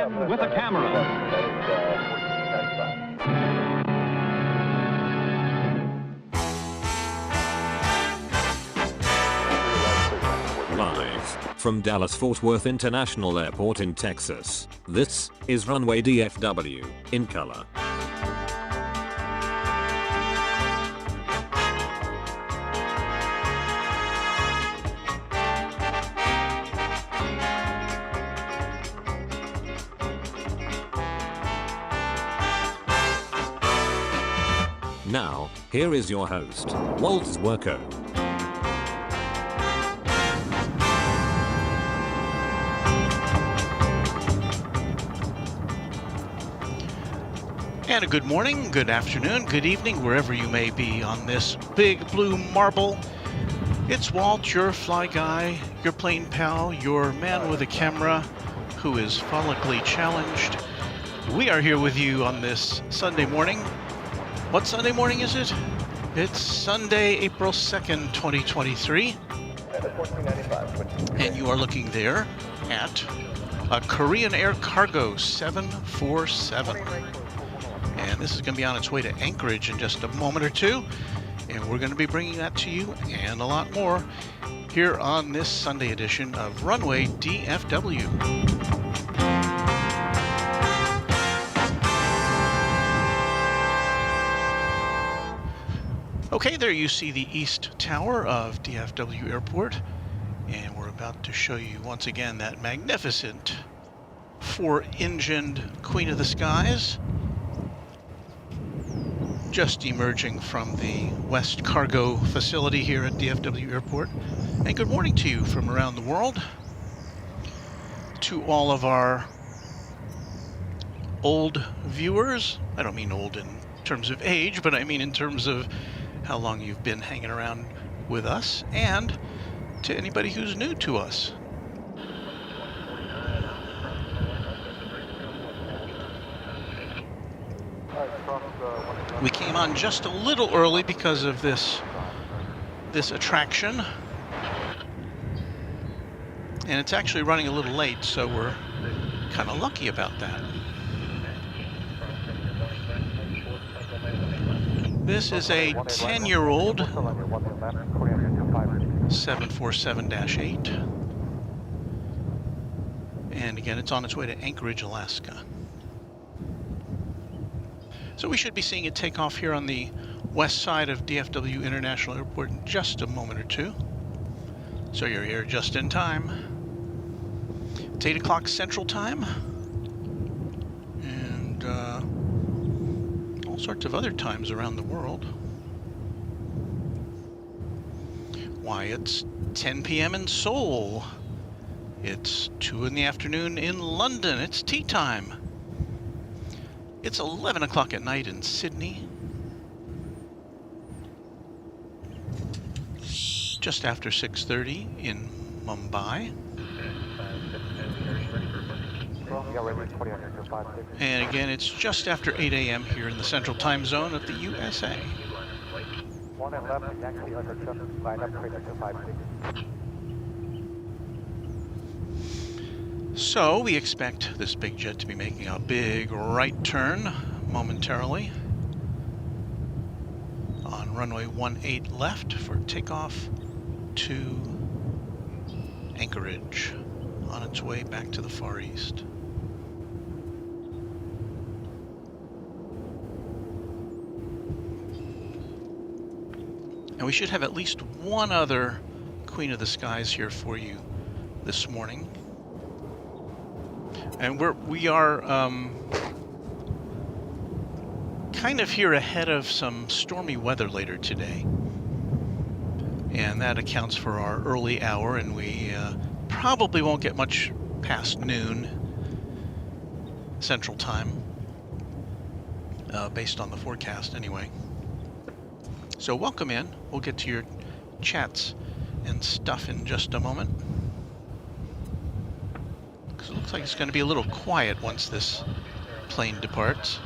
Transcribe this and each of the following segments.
man with a camera. Live from Dallas-Fort Worth International Airport in Texas, this is Runway DFW, in color. Now, here is your host, Walt Zwerko. And a good morning, good afternoon, good evening, wherever you may be on this big blue marble. It's Walt, your fly guy, your plane pal, your man with a camera who is follically challenged. We are here with you on this Sunday morning. What Sunday morning is it? It's Sunday, April 2nd, 2023. And you are looking there at a Korean Air Cargo 747. And this is going to be on its way to Anchorage in just a moment or two. And we're going to be bringing that to you and a lot more here on this Sunday edition of Runway DFW. Okay, there you see the East Tower of DFW Airport. And we're about to show you once again that magnificent four-engined Queen of the Skies, just emerging from the West Cargo facility here at DFW Airport. And good morning to you from around the world, to all of our old viewers. I don't mean old in terms of age, but I mean in terms of how long you've been hanging around with us, and to anybody who's new to us. We came on just a little early because of this attraction, and it's actually running a little late, so we're kind of lucky about that. This is a 10-year-old 747-8, and again, it's on its way to Anchorage, Alaska. So we should be seeing it take off here on the west side of DFW International Airport in just a moment or two. So you're here just in time. It's 8 o'clock Central Time. And all sorts of other times around the world. Why, it's 10 p.m. in Seoul. It's 2 in the afternoon in London. It's tea time. It's 11 o'clock at night in Sydney. Just after 6:30 in Mumbai. And again, it's just after 8 a.m. here in the Central Time Zone of the USA. So we expect this big jet to be making a big right turn momentarily on runway 18 left for takeoff to Anchorage on its way back to the Far East. And we should have at least one other Queen of the Skies here for you this morning. And we are kind of here ahead of some stormy weather later today. And that accounts for our early hour, and we probably won't get much past noon Central Time, based on the forecast anyway. So welcome in. We'll get to your chats and stuff in just a moment. Because it looks like it's going to be a little quiet once this plane departs.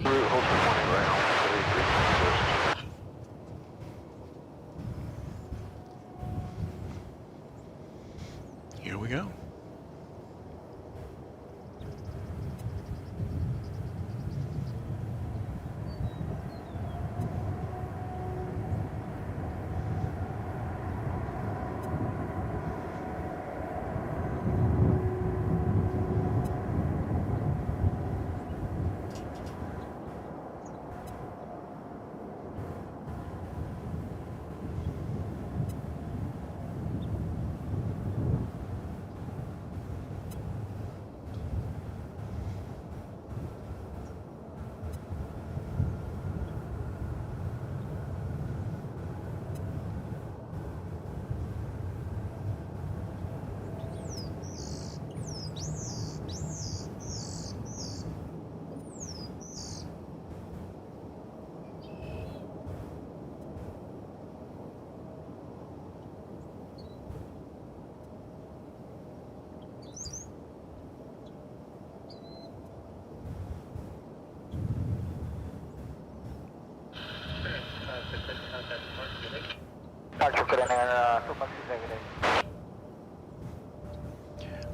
Hold for morning right now. Here we go.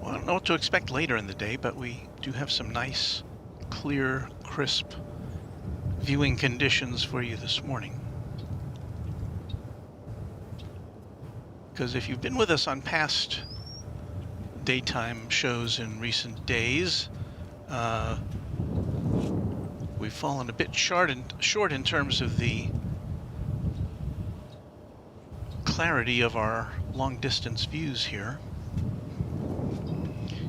Well, I don't know what to expect later in the day, but we do have some nice, clear, crisp viewing conditions for you this morning. Because if you've been with us on past daytime shows in recent days, we've fallen a bit short in terms of the clarity of our long-distance views here.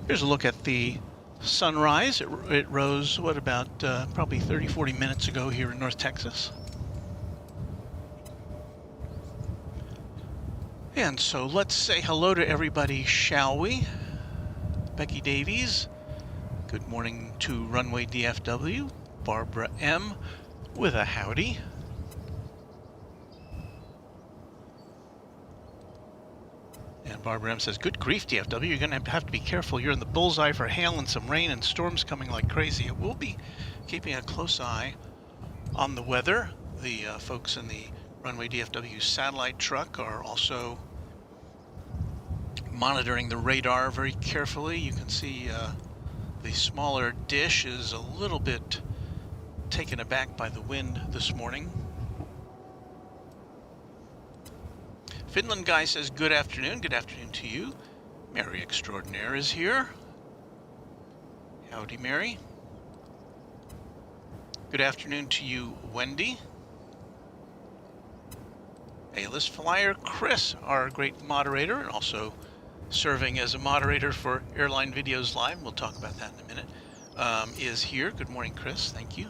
Here's a look at the sunrise. It rose, what, about probably 30-40 minutes ago here in North Texas. And so let's say hello to everybody, shall we? Becky Davies, good morning to Runway DFW. Barbara M. with a howdy. And Barbara M. says, good grief, DFW, you're going to have to be careful. You're in the bullseye for hail and some rain and storms coming like crazy. We'll be keeping a close eye on the weather. The folks in the Runway DFW satellite truck are also monitoring the radar very carefully. You can see the smaller dish is a little bit taken aback by the wind this morning. Finland guy says, good afternoon. Good afternoon to you. Mary Extraordinaire is here. Howdy, Mary. Good afternoon to you, Wendy. A-list flyer Chris, our great moderator, and also serving as a moderator for Airline Videos Live, we'll talk about that in a minute, is here. Good morning, Chris. Thank you.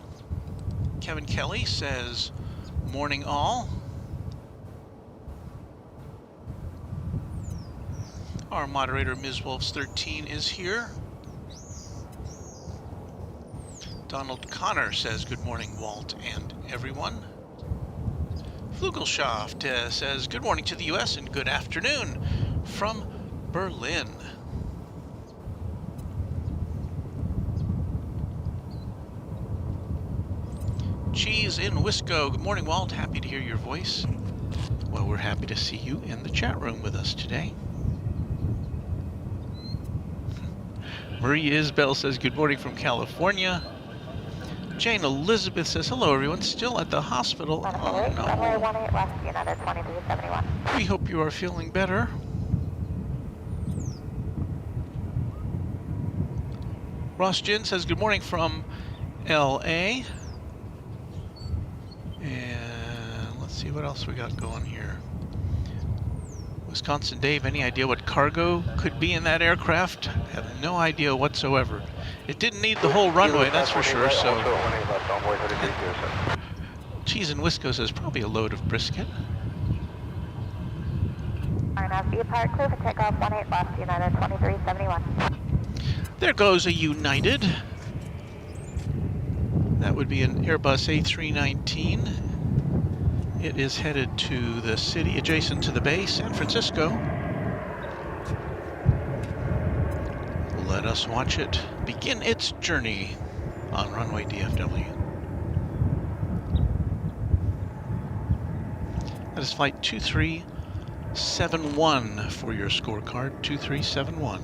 Kevin Kelly says, morning all. Our moderator, Ms. Wolves 13, is here. Donald Connor says, good morning, Walt and everyone. Flugelschaft says, good morning to the U.S. and good afternoon from Berlin. Cheese in Wisco. Good morning, Walt. Happy to hear your voice. Well, we're happy to see you in the chat room with us today. Marie Isbell says, good morning from California. Jane Elizabeth says, hello, everyone. Still at the hospital. Oh, no. Runway 18 left, United 2371. We hope you are feeling better. Ross Jin says, good morning from L.A. And let's see what else we got going here. Wisconsin Dave, any idea what cargo could be in that aircraft? Have no idea whatsoever. It didn't need the whole runway, that's for sure, so... Cheese and Wisco says probably a load of brisket. RNAV Park, clear for takeoff, 18 left, United 2371. There goes a United. That would be an Airbus A319. It is headed to the city adjacent to the bay, San Francisco. Let us watch it begin its journey on Runway DFW. That is flight 2371 for your scorecard, 2371.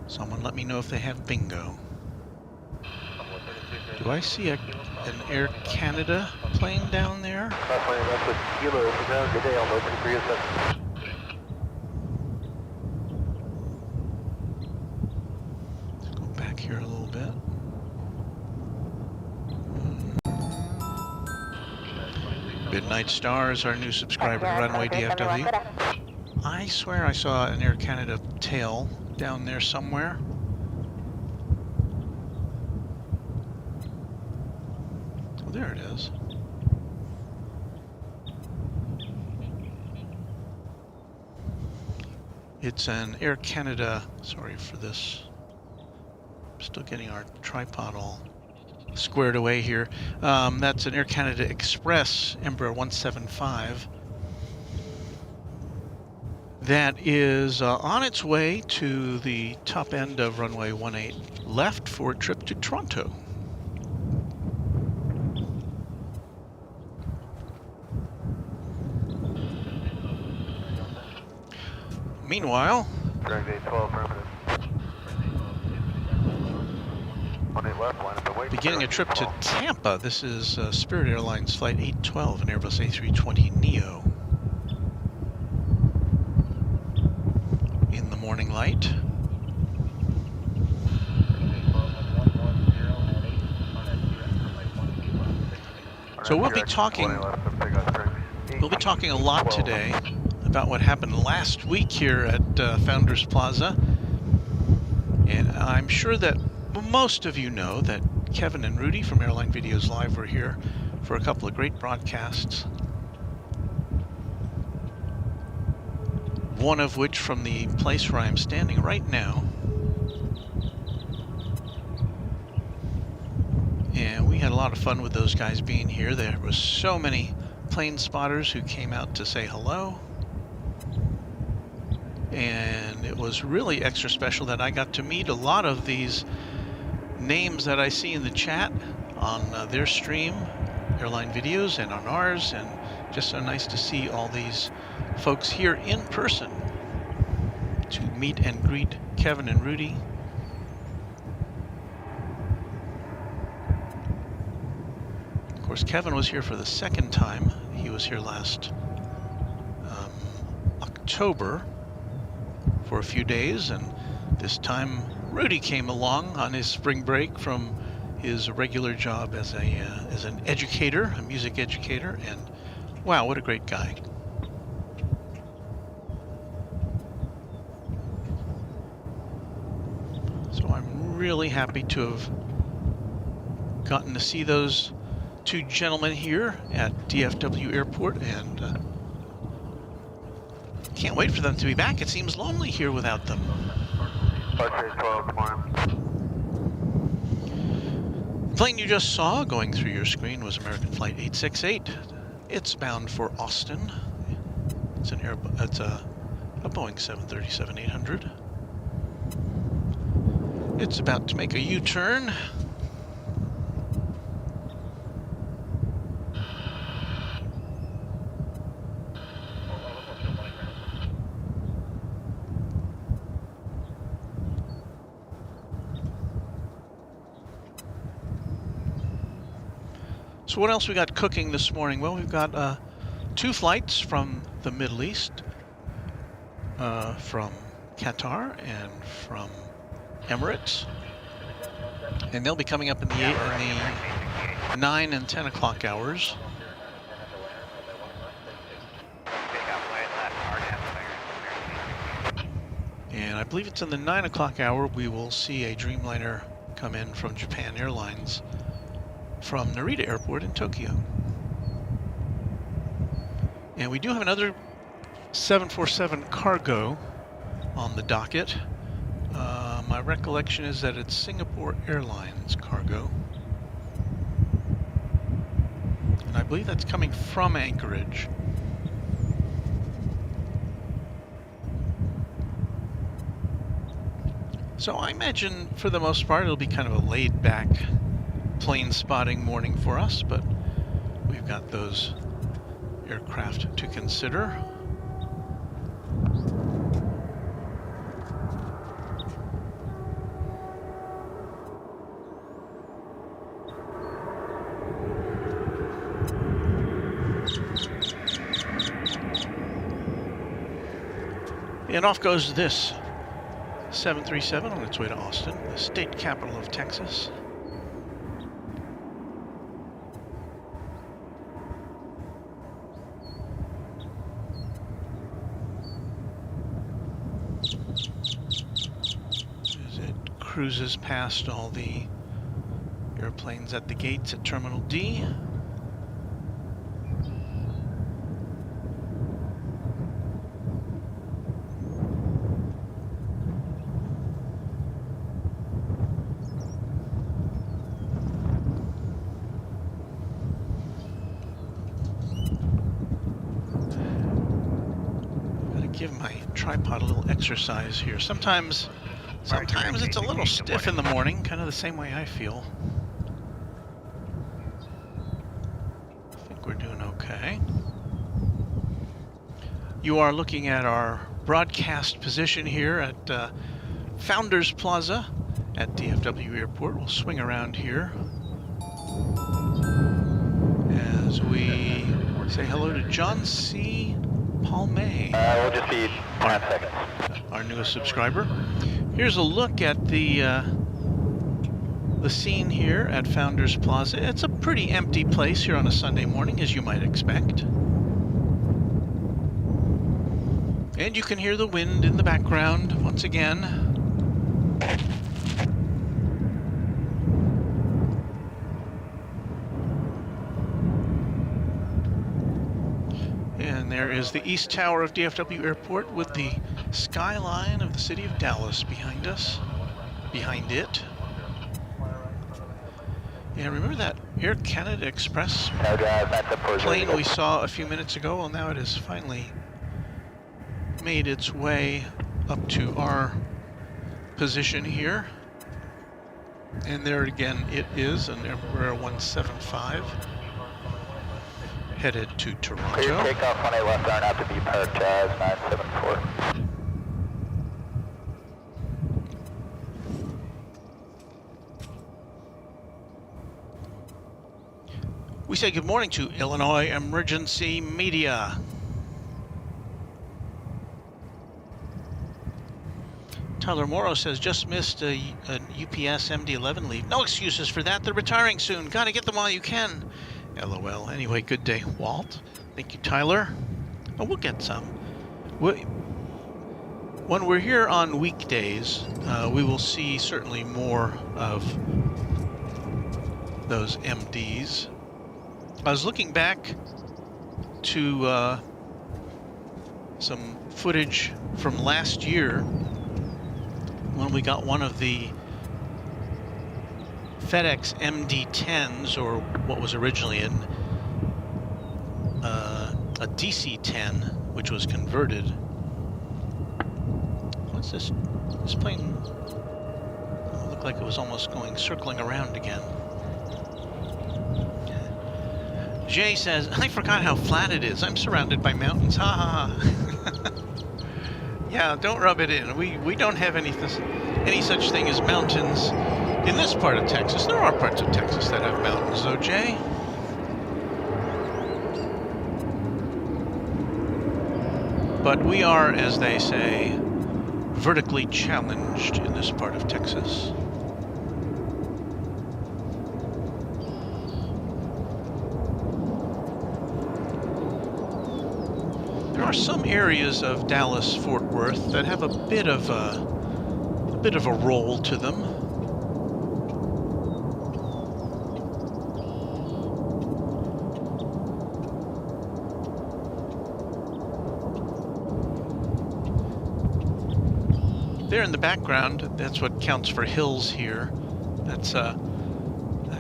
Someone let me know if they have bingo. Do I see an Air Canada plane down there? That's with Kilo. Good day, Elmo 307. Let's go back here a little bit. Midnight Stars, our new subscriber to Runway DFW. I swear I saw an Air Canada tail down there somewhere. Oh, there it is. It's an Air Canada, sorry for this, I'm still getting our tripod all squared away here. That's an Air Canada Express Embraer 175 that is on its way to the top end of runway 18 left for a trip to Toronto. Meanwhile, beginning a trip to Tampa. This is Spirit Airlines Flight 812, an Airbus A320neo. In the morning light. So we'll be talking a lot today about what happened last week here at Founders Plaza. And I'm sure that most of you know that Kevin and Rudy from Airline Videos Live were here for a couple of great broadcasts. One of which from the place where I'm standing right now. And we had a lot of fun with those guys being here. There was so many plane spotters who came out to say hello. And it was really extra special that I got to meet a lot of these names that I see in the chat on their stream, Airline Videos, and on ours, and just so nice to see all these folks here in person to meet and greet Kevin and Rudy. Of course, Kevin was here for the second time. He was here last October for a few days, and this time Rudy came along on his spring break from his regular job as an educator, a music educator, and wow, what a great guy. So I'm really happy to have gotten to see those two gentlemen here at DFW Airport, and can't wait for them to be back. It seems lonely here without them. The plane you just saw going through your screen was American Flight 868. It's bound for Austin. It's a Boeing 737-800. It's about to make a U-turn. So what else we got cooking this morning? Well, we've got two flights from the Middle East, from Qatar and from Emirates, and they'll be coming up in the 9 and 10 o'clock hours. And I believe it's in the 9 o'clock hour we will see a Dreamliner come in from Japan Airlines from Narita Airport in Tokyo. And we do have another 747 cargo on the docket. My recollection is that it's Singapore Airlines cargo. And I believe that's coming from Anchorage. So So I imagine for the most part it'll be kind of a laid-back plane spotting morning for us, but we've got those aircraft to consider. And off goes this 737 on its way to Austin, the state capital of Texas. As it cruises past all the airplanes at the gates at Terminal D. Give my tripod a little exercise here. Sometimes it's a little stiff in the morning, kind of the same way I feel. I think we're doing okay. You are looking at our broadcast position here at Founders Plaza at DFW Airport. We'll swing around here as we say hello to John C. Palme. We'll just be 5 seconds. Our newest subscriber. Here's a look at the scene here at Founders Plaza. It's a pretty empty place here on a Sunday morning, as you might expect. And you can hear the wind in the background once again. And there is the East Tower of DFW Airport with the skyline of the city of Dallas behind us, behind it. And remember that Air Canada Express plane we saw a few minutes ago? Well, now it has finally made its way up to our position here. And there again it is, an Embraer 175. Headed to Toronto. Clear takeoff on a left arm out to be parked as 974. We say good morning to Illinois Emergency Media. Tyler Morrow says, just missed a UPS MD-11 leave. No excuses for that. They're retiring soon. Gotta get them while you can. LOL. Anyway, good day, Walt. Thank you, Tyler. Oh, we'll get some. When we're here on weekdays, we will see certainly more of those MDs. I was looking back to some footage from last year when we got one of the FedEx MD-10s, or what was originally a DC-10, which was converted. What's this? This plane looked like it was almost circling around again. Jay says, I forgot how flat it is. I'm surrounded by mountains. Ha ha ha. Yeah, don't rub it in. We don't have any such thing as mountains in this part of Texas. There are parts of Texas that have mountains, though, Jay. But we are, as they say, vertically challenged in this part of Texas. There are some areas of Dallas-Fort Worth that have a bit of a roll to them. There in the background, that's what counts for hills here. That's that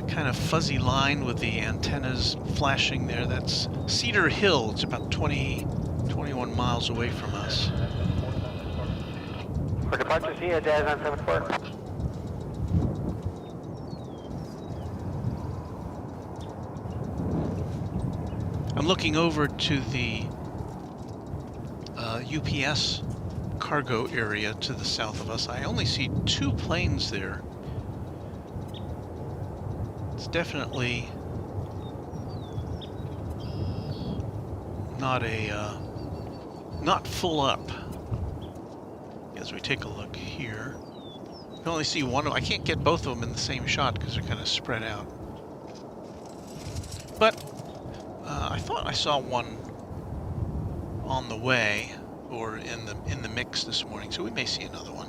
kind of fuzzy line with the antennas flashing there. That's Cedar Hill. It's about 21 miles away from us. For departure, see you, Jazz 974. looking over to the UPS cargo area to the south of us. I only see 2 planes there. It's definitely not full up. As we take a look here, you can only see one. I can't get both of them in the same shot because they're kind of spread out. But I thought I saw one on the way or in the mix this morning, so we may see another one.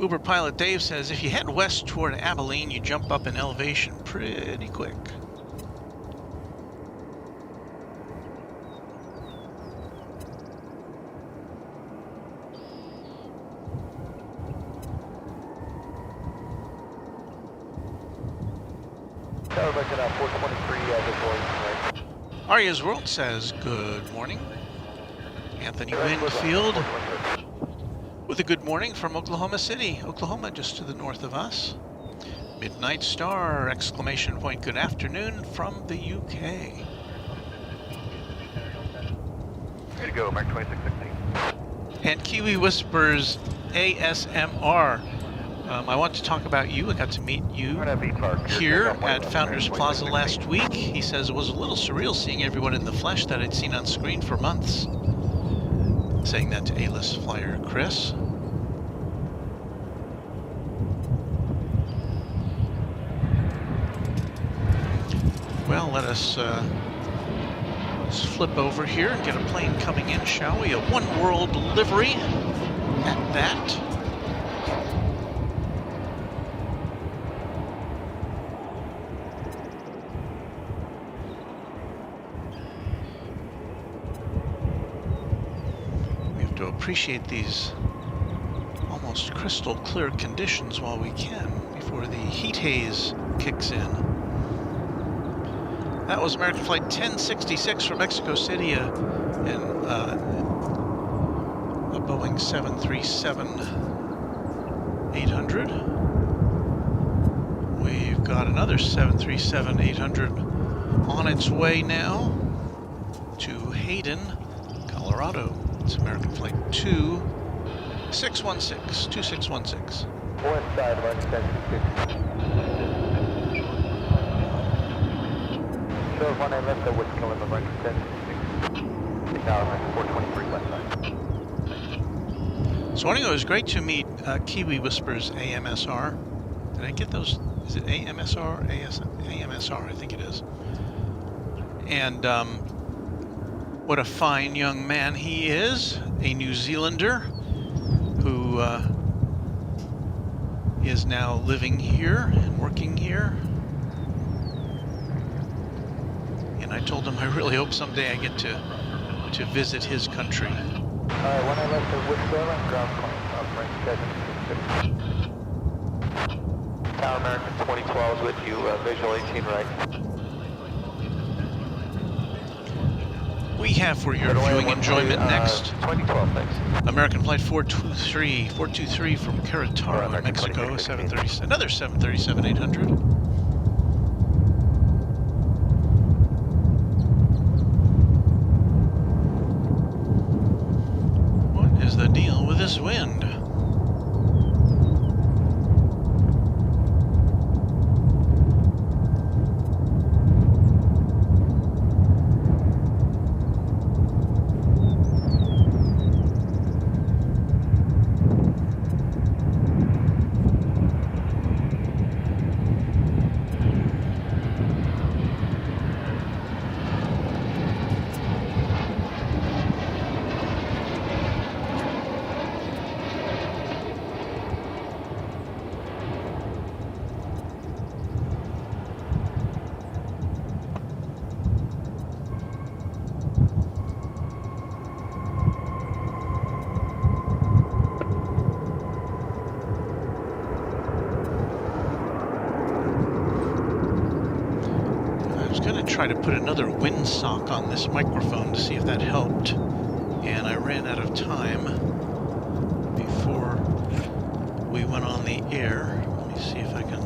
Uber pilot Dave says if you head west toward Abilene, you jump up in elevation pretty quick. Arya's World says good morning. Anthony Winfield with a good morning from Oklahoma City, Oklahoma, just to the north of us. Midnight Star, exclamation point, good afternoon from the UK. Way to go, Mark 2616. And Kiwi Whispers ASMR. I want to talk about you. I got to meet you here at Founders Plaza last week. He says it was a little surreal seeing everyone in the flesh that I'd seen on screen for months. Saying that to A-list flyer Chris. Well, let's flip over here and get a plane coming in, shall we? A One World delivery at that. Appreciate these almost crystal clear conditions while we can before the heat haze kicks in. That was American Flight 1066 from Mexico City and a Boeing 737-800. We've got another 737-800 on its way now to Hayden, Colorado. It's American Flight 2616. One side, Mark 1066. Shows 1 left, that would come in the Mark 1066. Now, 423 west side. So morning, it was great to meet Kiwi Whispers AMSR. Did I get those? Is it AMSR? AMSR, I think it is. And what a fine young man he is, a New Zealander who is now living here and working here. And I told him I really hope someday I get to visit his country. When I left the Woodville and ground point, Tower American 2012 with you, visual 18 right. We have for your viewing enjoyment next. 2012, thanks. American Flight 423 from Querétaro, Mexico, 737, another 737-800. What is the deal with this wind? Try to put another windsock on this microphone to see if that helped, and I ran out of time before we went on the air. Let me see if I can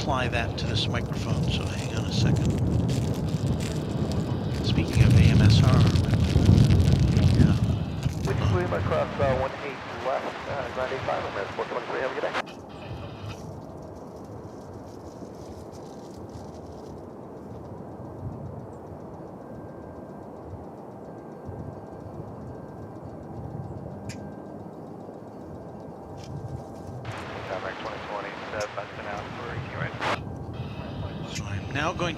apply that to this microphone, so hang on a second. Speaking of AMSR, yeah. Wind William across 18 left, ground 85, American 423, have a good day. American 2020, busting out for EQ right. So I'm now going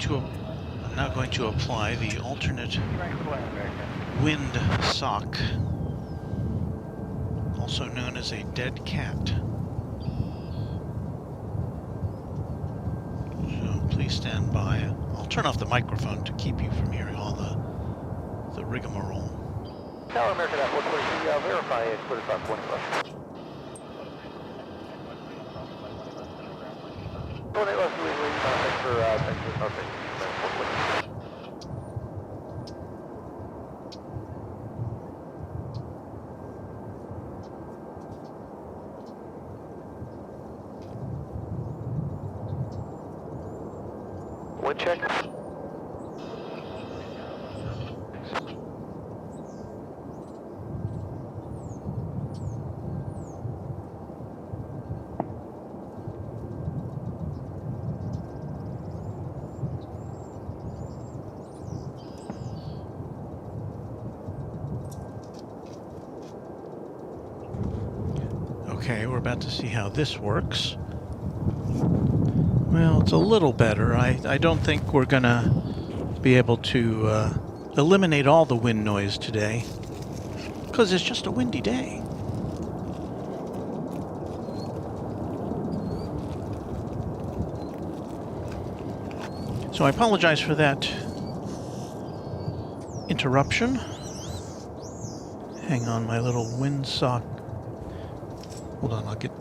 to apply the alternate wind sock, also known as a dead cat. So please stand by. I'll turn off the microphone to keep you from hearing all the rigmarole. Tower American 423, verify it, put it on 20 left. 28 left, thanks for nothing. Wind check. Okay, we're about to see how this works. Well, it's a little better. I don't think we're gonna be able to eliminate all the wind noise today, because it's just a windy day. So I apologize for that interruption. Hang on, my little windsock. Hold on, I'll get...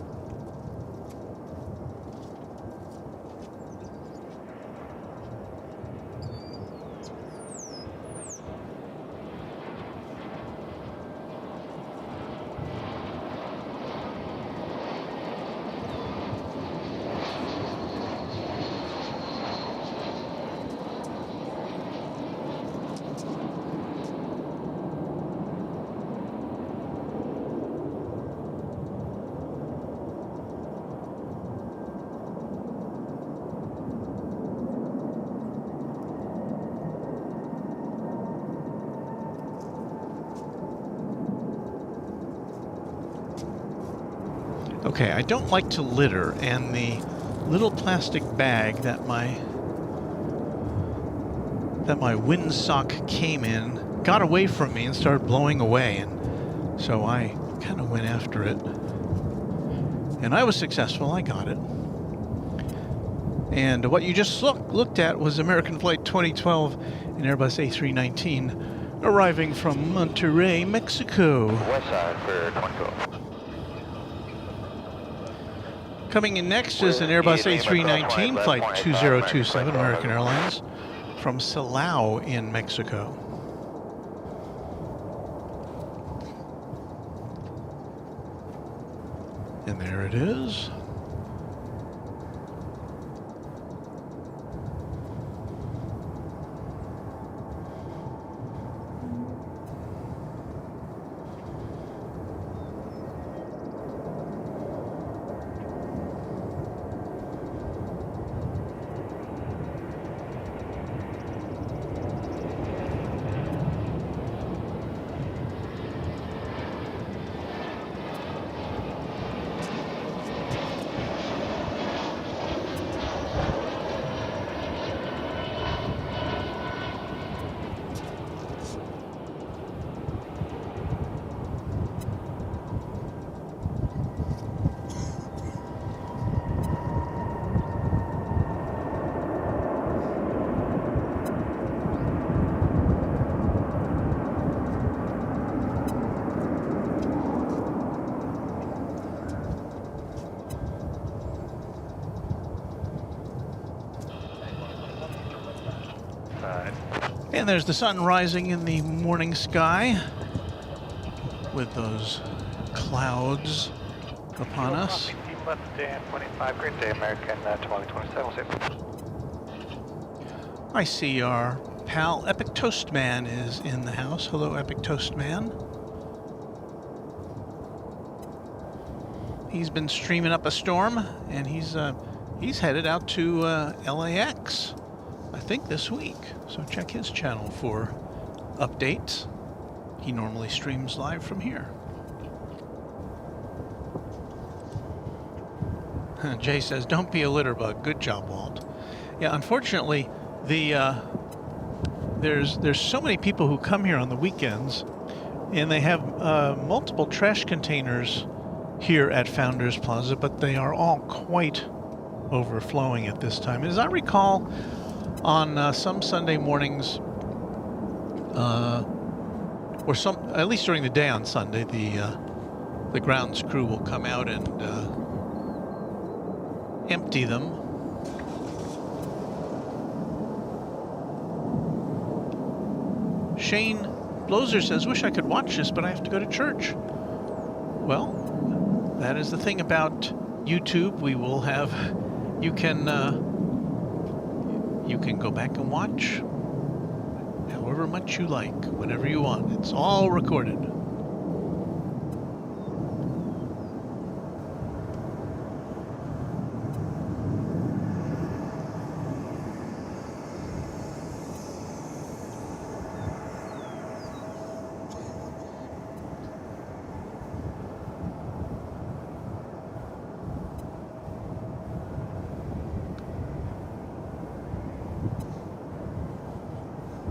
Okay, I don't like to litter, and the little plastic bag that my windsock came in got away from me and started blowing away, and so I kind of went after it. And I was successful, I got it. And what you just looked at was American Flight 2012 in Airbus A319 arriving from Monterrey, Mexico. West side for 2012. Coming in next is an Airbus A319 Flight 2027 American Airlines from Silao in Mexico. And there it is. And there's the sun rising in the morning sky with those clouds upon us. left and 25, great day, American 2027, we'll see. I see our pal Epic Toast Man is in the house. Hello, Epic Toast Man. He's been streaming up a storm, and he's headed out to LAX, I think this week. So check his channel for updates. He normally streams live from here. Jay says, "Don't be a litter bug." Good job, Walt. Yeah, unfortunately, there's so many people who come here on the weekends, and they have multiple trash containers here at Founders Plaza, but they are all quite overflowing at this time. As I recall, on some Sunday mornings, or at least during the day on Sunday, the grounds crew will come out and empty them. Shane Blozer says, "Wish I could watch this, but I have to go to church." Well, that is the thing about YouTube. We will have, you can go back and watch however much you like, whenever you want. It's all recorded.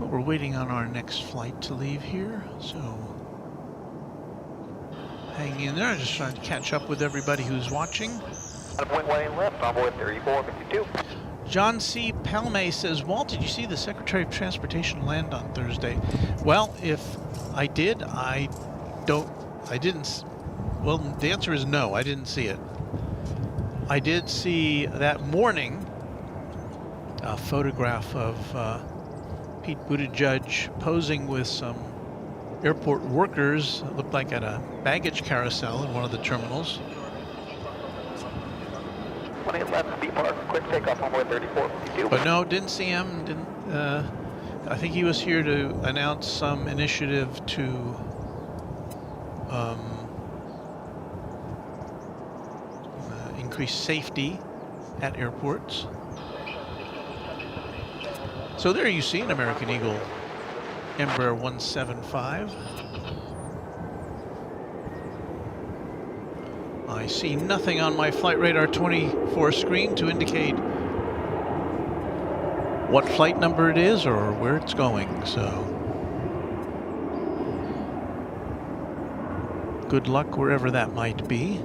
We're waiting on our next flight to leave here, so hang in there. Just trying to catch up with everybody who's watching. 1.18 left, onboard 3452. John C. Palme says, "Walt, did you see the Secretary of Transportation land on Thursday?" Well, if I did, well, the answer is no, I didn't see it. I did see that morning a photograph of Pete Buttigieg posing with some airport workers. It looked like at a baggage carousel in one of the terminals. 28 left, B park, quick takeoff, onboard 3452. But no, didn't see him. I think he was here to announce some initiative to increase safety at airports. So there you see an American Eagle Embraer 175. I see nothing on my Flight Radar 24 screen to indicate what flight number it is or where it's going, so good luck wherever that might be.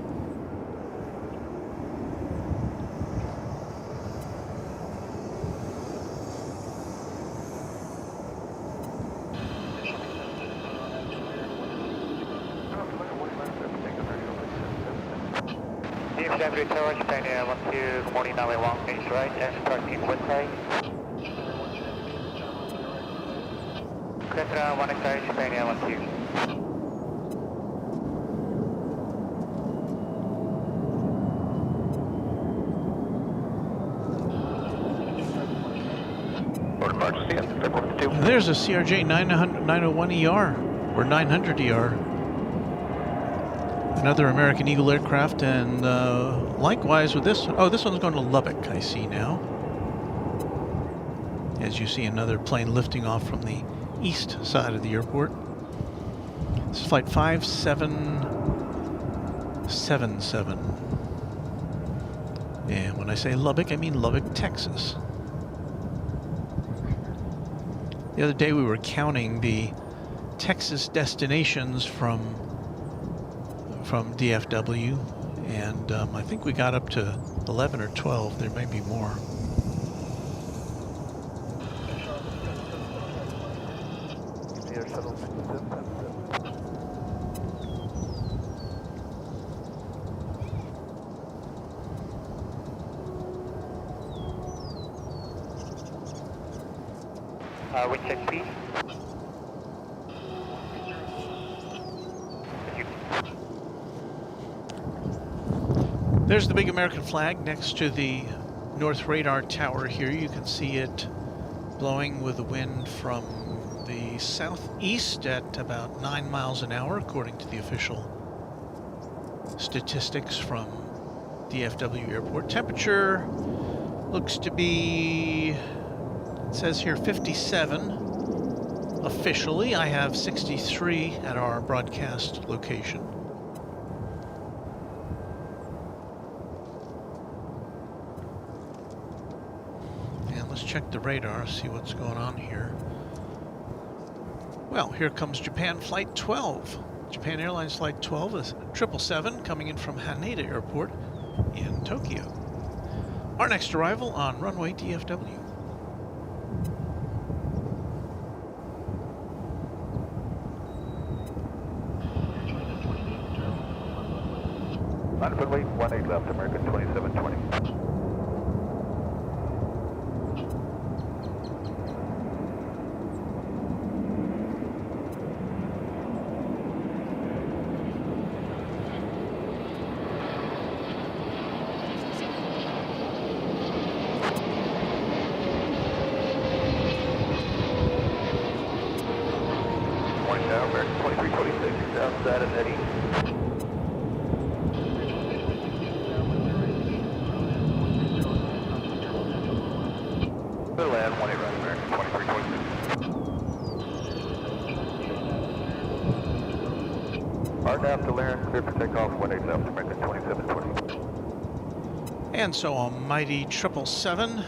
DFW Tower, Japan Air 12, good morning, runway long range right, and starting Wednesday. Crescent 1XR, Japan Air 12. There's a CRJ 901ER, or 900ER. Another American Eagle aircraft, and likewise with this, this one's going to Lubbock, I see now. As you see, another plane lifting off from the east side of the airport. This is flight 5777. And when I say Lubbock, I mean Lubbock, Texas. The other day we were counting the Texas destinations from DFW, and I think we got up to 11 or 12. There may be more. Wind check speed. There's the big American flag next to the North Radar Tower here. You can see it blowing with the wind from the southeast at about 9 miles an hour, according to the official statistics from DFW Airport. Temperature looks to be, it says here 57 officially. I have 63 at our broadcast location. And let's check the radar, see what's going on here. Well, here comes Japan Flight 12. Japan Airlines Flight 12 is 777 coming in from Haneda Airport in Tokyo. Our next arrival on runway DFW. On runway 18 left, American 2720. American 2326, outside of Eddie. Good land, 18 right, American 2326. Hard nav to Laren, clear for takeoff, 18 left, American 2720. And so almighty 777.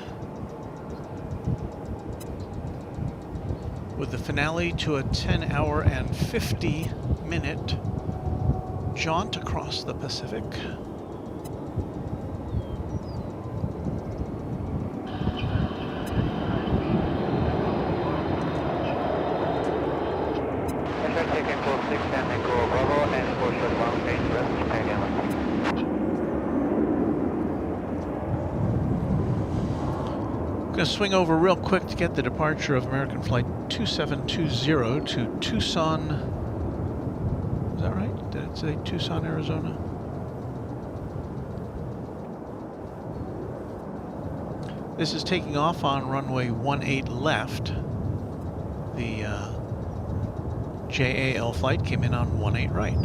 With the finale to a 10-hour and 50-minute jaunt across the Pacific. Enter taking close 6 and Echo Bravo and 4 short long range rest, Japan Airlines. I'm going to swing over real quick to get the departure of American Flight 2720 to Tucson. Is that right? Did it say Tucson, Arizona? This is taking off on runway 18 left. The JAL flight came in on 18 right.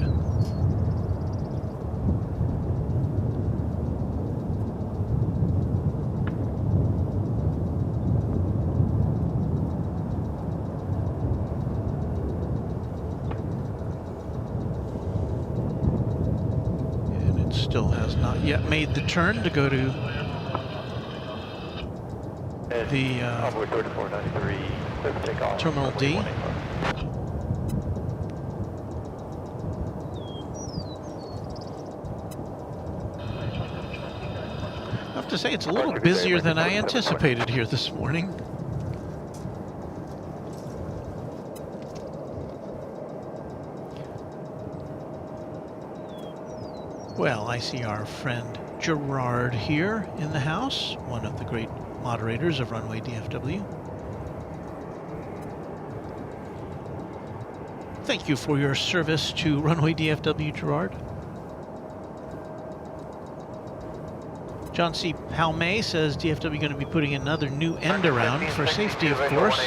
Still has not yet made the turn to go to the Terminal D. I have to say it's a little busier than I anticipated here this morning. Well, I see our friend Gerard here in the house, one of the great moderators of Runway DFW. Thank you for your service to Runway DFW, Gerard. John C. Palmay says DFW going to be putting another new end around for safety, of course.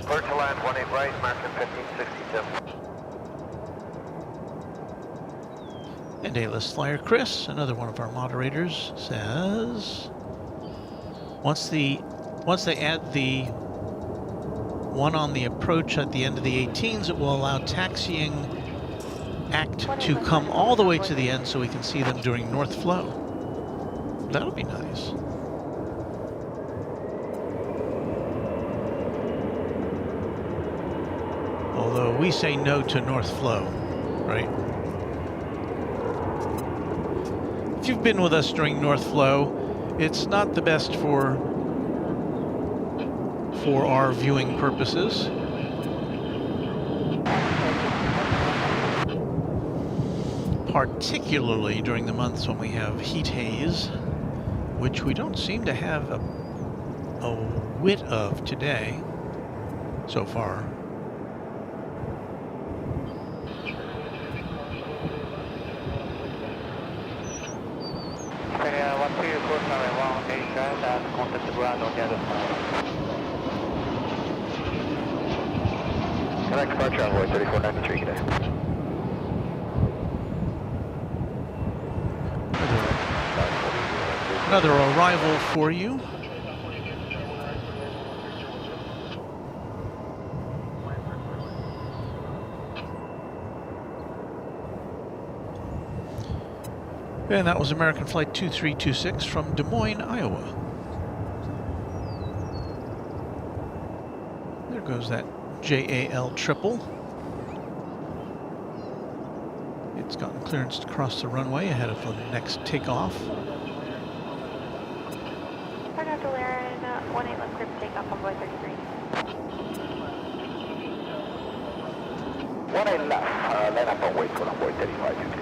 Clear to land 18 right, American 1562. And A-list flyer Chris, another one of our moderators, says once they add the one on the approach at the end of the 18s, it will allow taxiing act to come all the way to the end so we can see them during north flow. That'll be nice. Although we say no to north flow, right? If you've been with us during north flow, it's not the best for our viewing purposes. Particularly during the months when we have heat haze, which we don't seem to have a whit of today so far. 12, course runway 18 right, contact the ground on the other side. Connect departure envoy 3493, good day. Another arrival for you. And that was American Flight 2326 from Des Moines, Iowa. There goes that JAL triple. It's gotten clearance to cross the runway ahead of the next takeoff. Dr. Laren, 18 left clear for takeoff on board 33. 18 left, line up and wait for runway 3550.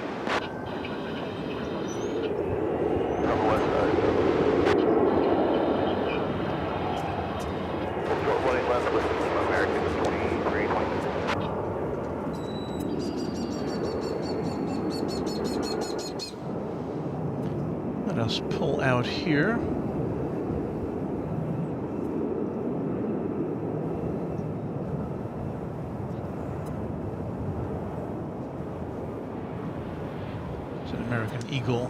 Let us pull out here. It's an American Eagle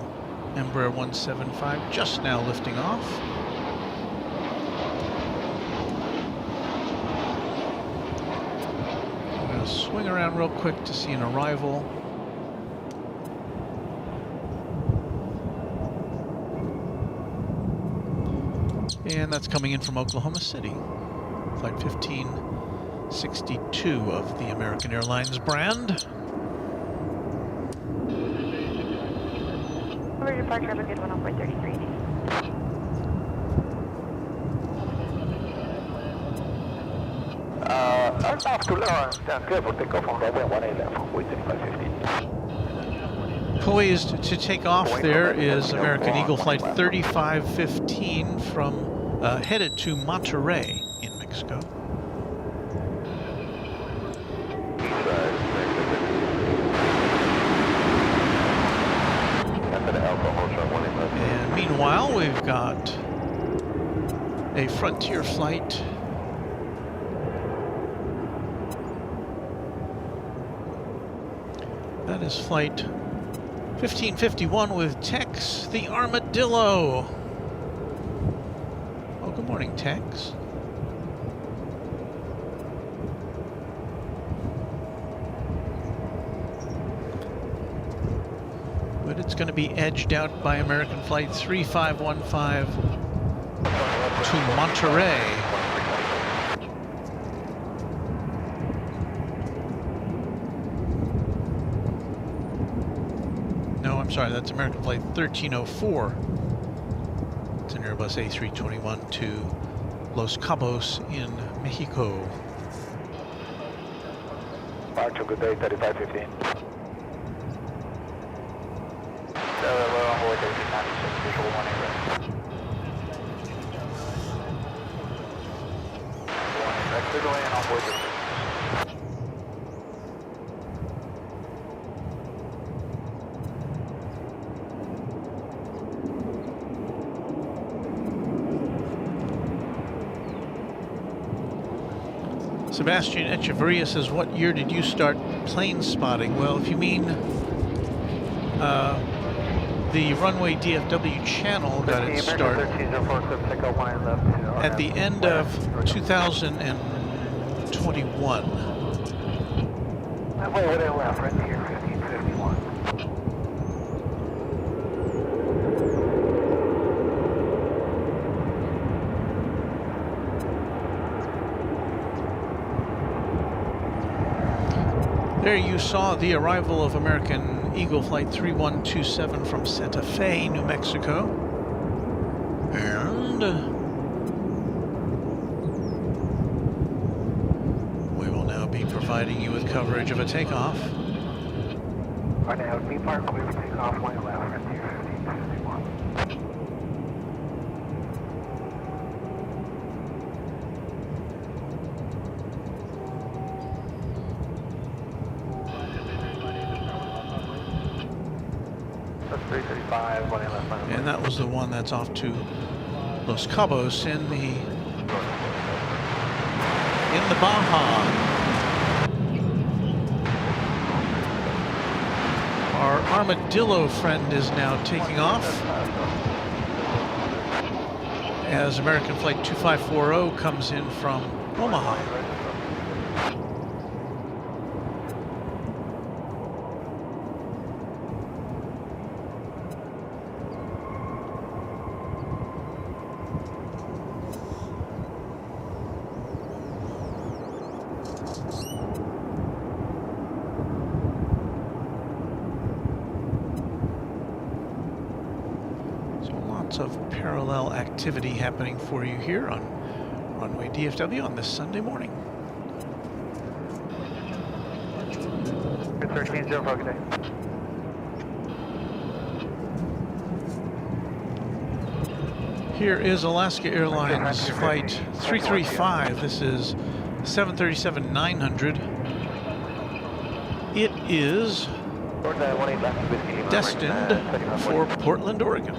Embraer 175 just now lifting off. I'm going to swing around real quick to see an arrival. And that's coming in from Oklahoma City. Flight 1562 of the American Airlines brand. Over departure, have a good one on board 33. Aircraft to Lawrence, stand clear for takeoff on runway 18 left, wait 3550. Poised to take off there is American Eagle Flight 3515 from headed to Monterrey in Mexico. And meanwhile, we've got a Frontier flight that is flight 1551 with Tex, the Armadillo. Oh, good morning, Tex. But it's going to be edged out by American Flight 3515 to Monterey. No, I'm sorry, that's American Flight 1304. It's an Airbus A321 to Los Cabos in Mexico. Departure, good day, 3515. Visual 18 right. Clear to land on board 33. Sebastian Echeverria says, what year did you start plane spotting? Well, if you mean the Runway DFW channel got its start at the end of 2021. Runway 18 left, right here, 1551. There you saw the arrival of American Eagle Flight 3127 from Santa Fe, New Mexico. And we will now be providing you with coverage of a takeoff. Right now, B part clear for takeoff, 1 left, right here, 1551. 335, 18 left. And that was the one that's off to Los Cabos in the Baja. Our Armadillo friend is now taking off as American Flight 2540 comes in from Omaha. Of parallel activity happening for you here on Runway DFW on this Sunday morning. Good 13-0, focus day. Here is Alaska Airlines Flight 335. This is 737-900. It is destined for Portland, Oregon.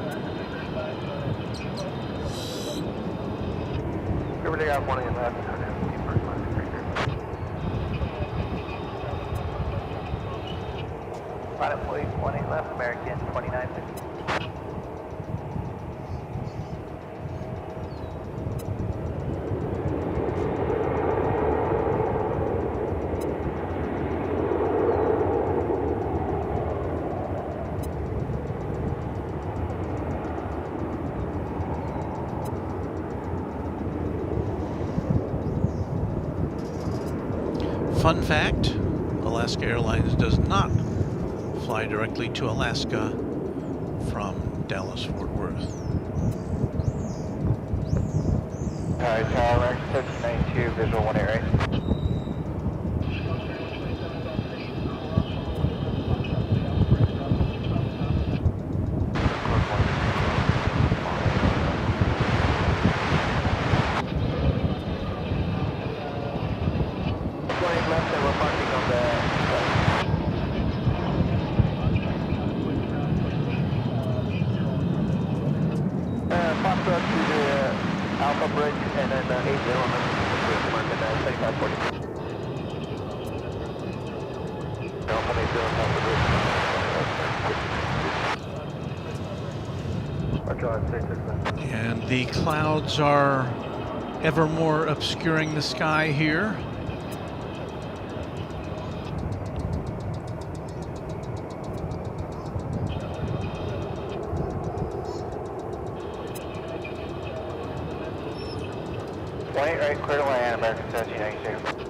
They got 1 in left. Pilot plate 18 left, American 2950. Fun fact, Alaska Airlines does not fly directly to Alaska from Dallas-Fort Worth. Alright, Tower, 1392, visual 18 right. Bridge and then 80 And the clouds are ever more obscuring the sky here. Right, clear to land, American 1792.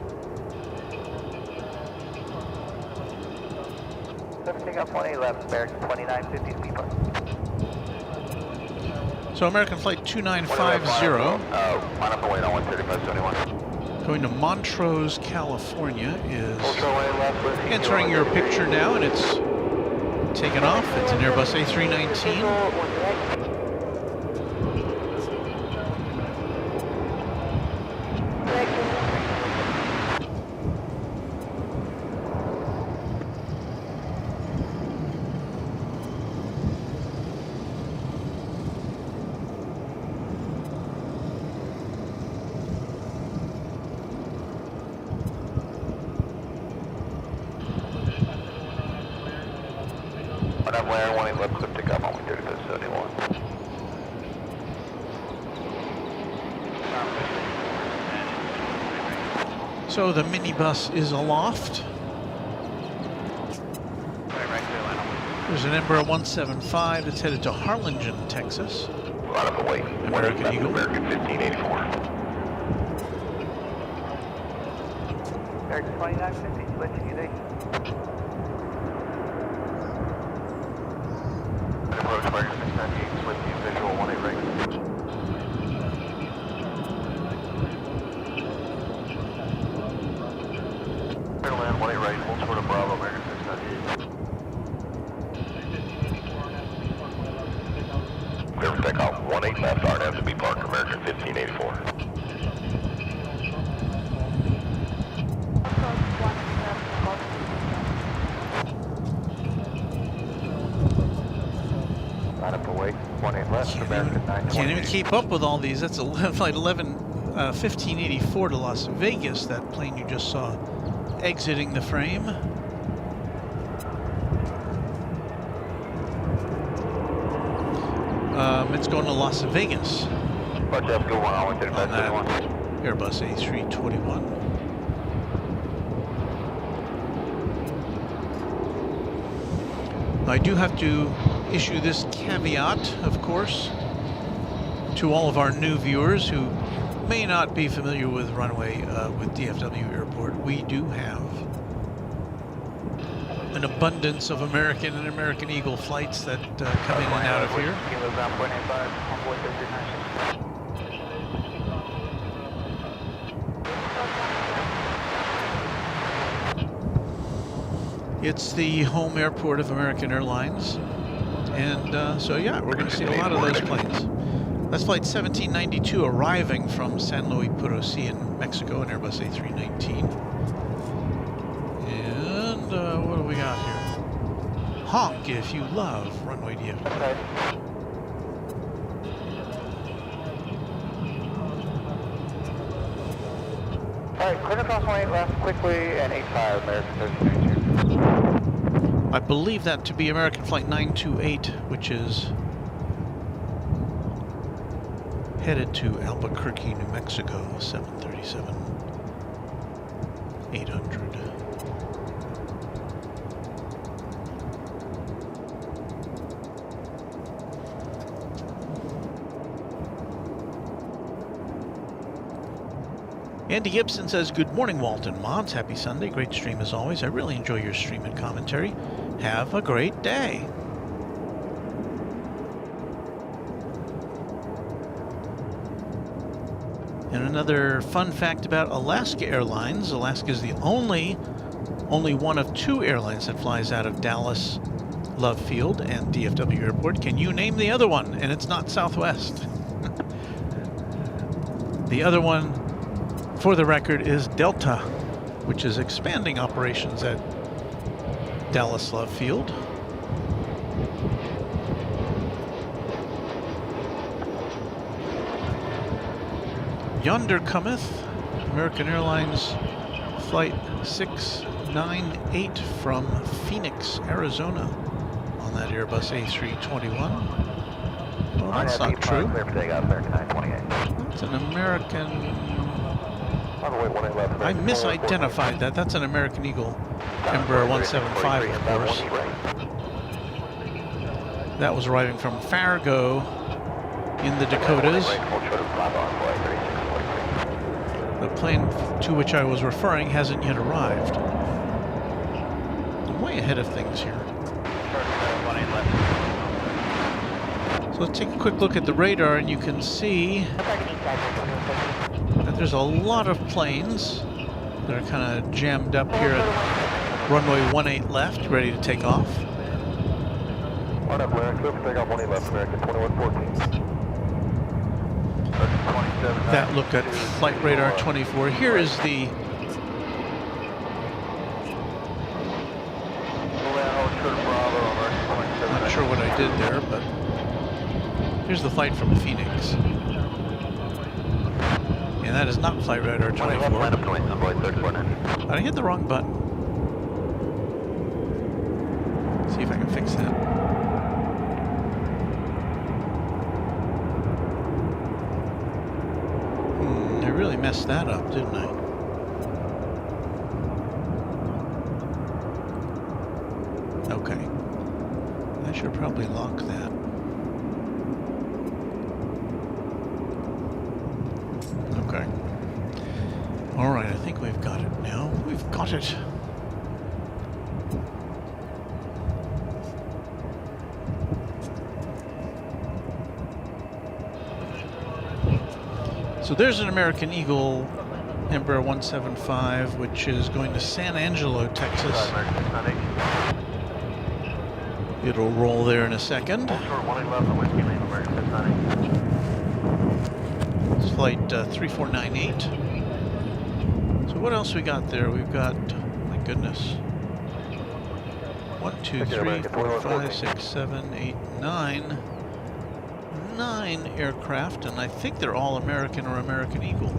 Take up 18 left, American 2950 to be parked. So American Flight 2950 line up and wait on 13571. going to Montrose, California is entering your picture now, and it's taken off. It's an Airbus A319. I'm layering 1 left, clip take up on 3571. So the minibus is aloft. There's an Embraer 175 that's headed to Harlingen, Texas. Line up and wait. American Eagle. American 1584. American 2950, switching you day. Approach American 698, switch you visual 18 right. Clear land 18 right, full toward a Bravo, American 698. Clear for takeoff, 18 left, RNAV to be parked, American 1584. west, American 928. Can't even keep up with all these. That's flight 1584 to Las Vegas, that plane you just saw exiting the frame. It's going to Las Vegas Watch out, go on, I want you to on pass that 21. Airbus A321. I do have to issue this caveat, of course, to all of our new viewers who may not be familiar with Runway, with DFW Airport. We do have an abundance of American and American Eagle flights that come in and out of here. It's the home airport of American Airlines, and so yeah, we're going to see a lot of those planes. That's flight 1792 arriving from San Luis Potosí in Mexico, an Airbus A319. And what do we got here? Honk if you love Runway DFW. Okay. Alright, clear across 18 left quickly and 85 American 1392. I believe that to be American Flight 928, which is headed to Albuquerque, New Mexico, 737-800. Andy Gibson says, good morning, Walton Mods. Happy Sunday. Great stream as always. I really enjoy your stream and commentary. Have a great day. And another fun fact about Alaska Airlines. Alaska is the only one of two airlines that flies out of Dallas Love Field and DFW Airport. Can you name the other one? And it's not Southwest. The other one, for the record, is Delta, which is expanding operations at Dallas Love Field. Yonder cometh American Airlines Flight 698 from Phoenix, Arizona, on that Airbus A321. Well, that's not true. That's an American... I misidentified that. That's an American Eagle Embraer 175, of course. That was arriving from Fargo in the Dakotas. The plane to which I was referring hasn't yet arrived. I'm way ahead of things here. So let's take a quick look at the radar, and you can see that there's a lot of planes that are kind of jammed up here at runway 18 left, ready to take off. On up, Larry. Clear for takeoff 18 left, American 2114. That look at flight radar 24. Here is the not sure what I did there, but here's the flight from Phoenix. And that is not flight radar 24. I hit the wrong button. See if I can fix that. I really messed that up, didn't I? Okay. I should probably lock that. Okay. All right, I think we've got it now. We've got it. So there's an American Eagle Embraer 175, which is going to San Angelo, Texas. It'll roll there in a second. It's flight 3498. So what else we got there? We've got, my goodness, 1, 2, 3, 4, 5, 6, 7, 8, 9. 9 aircraft, and I think they're all American or American Eagle.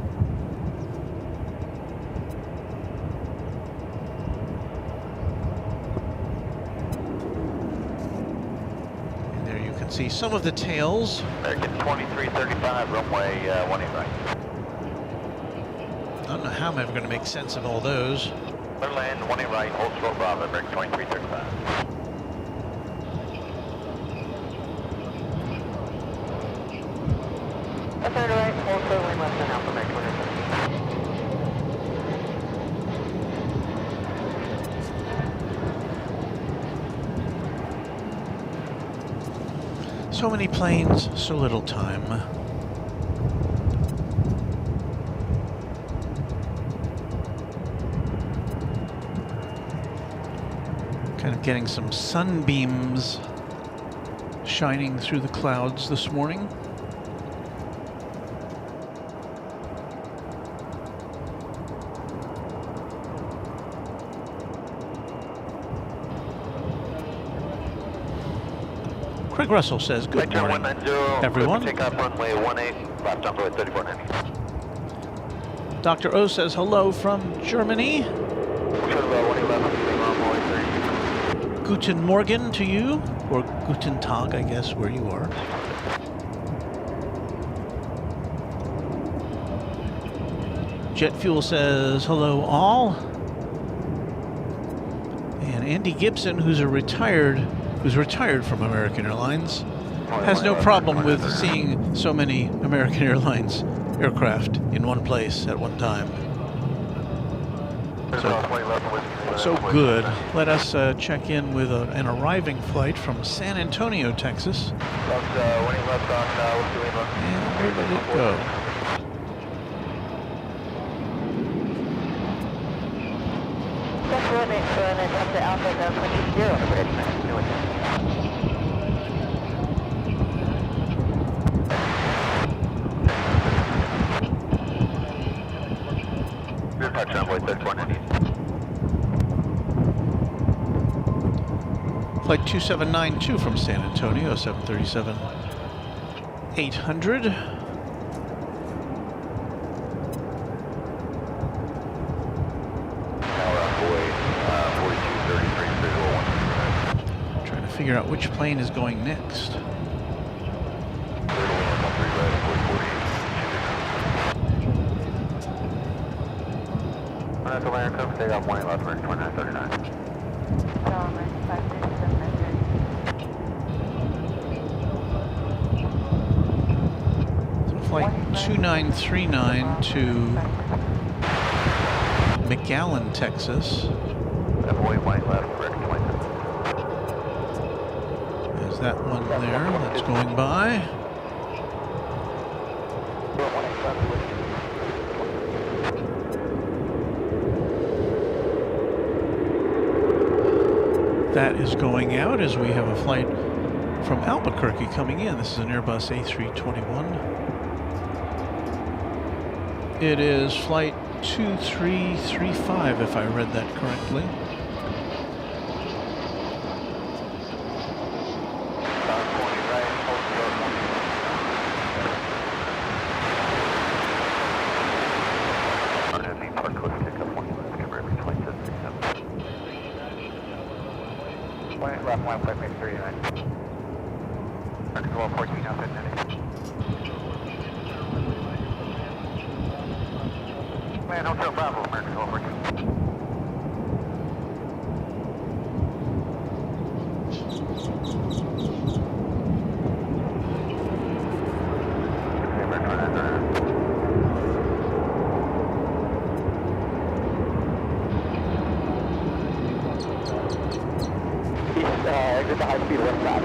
And there you can see some of the tails. American 2335, runway 18 right. I don't know how I'm ever going to make sense of all those. Clear land, 18 right, hold short Bravo, American 2335. A third right, hold clear lane left and Alpha, American 2335. So many planes, so little time. Kind of getting some sunbeams shining through the clouds this morning. Craig Russell says, good morning, everyone. Take off runway 18, left on flight 3490. Dr. O says hello from Germany. Guten Morgen to you, or Guten Tag, I guess, where you are. Jet Fuel says hello all. And Andy Gibson, who's retired from American Airlines, has no problem with seeing so many American Airlines aircraft in one place at one time. So good. Let us check in with an arriving flight from San Antonio, Texas. And where did it go? Flight 2792 from San Antonio, 737-800. Trying to figure out which plane is going next. Take off 1 left, 2939. Flight 2939 to McAllen, Texas. There's that one there that's going by. That is going out as we have a flight from Albuquerque coming in. This is an Airbus A321. It is flight 2335, if I read that correctly. Left 1.39. Control 14 out at Man, Hotel Bravo, American 1214. Exit the high speed west side.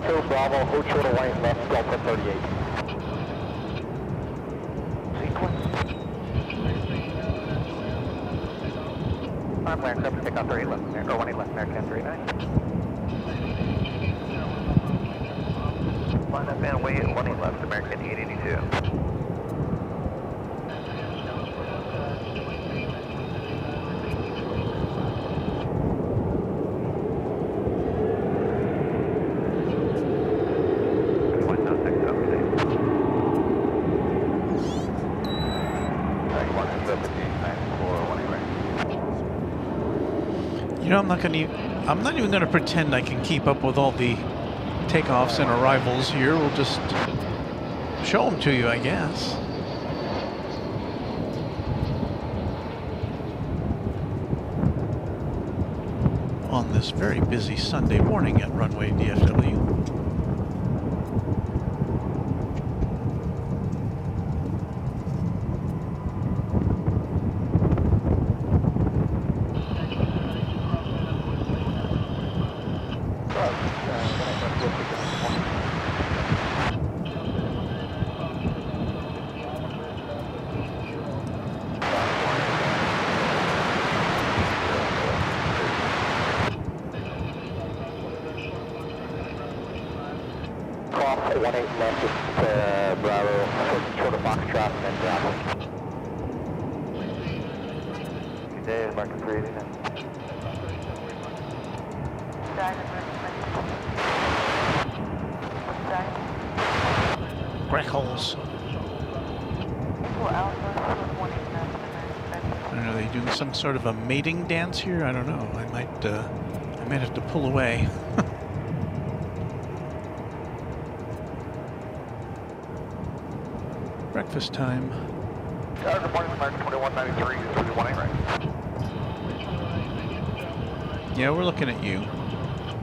Hills Bravo, hold short of right left, Delta 38. Sequence. I'm land clear for takeoff 38 left, or 18 left, American 39. Line up and wait at 18 left, American 882. You know, I'm not even going to pretend I can keep up with all the takeoffs and arrivals here. We'll just show them to you, I guess. On this very busy Sunday morning at Runway DFW. Holes. I don't know, are they doing some sort of a mating dance here? I don't know. I might have to pull away. Breakfast time. Good morning, American 2193, 318 right. Yeah, we're looking at you.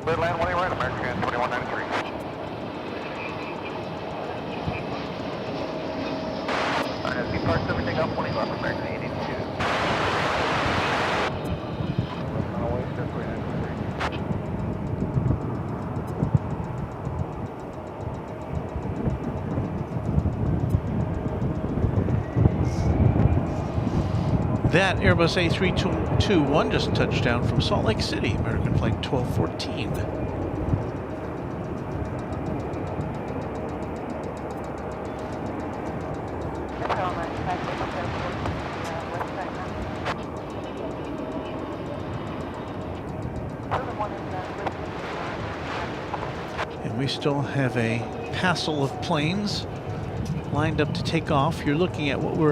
Clear land 18 right, American 2193. Parks everything up 20 left, American 82. That Airbus A321 just touched down from Salt Lake City, American Flight 1214. We still have a passel of planes lined up to take off. You're looking at what we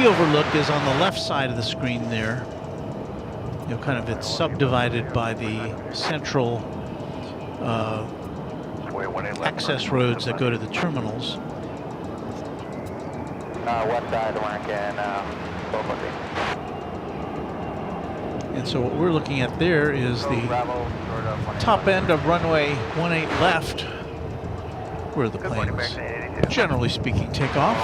overlook is on the left side of the screen there. You know, kind of it's subdivided by the central access roads that go to the terminals. West side, American, and so what we're looking at there is the top end of runway 18 left, where the planes, generally speaking, take off.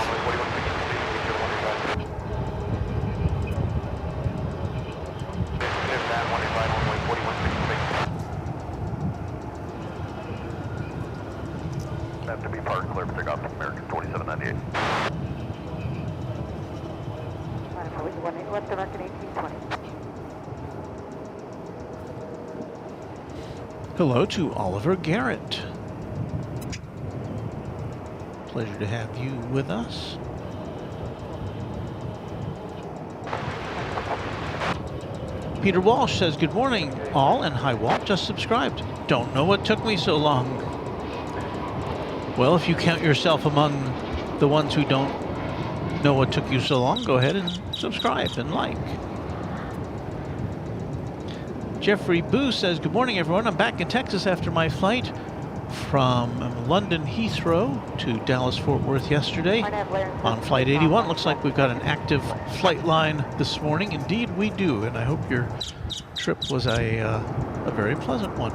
Have to be parked, clear for takeoff, American 2798. Left American 1820. Hello to Oliver Garrett. Pleasure to have you with us. Peter Walsh says, good morning, all, and hi, Walt, just subscribed. Don't know what took me so long. Well, if you count yourself among the ones who don't know what took you so long, go ahead and subscribe and like. Jeffrey Boo says, good morning, everyone. I'm back in Texas after my flight from London Heathrow to Dallas-Fort Worth yesterday on Flight 81. Looks like we've got an active flight line this morning. Indeed, we do, and I hope your trip was a very pleasant one.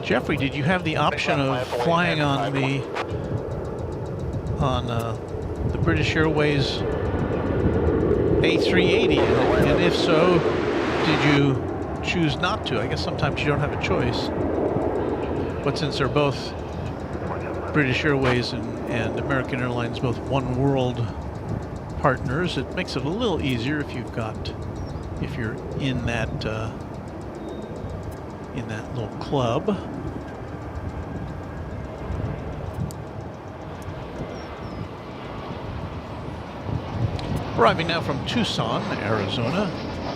Jeffrey, did you have the option of flying on the British Airways A380, and if so, did you choose not to? I guess sometimes you don't have a choice. But since they're both British Airways and American Airlines, both one world partners, it makes it a little easier if you're in that little club. Arriving now from Tucson, Arizona,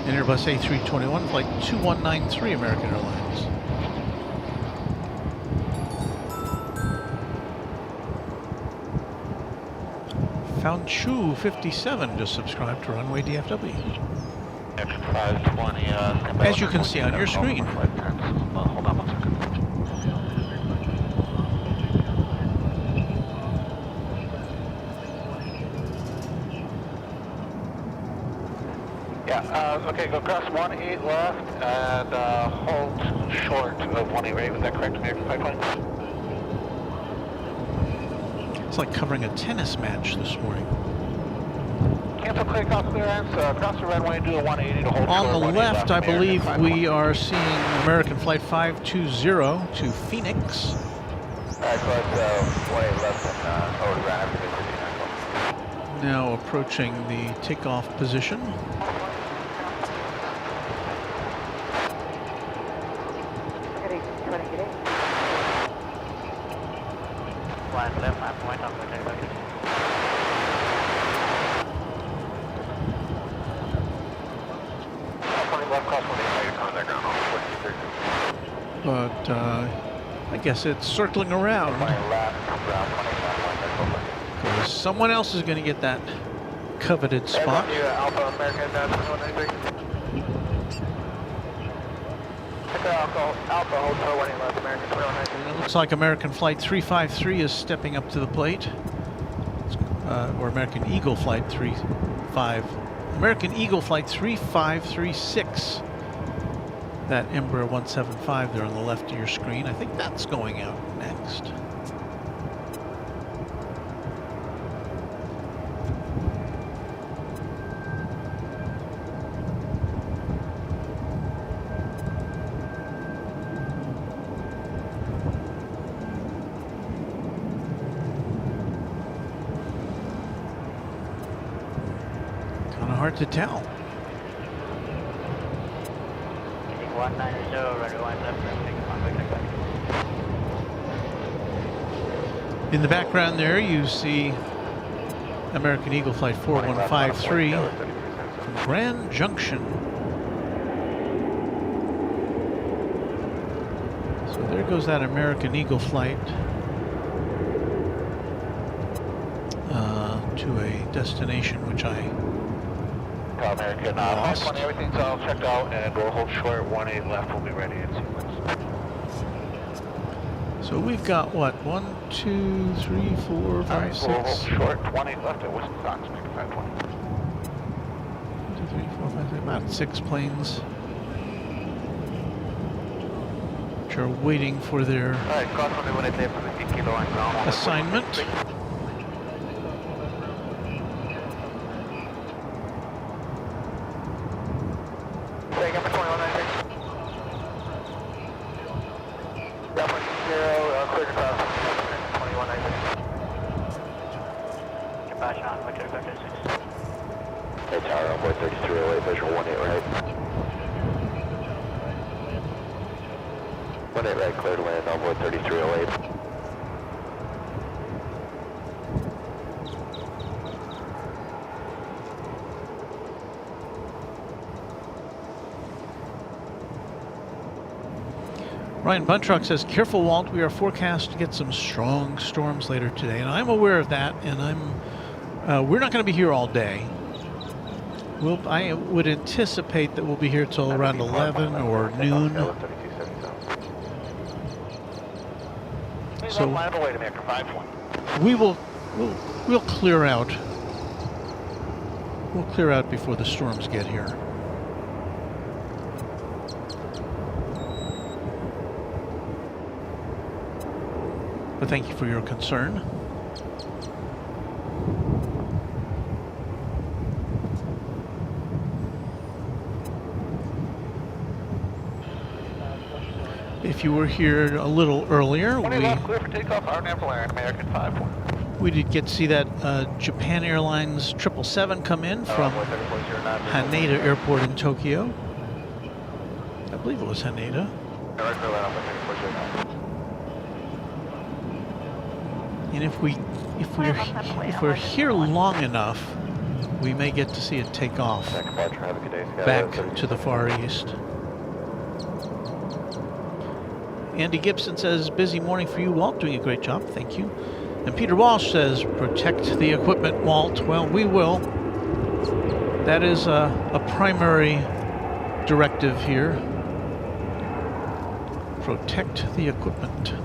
an Airbus A321 flight 2193 American Airlines. Founchu 57 just subscribed to Runway DFW. X520, As you can see on your screen. Hold on 1 second. Yeah, okay, go across 18 left and hold short of 18 right. Was that correct, American 520? It's like covering a tennis match this morning. Cancel takeoff clearance, cross the runway, do a 180 to hold On short. the 18 left, I American believe 520. we are seeing American Flight 520 to Phoenix. Alright, so it's 18 left and over ground after the Now approaching the takeoff position. But I guess it's circling around because someone else is going to get that coveted spot. Alpha American 2193. Alpha Hotel 18 left American 2193. And it looks like American Flight 353 is stepping up to the plate. Or American Eagle Flight 35. American Eagle Flight 3536. That Embraer 175 there on the left of your screen. I think that's going out next. Kind of hard to tell. 190, ready, 1 left, In the background there, you see American Eagle Flight 4153 from Grand Junction. So there goes that American Eagle Flight to a destination which I American lost. 520, everything's all checked out, and we'll hold short. 18 left, we'll be ready in sequence. So we've got what? 1, 2, 3, 4, 5, Alright, 6. we'll hold short. 18 left at Whistle Sox, American 520. 1, 2, 3, 4, 5, 6, about 6 planes which are waiting for their Alright, cross runway 18 left for the kilo on ground. assignment. Take up for 2193. Downwind 0, clear to cross. 2193. Departure on Victor 56. Hey, tower on board 3308, visual 18 right. 18 right, clear to land on board 3308. Ryan Buntrock says, "Careful, Walt. We are forecast to get some strong storms later today," and I'm aware of that. And we're not going to be here all day. I would anticipate that we'll be here till around 11 or noon. So we'll clear out. We'll clear out before the storms get here. But thank you for your concern. If you were here a little earlier, clear for takeoff, our American 520. we did get to see that Japan Airlines 777 come in from Haneda Airport in Tokyo. I believe it was Haneda. And if we're here long enough, we may get to see it take off back to the Far East. Andy Gibson says, "Busy morning for you, Walt. Doing a great job. Thank you." And Peter Walsh says, protect the equipment, Walt. Well, we will. That is a primary directive here. Protect the equipment. Good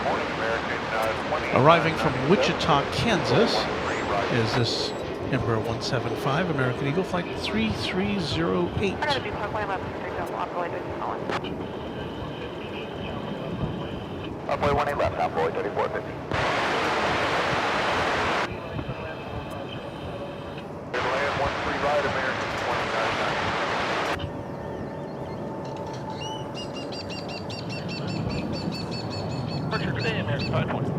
morning, American. Arriving from Wichita, Kansas, is this Embraer 175 American Eagle Flight 3308. Runway 18 left, Envoy 3450. Land 13 right, American 29. Departure today, American 520.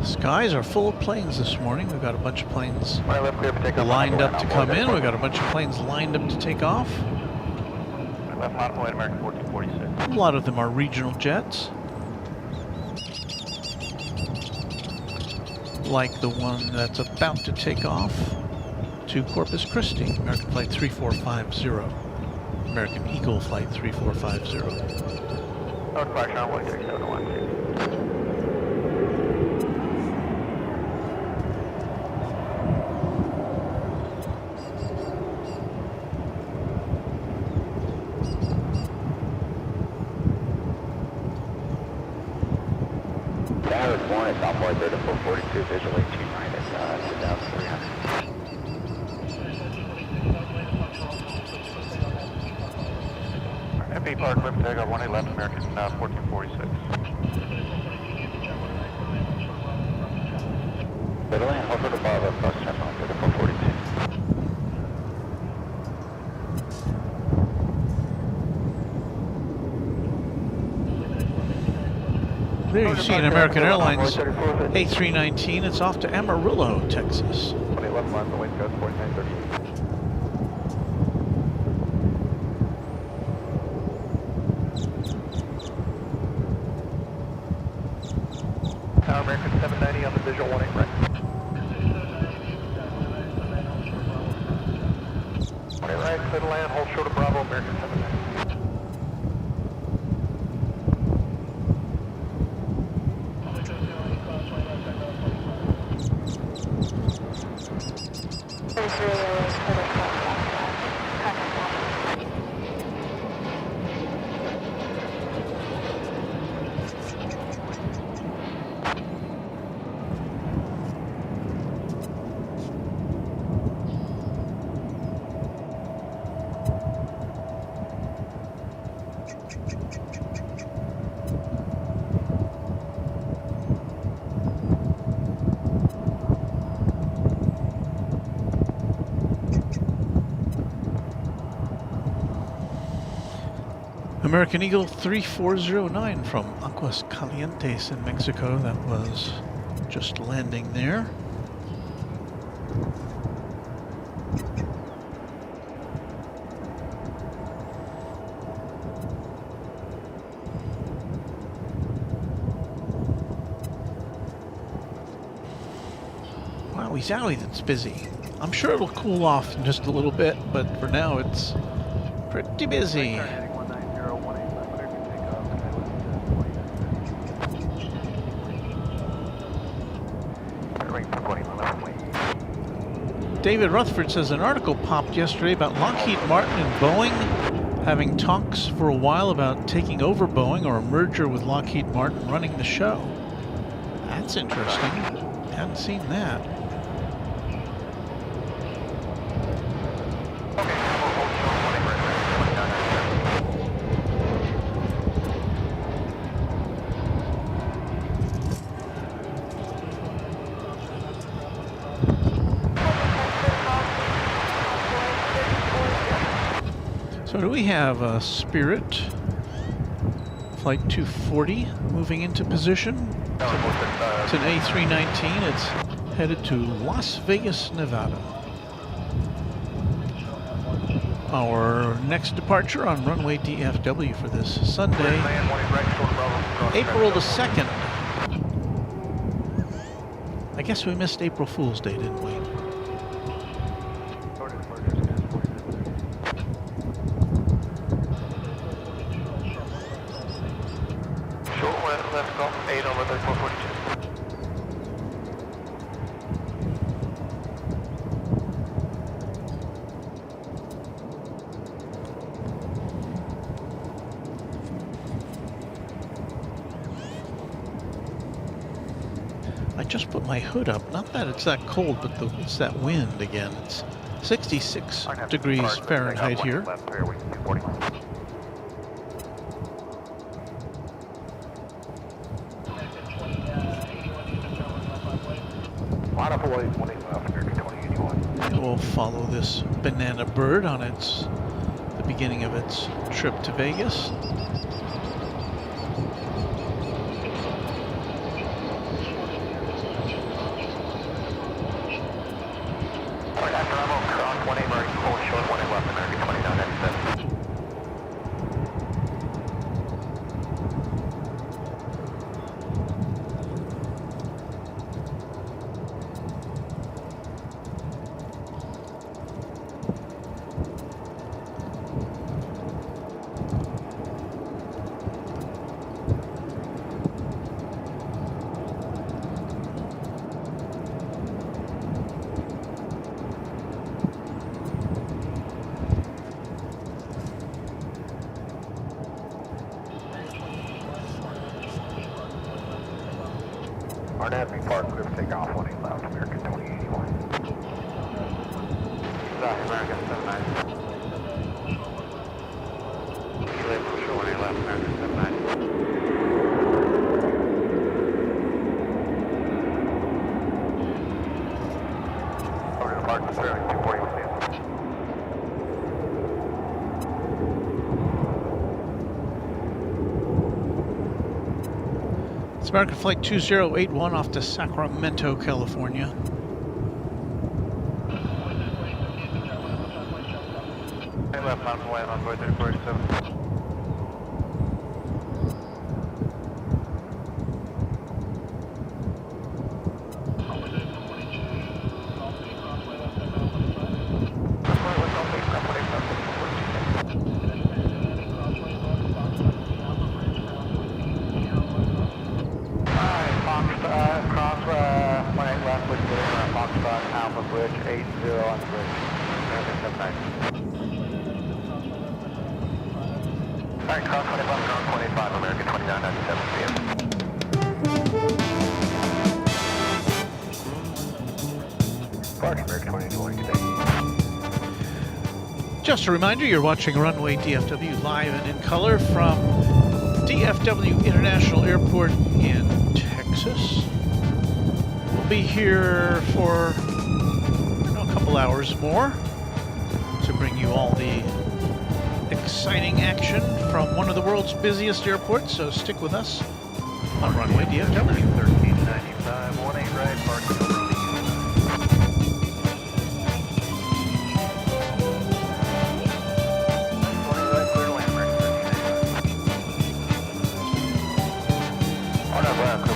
Skies are full of planes this morning. We've got a bunch of planes lined up to come in. We've got a bunch of planes lined up to take off. Left Envoy American 1446. A lot of them are regional jets. Like the one that's about to take off to Corpus Christi, American Flight 3450. American Eagle Flight 3450. North Flash Runway 3712. Dallas 1 is Envoy 3442, visual 18 right at 2300. MP Park, Cliff Takeoff 18 left, American 1446. Middle land, hold for the Bravo, cross channel 3442. There you see an American Airlines A319. It's off to Amarillo, Texas. 20 left line, the wind code 4930. Tower American 790 on the visual 18 right. 20 right, clear to land, hold short of Bravo, American 790. American Eagle 3409 from Aguas Calientes in Mexico. That was just landing there. Wowie zowie, that's busy. I'm sure it'll cool off in just a little bit, but for now it's pretty busy. David Rutherford says an article popped yesterday about Lockheed Martin and Boeing having talks for a while about taking over Boeing or a merger with Lockheed Martin running the show. That's interesting. Hadn't seen that. So do we have a Spirit Flight 240 moving into position. It's an A319. It's headed to Las Vegas, Nevada. Our next departure on Runway DFW for this Sunday, April the 2nd. I guess we missed April Fool's Day, didn't we? Let's go. 8 over 3442. I just put my hood up. Not that it's that cold, but it's that wind again. It's 66 degrees Fahrenheit here. It will follow this banana bird on the beginning of its trip to Vegas. Arnett, Park, clear for takeoff, 18 left, American 2081. South American 79. Delay for sure, 18 left, American 79. Over to Park, clearing 240 with you. It's American Flight 2081 off to Sacramento, California. Left mountain land on board 3447. Bridge 80 on the bridge. American 79. Alright, cross 25, ground 25, American 29, 97 p.m. Park, American 2020, good day. Just a reminder, you're watching Runway DFW live and in color from DFW International Airport in Texas. We'll be here for a couple hours more to bring you all the exciting action from one of the world's busiest airports, so stick with us on Runway DFW. 1395, 18 right, park over.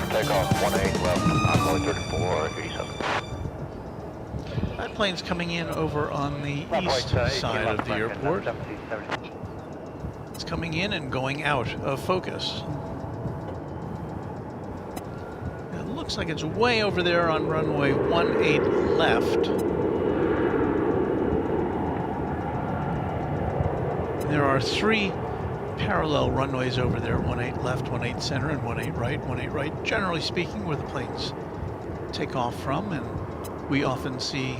Takeoff 18 left, ongoing 3487. That plane's coming in over on the east side of the airport. It's coming in and going out of focus. It looks like it's way over there on runway 18 left. There are 3 parallel runways over there, 18 left, 18 center, and 18 right. 18 right, generally speaking, where the planes take off from, and we often see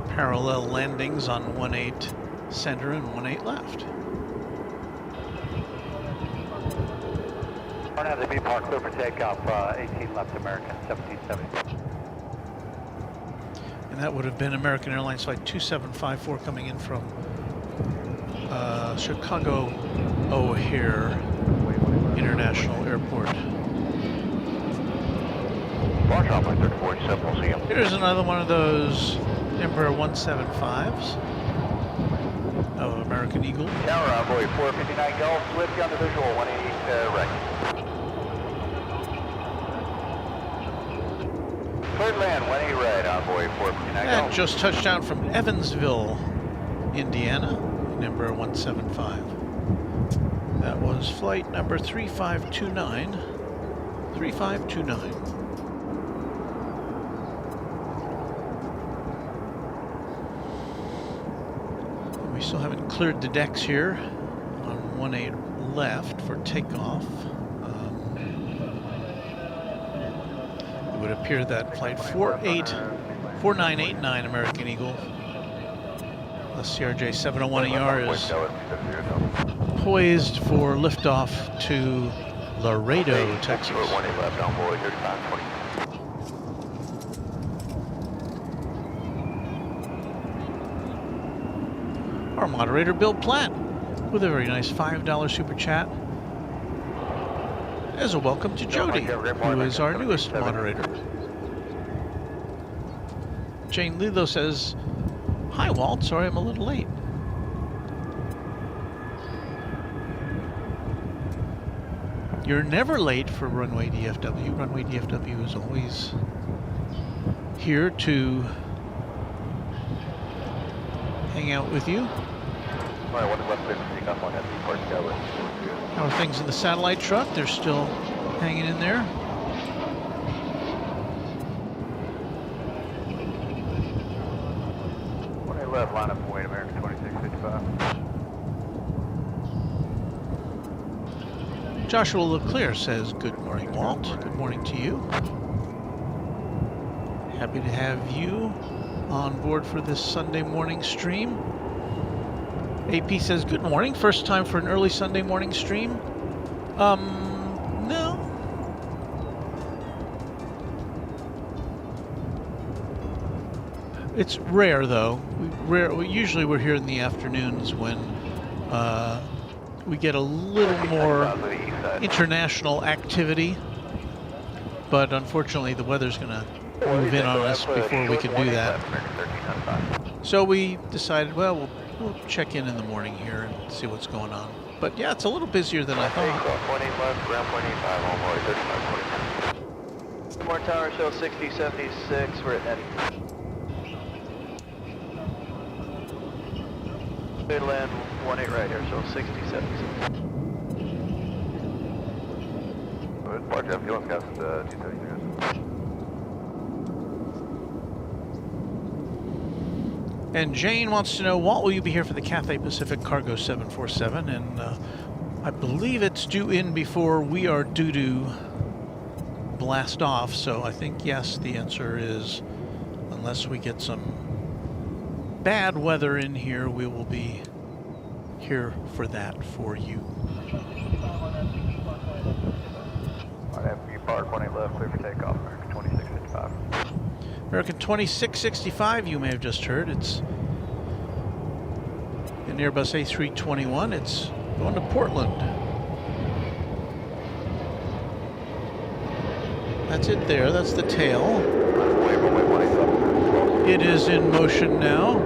parallel landings on 18 center and 18 left. Arnett, the B Park, clear for takeoff, 18 left, American 1770. And that would have been American Airlines Flight 2754 coming in from Chicago O'Hare. International Airport. Launch runway 3487, we'll see you. Here's another one of those Embraer 175s of American Eagle. Tower Envoy 459 Gulf, Swift on the visual, 180 right. Third land, 180 right, Envoy 459 And Gulf. just touched down from Evansville, Indiana, in Embraer 175. That was flight number 3529. 3529. We still haven't cleared the decks here on 18 left for takeoff. It would appear that flight 4989 American Eagle, the CRJ 701ER, is poised for liftoff to Laredo, Texas. 180 left, Envoy 3520. Our moderator, Bill Platt, with a very nice $5 super chat as a welcome to Jody, who is our newest moderator. Jane Lilo says, "Hi Walt, sorry I'm a little late." You're never late for Runway DFW. Runway DFW is always here to hang out with you. All right, one left clear for takeoff on that park tower. How are things in the satellite truck? They're still hanging in there. Left, line up point, American 2655. Joshua Leclerc says, "Good morning, Walt. Good morning to you. Happy to have you on board for this Sunday morning stream." AP says, "Good morning. First time for an early Sunday morning stream?" No. It's rare, though. Usually we're here in the afternoons when we get a little more international activity. But unfortunately, the weather's going to move in on us before we can do that. So we decided, well, we'll check in the morning here and see what's going on. But yeah, it's a little busier than I thought. More tower, show 6076, we're at Nettie. Good land, 18 right here, show 6076. Barge up, fuel gas, 230 years. And Jane wants to know, Walt, will you be here for the Cathay Pacific Cargo 747? And I believe it's due in before we are due to blast off. So I think yes, the answer is, unless we get some bad weather in here, we will be here for that for you. FB Park, 18 left, clear for takeoff, American 2655. American 2665, you may have just heard. It's an Airbus A321. It's going to Portland. That's it there. That's the tail. It is in motion now.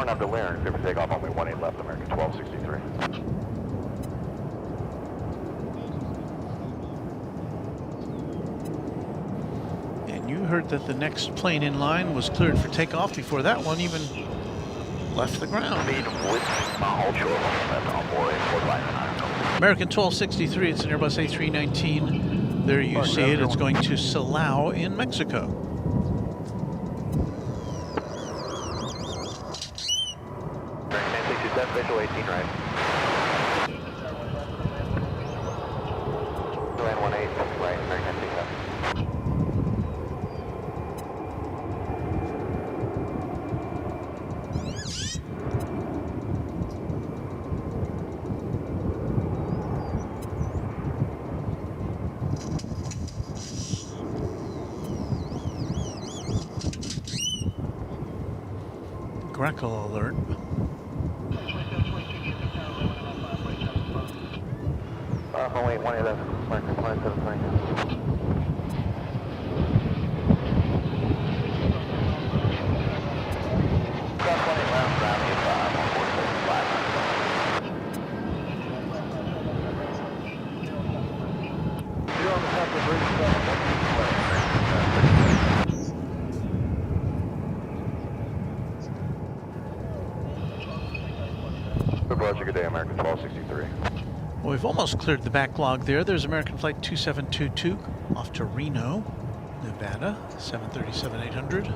Up to Laird, clear for takeoff, only 18 left, American 1263. And you heard that the next plane in line was cleared for takeoff before that one even left the ground. American 1263, it's an Airbus A319. There you see it. It's going to Silao in Mexico. Visual 18 right. Land 18 right, American takeoff. Greco alert. Runway 18 left, marker 2720. Roger, good day, American 1263. Well, we've almost cleared the backlog there. There's American Flight 2722 off to Reno, Nevada, 737-800.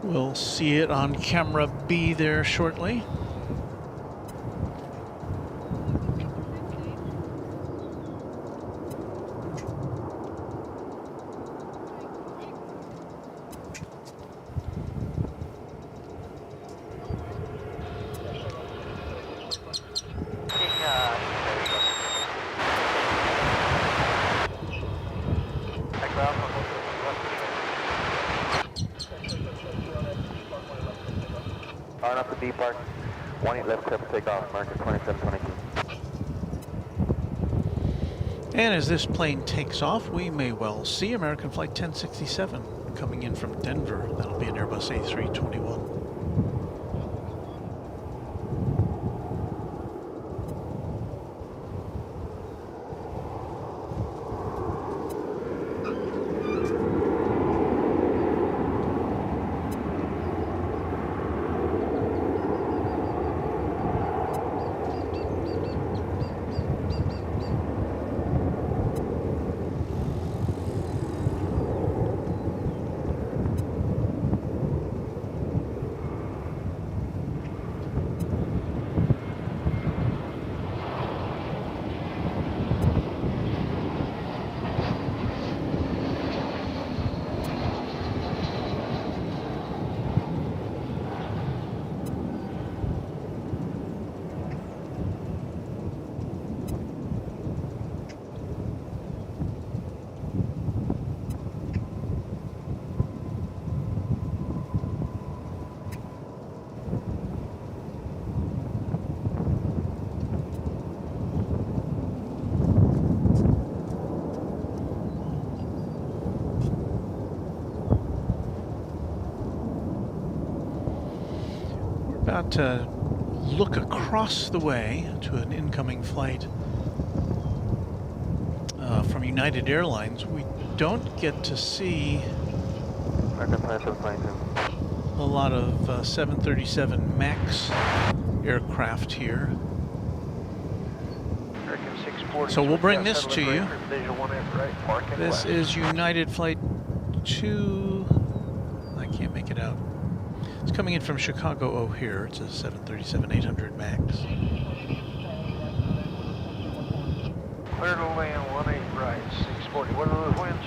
We'll see it on camera B there shortly. On up to B Park, 18 left, clear for takeoff, American 2722. And as this plane takes off, we may well see American Flight 1067 coming in from Denver. That'll be an Airbus A321. About to look across the way to an incoming flight from United Airlines. We don't get to see American 2722. a lot of 737 MAX aircraft here. American 640. So we'll bring this to you. Visual 18 right, parking This west. is United Flight 2. I can't make it out. It's coming in from Chicago O'Hare. It's a 737-800 MAX. Clear to land 18 right, 640. What are those winds?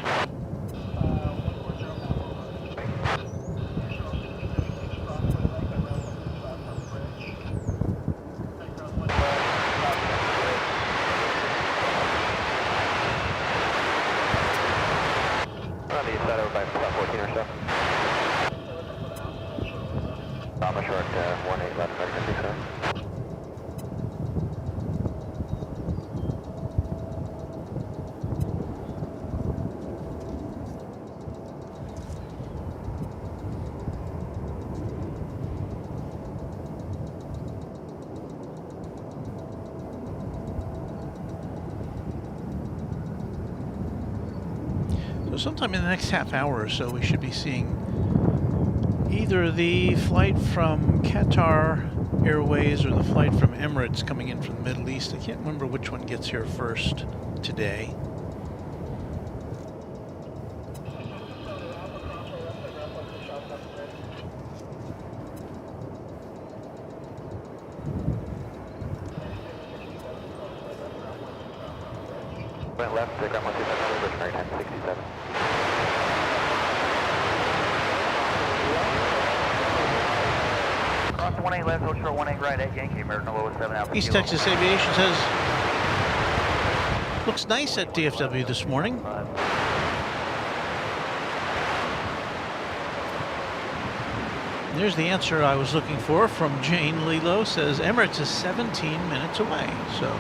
On the east side over by flat 14 or so. Bravo short, 18 left, American 67. So sometime in the next half hour or so, we should be seeing either the flight from Qatar Airways or the flight from Emirates coming in from the Middle East. I can't remember which one gets here first today. Went left, take on 127, British American 1067. Cross 18 left, hold short 18 right at Yankee, American 007 Alpha. East Kilo. Texas Aviation says, looks nice at DFW this morning. There's the answer I was looking for from Jane Lilo. Says Emirates is 17 minutes away. So.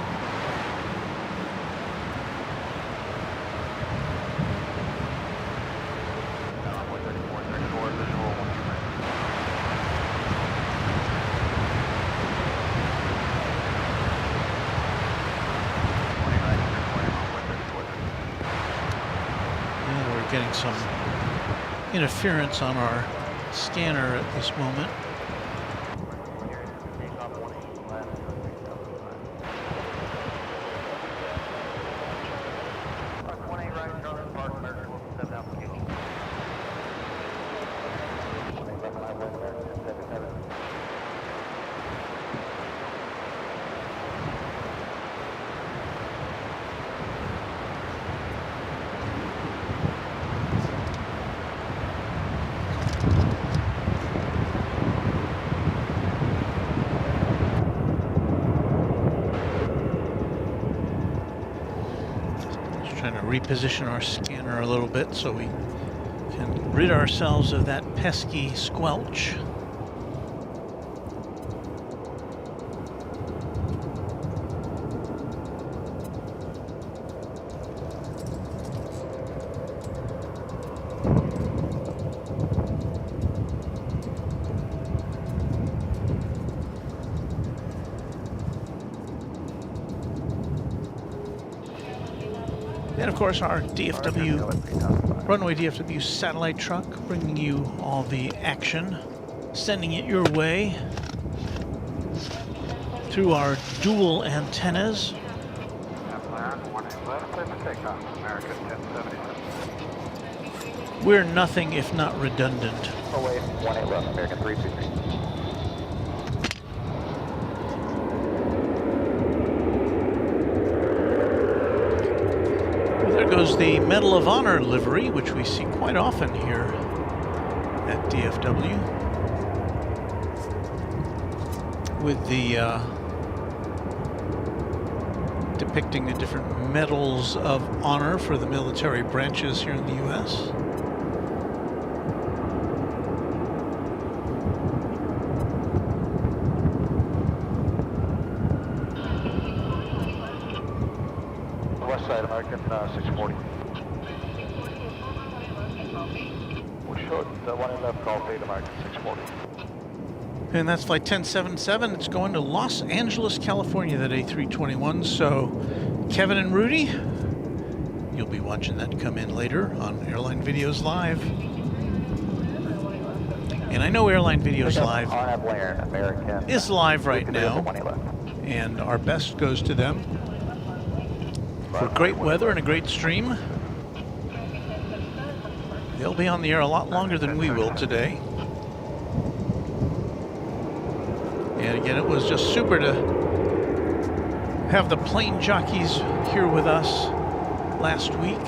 Getting some interference on our scanner at this moment. Trying to reposition our scanner a little bit so we can rid ourselves of that pesky squelch. And of course our Runway DFW satellite truck, bringing you all the action, sending it your way through our dual antennas. We're nothing if not redundant. Away, 18 left, American 323. There goes the Medal of Honor livery, which we see quite often here at DFW, with the depicting the different medals of honor for the military branches here in the U.S. West side, American 640. We showed the one in left call fade, American 640. And that's flight 1077. It's going to Los Angeles, California, that A321. So Kevin and Rudy, you'll be watching that come in later on Airline Videos Live. And I know Airline Videos Live is live right now, and our best goes to them for great weather and a great stream. They'll be on the air a lot longer than we will today. And again, it was just super to have the plane jockeys here with us last week.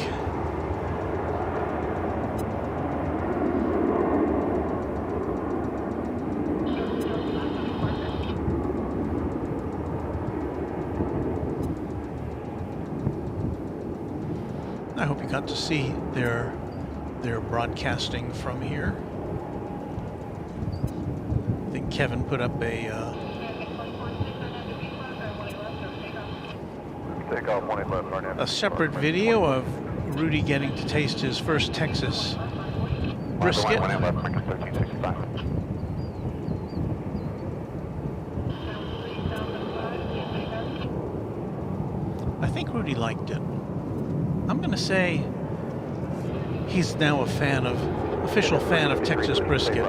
I hope you got to see their broadcasting from here. I think Kevin put up a separate video of Rudy getting to taste his first Texas brisket. I think Rudy liked it. I'm going to say he's now official fan of Texas brisket.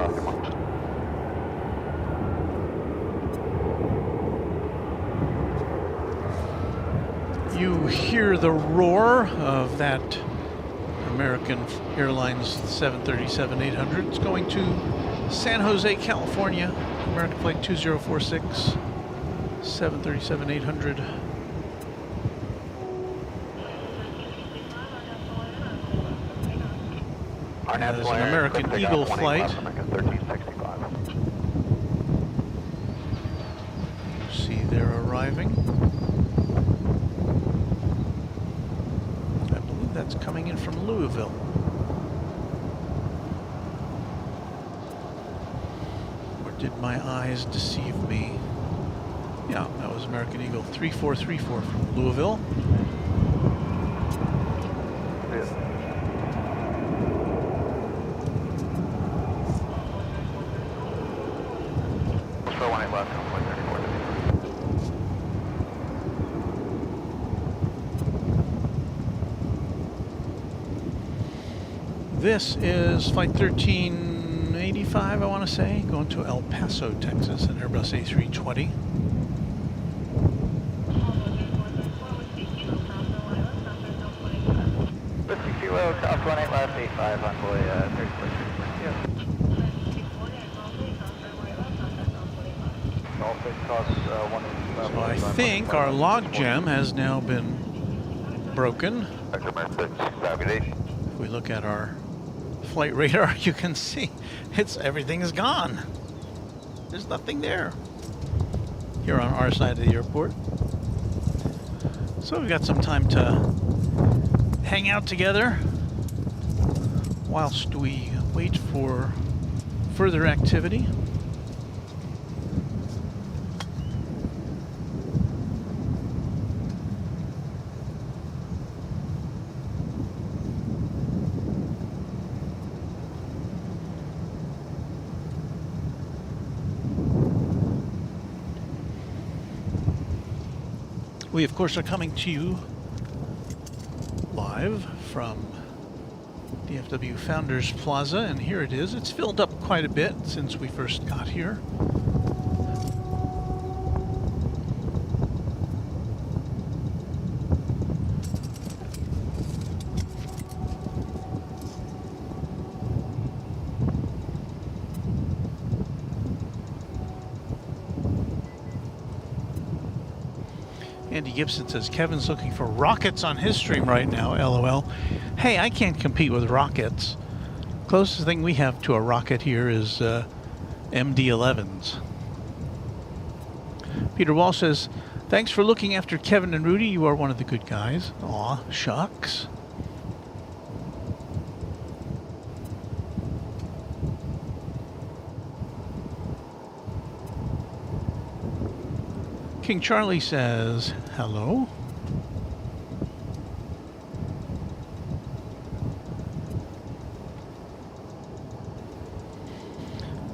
You hear the roar of that American Airlines 737-800. It's going to San Jose, California. American flight 2046, 737-800. There's an American Eagle flight. You see they're arriving. I believe that's coming in from Louisville. Did my eyes deceive me? Yeah, that was American Eagle 3434 from Louisville. For 18 left, 1.34. This is Flight 1385, I want to say, going to El Paso, Texas, an Airbus A320. Kilo, top 18 left, 85, envoy 34. So I think our log jam has now been broken. If we look at our flight radar, you can see everything is gone. There's nothing there here on our side of the airport. So we've got some time to hang out together whilst we wait for further activity. We, of course, are coming to you live from DFW Founders Plaza, and here it is. It's filled up quite a bit since we first got here. Andy Gibson says Kevin's looking for rockets on his stream right now, LOL. Hey, I can't compete with rockets. Closest thing we have to a rocket here is MD-11s. Peter Wall says, thanks for looking after Kevin and Rudy. You are one of the good guys. Aw, shucks. King Charlie says, hello.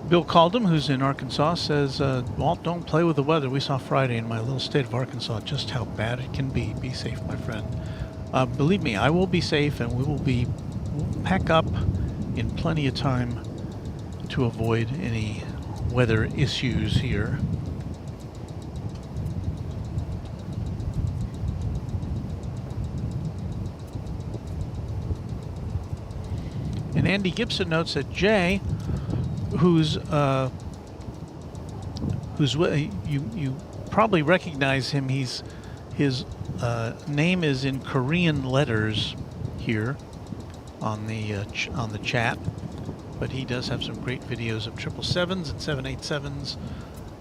Bill Caldham, who's in Arkansas, says, Walt, don't play with the weather. We saw Friday in my little state of Arkansas just how bad it can be. Be safe, my friend. Believe me, I will be safe, and we'll pack up in plenty of time to avoid any weather issues here. And Andy Gibson notes that Jay, who's you probably recognize him. His name is in Korean letters here on the chat, but he does have some great videos of 777s and 787s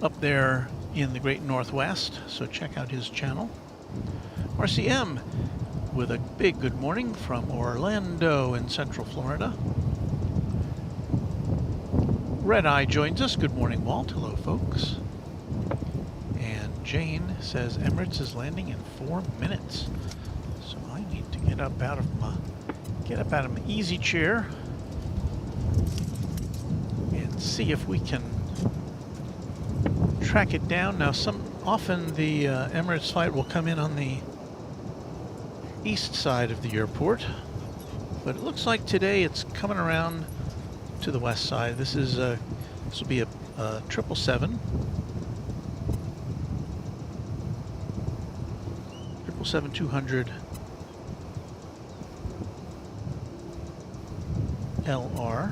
up there in the Great Northwest. So check out his channel. RCM with a big good morning from Orlando in Central Florida. Red Eye joins us. Good morning, Walt. Hello, folks. And Jane says Emirates is landing in 4 minutes. So I need to get up out of my easy chair and see if we can track it down. Now, often the Emirates flight will come in on the east side of the airport, but it looks like today it's coming around to the west side. This will be a 777. 777-200 LR.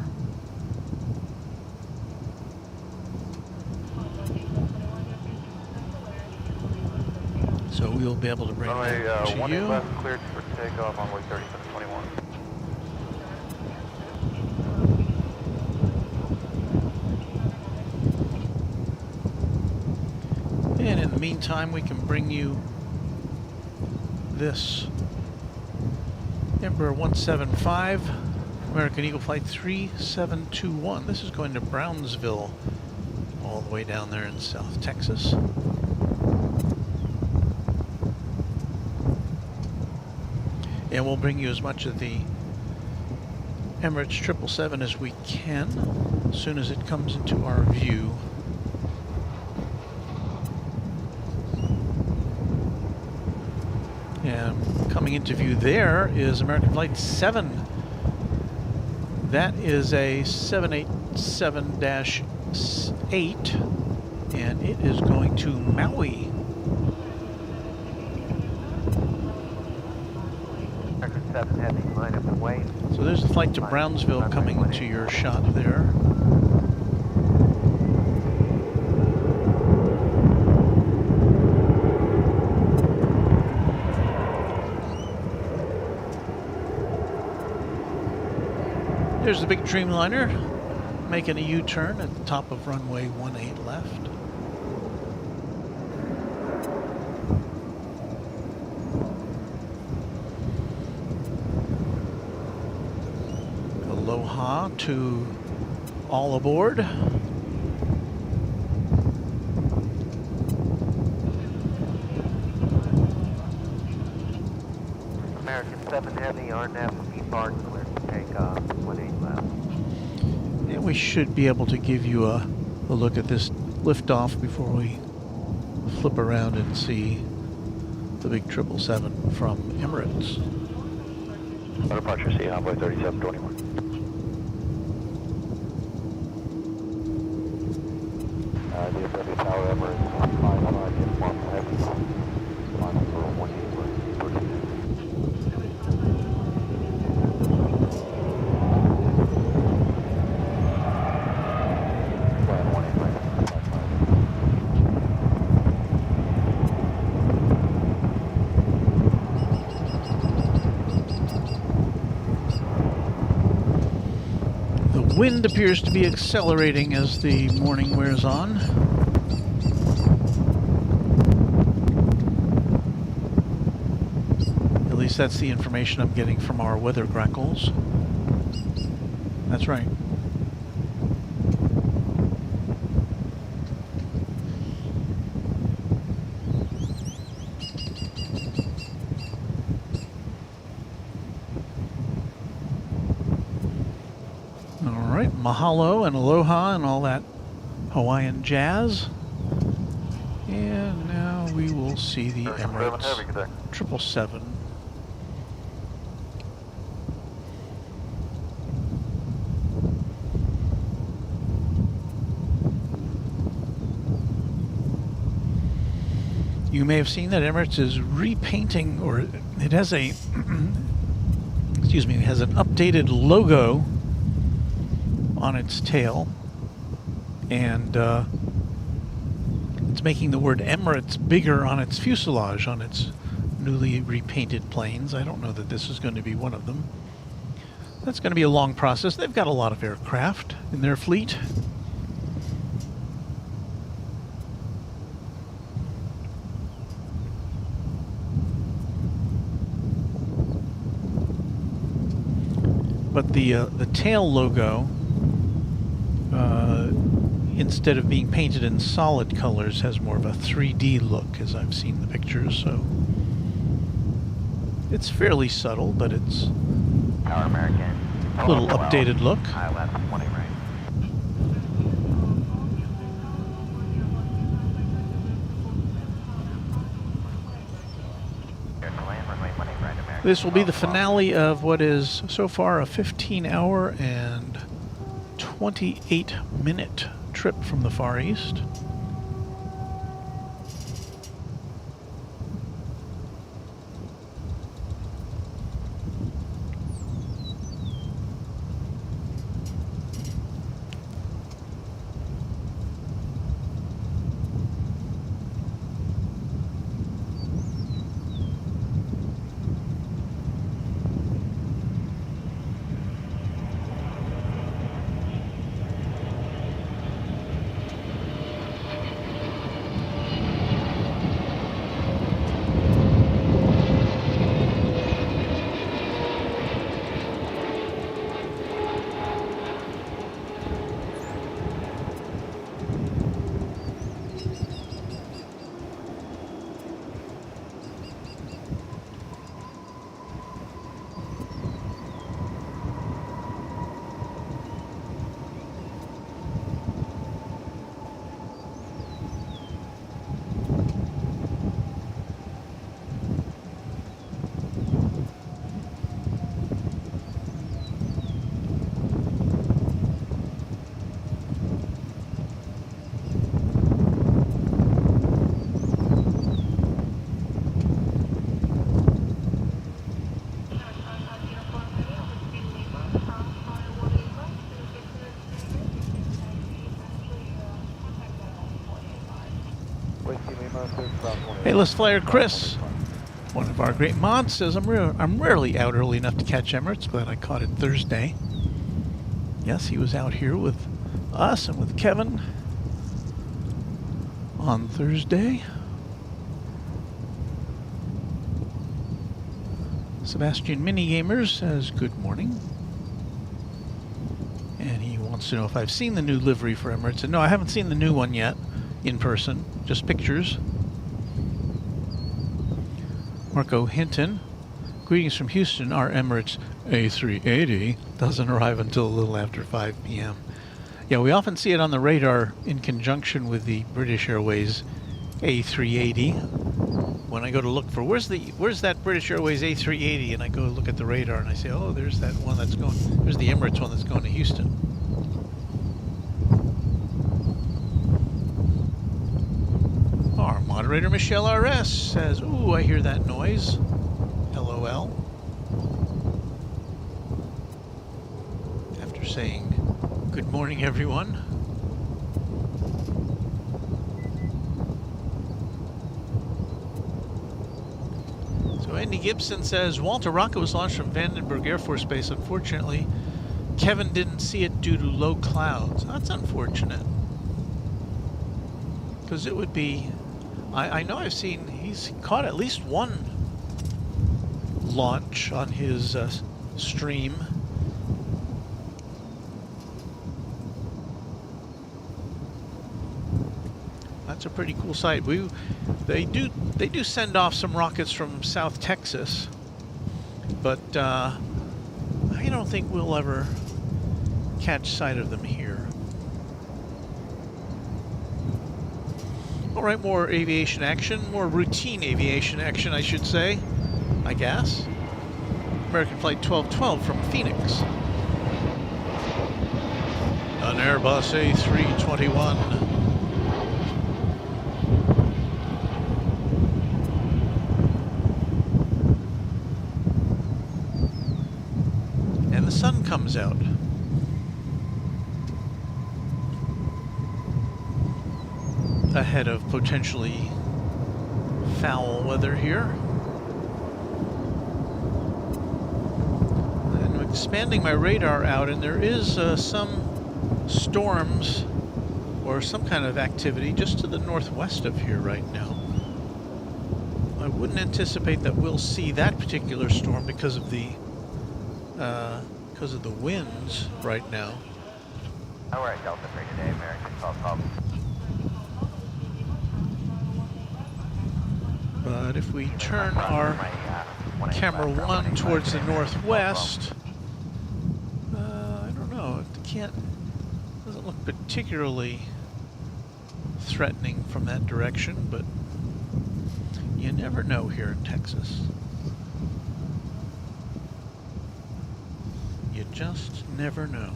So we will be able to bring that to you. Left, cleared for takeoff on way 3721. And in the meantime, we can bring you this Embraer 175, American Eagle Flight 3721. This is going to Brownsville, all the way down there in South Texas. And we'll bring you as much of the Emirates 777 as we can as soon as it comes into our view. And coming into view there is American Flight 7. That is a 787-8, and it is going to Maui. American 7 Heavy, line up and wait. So there's a flight to Brownsville coming into your shot there. There's the big Dreamliner making a U-turn at the top of runway 18 left. Aloha to all aboard. American 7 Heavy, RNAV, depart, clear to take off, 18 left. And we should be able to give you a look at this liftoff before we flip around and see the big 777 from Emirates. Departure, C, Envoy 3721. DFW Tower, Emirates, 5 inform heavy. Final for 18. The wind appears to be accelerating as the morning wears on. At least that's the information I'm getting from our weather grackles. That's right. Mahalo and aloha and all that Hawaiian jazz. And now we will see the Emirates 777. You may have seen that Emirates is repainting, or it has a, excuse me, it has an updated logo on its tail, and it's making the word Emirates bigger on its fuselage on its newly repainted planes. I don't know that this is going to be one of them. That's going to be a long process. They've got a lot of aircraft in their fleet. But the tail logo, instead of being painted in solid colors, has more of a 3D look, as I've seen the pictures. So it's fairly subtle, but it's Tower American. a little updated look. High left, 20 right. This will be the finale of what is so far a 15-hour and 28-minute trip from the Far East. Payless Flyer Chris, one of our great mods, says, I'm rarely out early enough to catch Emirates. Glad I caught it Thursday. Yes, he was out here with us and with Kevin on Thursday. Sebastian Minigamers says, good morning. And he wants to know if I've seen the new livery for Emirates. And no, I haven't seen the new one yet in person, just pictures. Marco Hinton, greetings from Houston. Our Emirates A380 doesn't arrive until a little after 5 p.m. Yeah, we often see it on the radar in conjunction with the British Airways A380. When I go to look for where's that British Airways A380, and I go look at the radar and I say, oh, there's that one that's going. There's the Emirates one that's going to Houston. Our moderator Michelle RS says, ooh, I hear that noise. LOL. After saying, good morning, everyone. So Andy Gibson says, Walter Rocket was launched from Vandenberg Air Force Base. Unfortunately, Kevin didn't see it due to low clouds. That's unfortunate. Because it would be... I know I've seen... He's caught at least one launch on his stream. That's a pretty cool sight. They do send off some rockets from South Texas, but I don't think we'll ever catch sight of them here. All right, more aviation action, more routine aviation action, I should say, I guess. American Flight 1212 from Phoenix. An Airbus A321. And the sun comes out. Ahead of potentially foul weather here. And I'm expanding my radar out, and there is some storms or some kind of activity just to the northwest of here right now. I wouldn't anticipate that we'll see that particular storm because of the winds right now. Oh, we're at Delta 3 today, American 1212. But if we turn our camera 1 towards the northwest, I don't know, doesn't look particularly threatening from that direction, but you never know here in Texas. You just never know.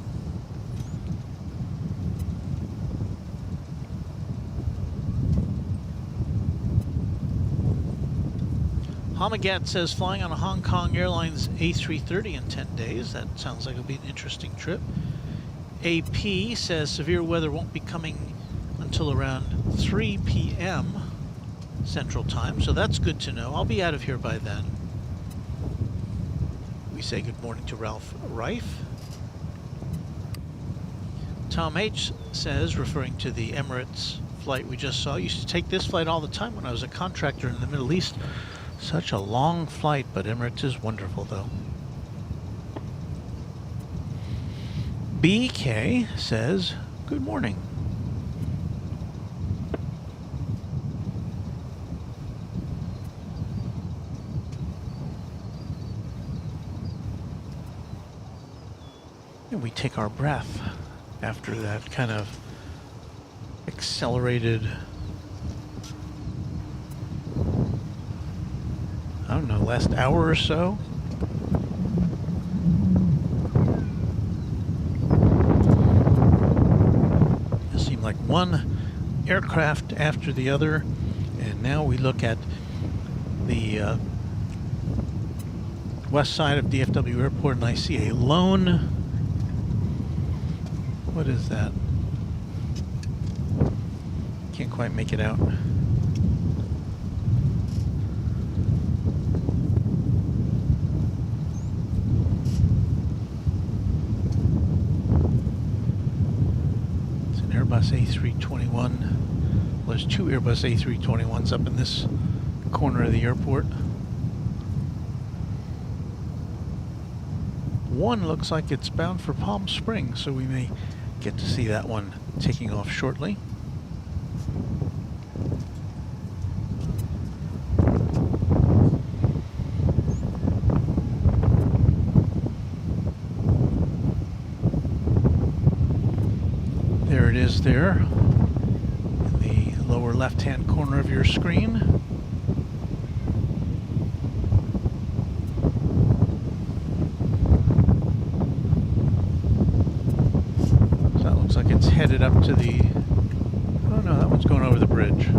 Hamagat says flying on a Hong Kong Airlines A330 in 10 days. That sounds like it'll be an interesting trip. AP says severe weather won't be coming until around 3 p.m. Central Time, so that's good to know. I'll be out of here by then. We say good morning to Ralph Reif. Tom H says, referring to the Emirates flight we just saw, used to take this flight all the time when I was a contractor in the Middle East. Such a long flight, but Emirates is wonderful, though. BK says, good morning. And we take our breath after that kind of accelerated, I don't know, last hour or so. It seemed like one aircraft after the other, and now we look at the west side of DFW Airport, and I see a lone, what is that? Can't quite make it out. Airbus A321. Well, there's two Airbus A321s up in this corner of the airport. One looks like it's bound for Palm Springs, so we may get to see that one taking off shortly. There it is there, in the lower left-hand corner of your screen. So that looks like it's headed up to the... Oh no, that one's going over the bridge.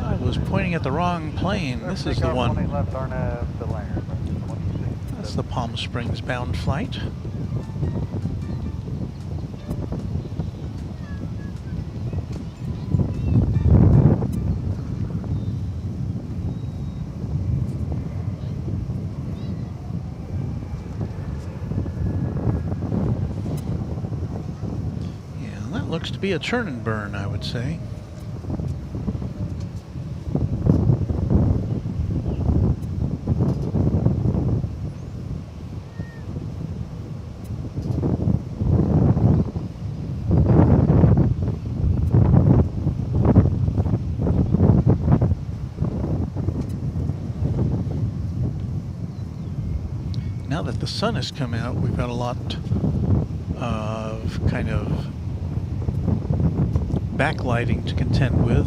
I was pointing at the wrong plane. This is the one. That's the Palm Springs bound flight. Looks to be a turn and burn, I would say. Now that the sun has come out, we've got a lot of kind of backlighting to contend with.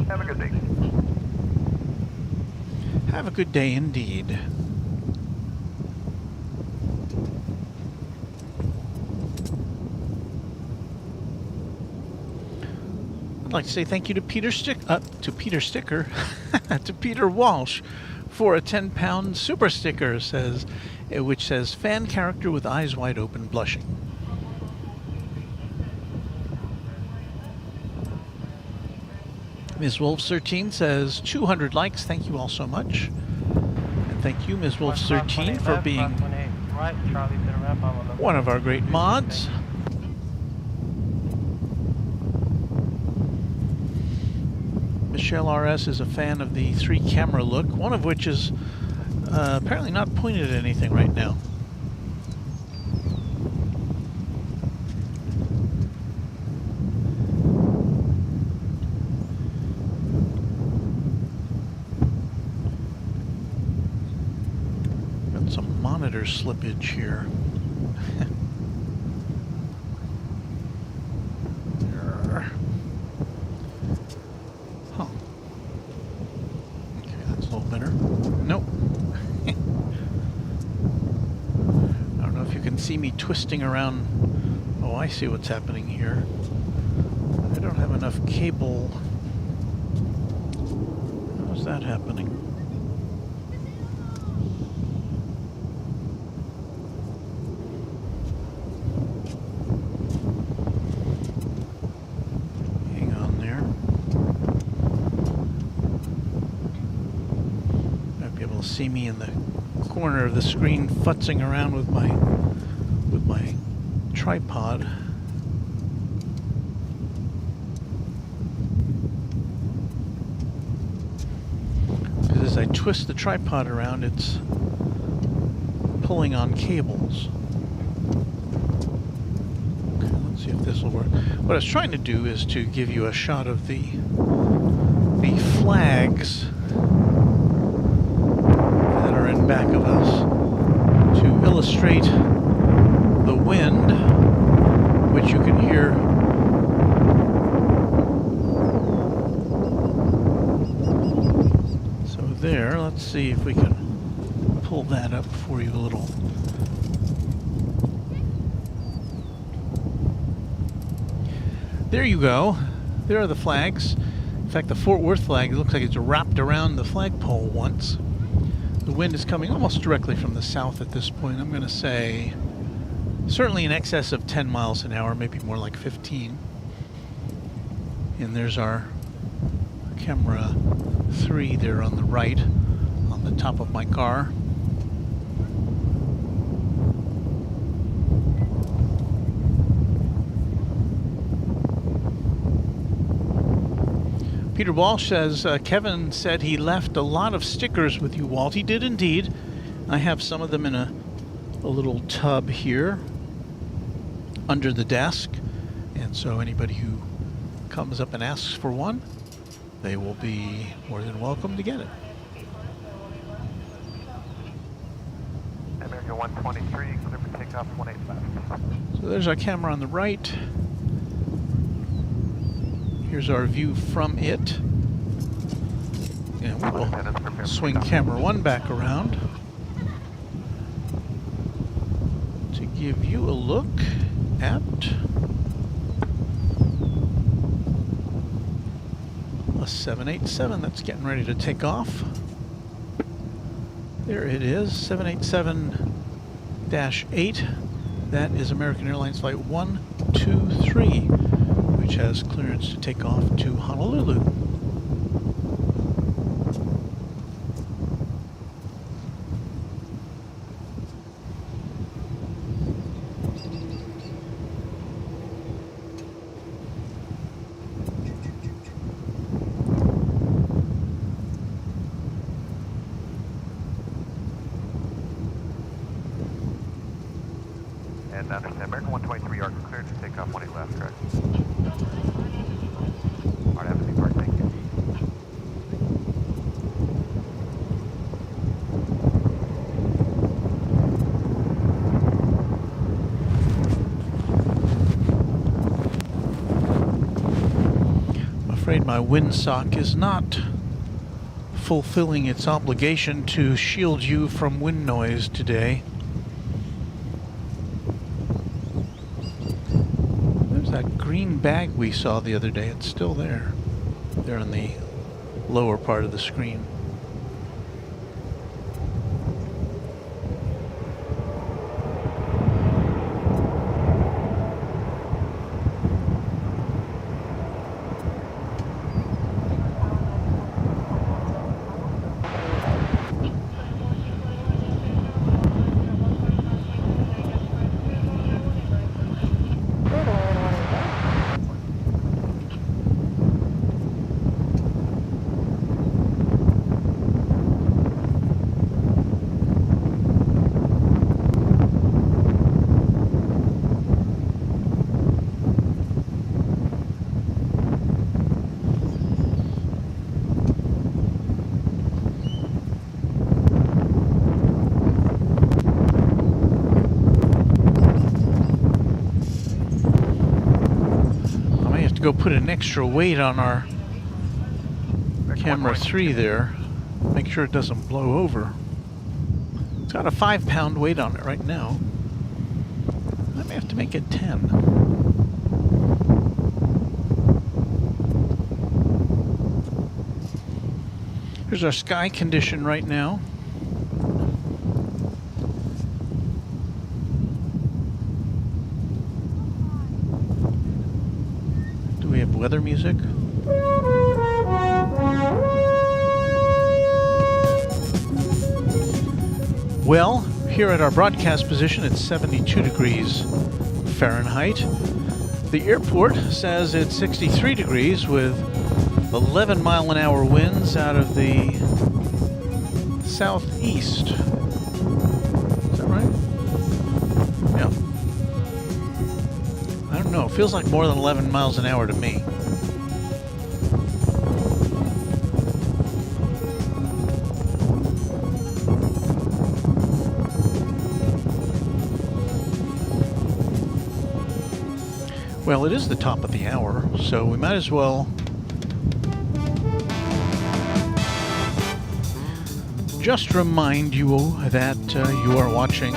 Have a good day. Have a good day indeed. I'd like to say thank you to Peter Sticker, to Peter Walsh for a 10-pound super sticker, which says fan character with eyes wide open blushing. Ms. Wolf13 says 200 likes. Thank you all so much. And thank you, Ms. Wolf13, for being one of our great mods. Michelle RS is a fan of the 3-camera look, one of which is apparently not pointed at anything right now. Got some monitor slippage here. See me twisting around. Oh, I see what's happening here. I don't have enough cable. How's that happening? Hang on there. Might be able to see me in the corner of the screen futzing around with my tripod. Because as I twist the tripod around, it's pulling on cables. Okay, let's see if this will work. What I was trying to do is to give you a shot of the flags that are in back of us to illustrate the wind, which you can hear so there. Let's see if we can pull that up for you a little. There you go. There are the flags. In fact, the Fort Worth flag, it looks like it's wrapped around the flagpole once. The wind is coming almost directly from the south at this point. I'm going to say certainly in excess of 10 miles an hour, maybe more like 15. And there's our camera 3 there on the right, on the top of my car. Peter Walsh says, Kevin said he left a lot of stickers with you, Walt. He did indeed. I have some of them in a little tub here under the desk. And so anybody who comes up and asks for one, they will be more than welcome to get it. American 123, clear for takeoff, 18 left. So there's our camera on the right. Here's our view from it. And we'll swing camera 1 back around to give you a look at a 787 that's getting ready to take off. There it is, 787-8. That is American Airlines Flight 123, which has clearance to take off to Honolulu. And understand, American 123 are cleared to take off 18 left, correct? All right, Avenue Park, thank you. I'm afraid my windsock is not fulfilling its obligation to shield you from wind noise today. That green bag we saw the other day, it's still there. There in the lower part of the screen. Go put an extra weight on our camera 3 there. Make sure it doesn't blow over. It's got a 5-pound weight on it right now. I may have to make it 10. Here's our sky condition right now. Weather music. Well, here at our broadcast position, it's 72 degrees Fahrenheit. The airport says it's 63 degrees with 11-mile-an-hour winds out of the southeast. Is that right? Yeah. I don't know. It feels like more than 11 miles an hour to me. Well, it is the top of the hour, so we might as well just remind you that you are watching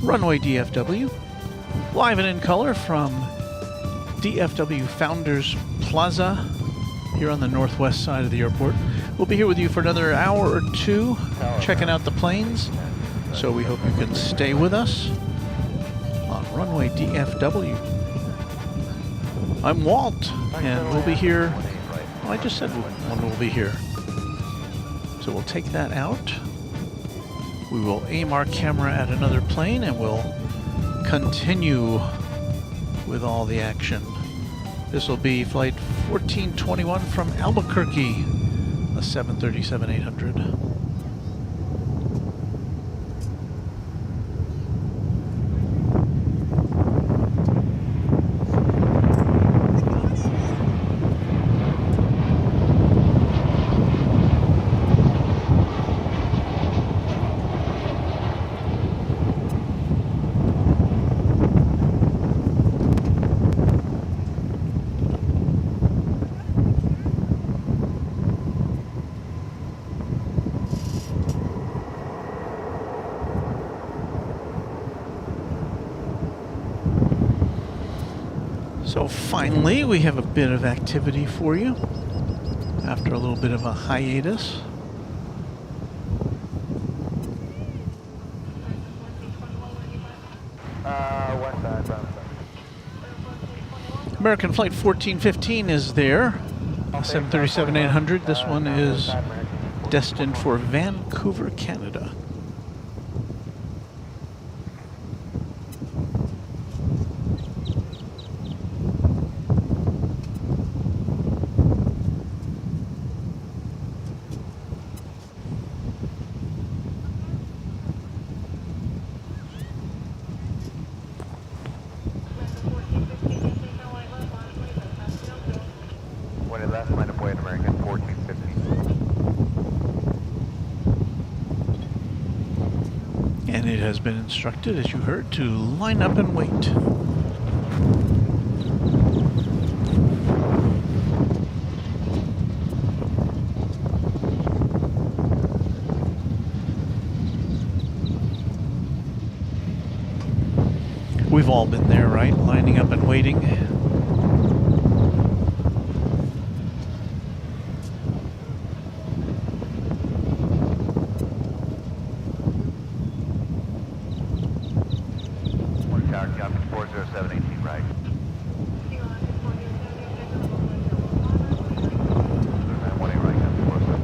Runway DFW, live and in color from DFW Founders Plaza here on the northwest side of the airport. We'll be here with you for another hour or two, checking out the planes, so we hope you can stay with us on Runway DFW. I'm Walt, and we'll be here. Oh, I just said when we'll be here. So we'll take that out. We will aim our camera at another plane, and we'll continue with all the action. This will be flight 1421 from Albuquerque, a 737-800. So finally, we have a bit of activity for you after a little bit of a hiatus. West side, round American Flight 1415 is there, 737-800. This one is destined for Vancouver, Canada. left, line up way at American 1450. And it has been instructed, as you heard, to line up and wait. We've all been there, right? Lining up and waiting. One tower, copy 40718, right. And 18 right, copy 47.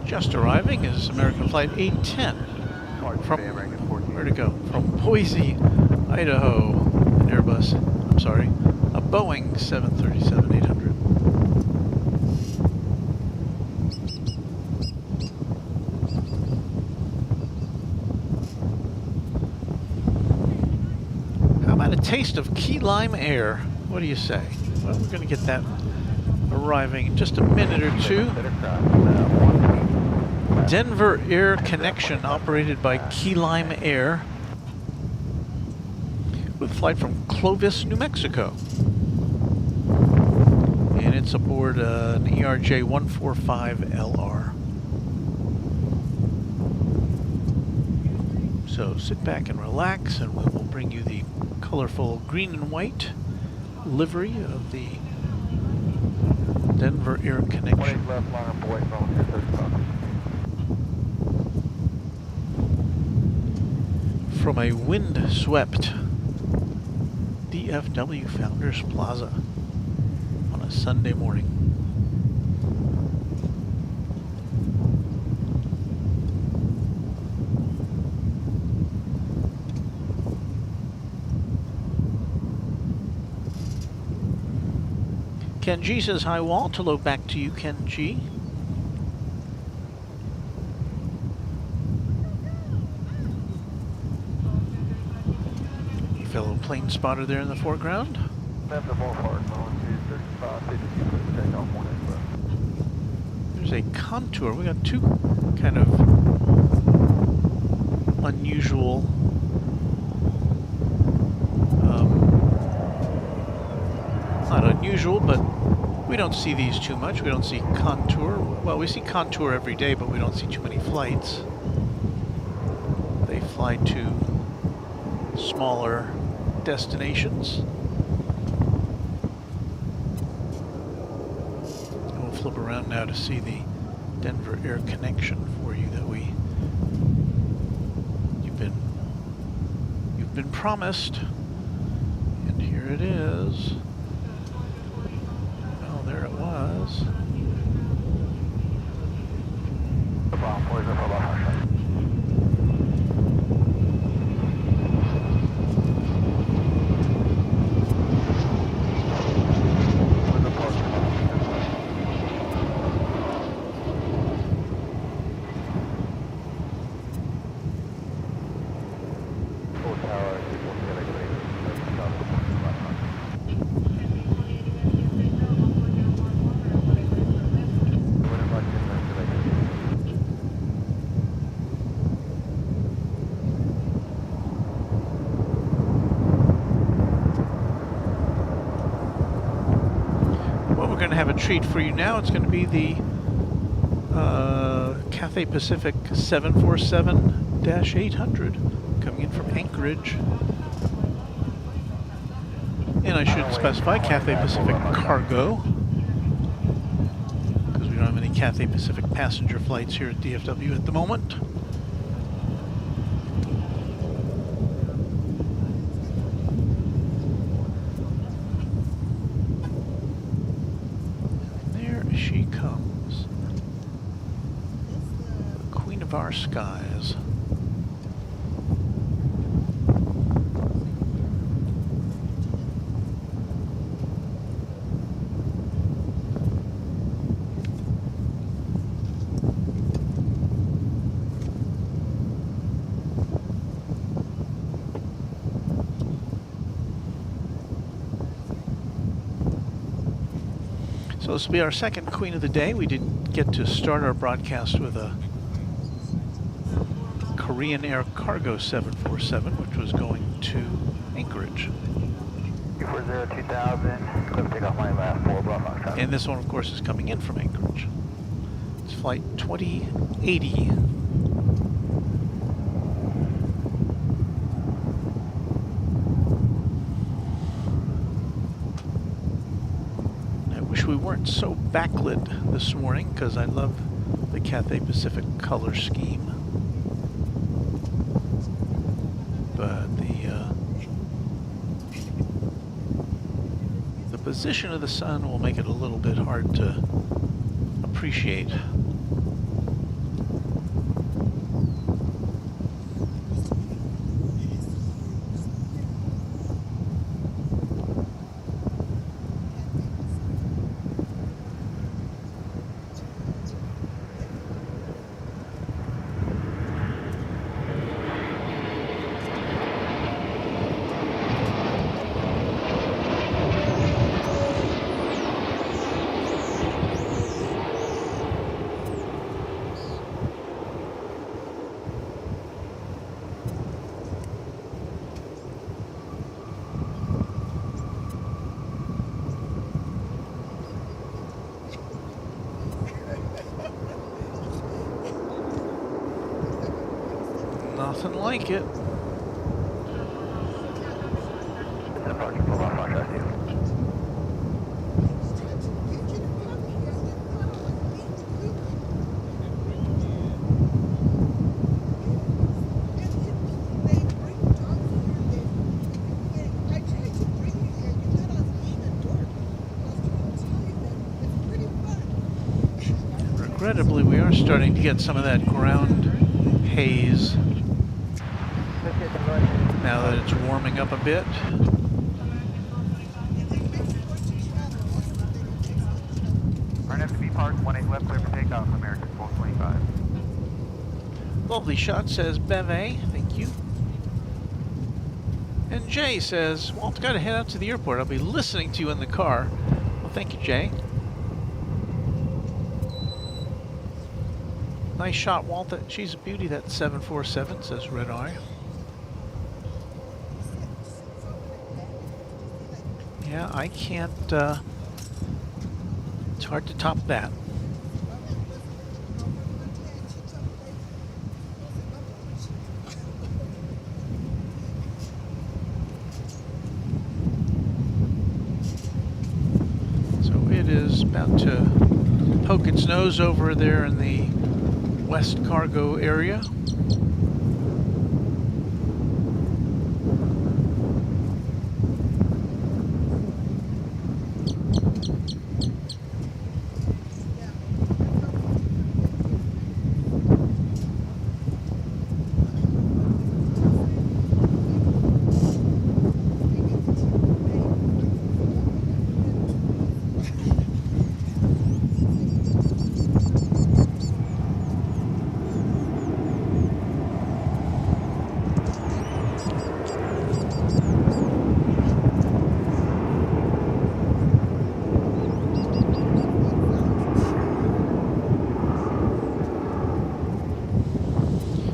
Just arriving is American Flight 810 from, where'd it go? From Boise, Idaho, an Airbus, I'm sorry, a Boeing 737-800. How about a taste of key lime air? What do you say? Well, we're going to get that arriving in just a minute or two. Denver Air Connection, operated by Key Lime Air. with a flight from Clovis, New Mexico. And it's aboard an ERJ 145LR. So sit back and relax, and we will bring you the colorful green and white livery of the Denver Air Connection. Left line, boy, phone 235. From a wind-swept DFW Founders Plaza on a Sunday morning. Ken G says, hi Walt. Hello back to you, Ken G. Your fellow plane spotter there in the foreground. Left the ballpark, phone 235, 52, takeoff 18 left. There's a contour. We got two kind of unusual not unusual, but we don't see these too much. We don't see contour. Well, we see contour every day, but we don't see too many flights. They fly to smaller destinations. We'll flip around now to see the Denver Air Connection for you that you've been promised, and here it is. Oh, there it was. Have a treat for you now. It's going to be the Cathay Pacific 747-800 coming in from Anchorage. And I should specify Cathay Pacific cargo, because we don't have any Cathay Pacific passenger flights here at DFW at the moment. She comes, the queen of our skies. So this will be our second Queen of the Day. We didn't get to start our broadcast with a Korean Air Cargo 747, which was going to Anchorage. 240-2000, clear takeoff line left, 4 Bravo. And this one, of course, is coming in from Anchorage. It's flight 2080. We weren't so backlit this morning because I love the Cathay Pacific color scheme, but the position of the sun will make it a little bit hard to appreciate. Nothing like it. Regrettably, we are starting to get some of that ground haze now that it's warming up a bit. RNFB Park, 18 left, clear for takeoff, American 425. Lovely shot, says Beve. Thank you. And Jay says, Walt, got to head out to the airport. I'll be listening to you in the car. Well, thank you, Jay. Nice shot, Walt. She's a beauty, that 747, says Red Eye. Yeah, I can't, it's hard to top that. So it is about to poke its nose over there in the West Cargo area.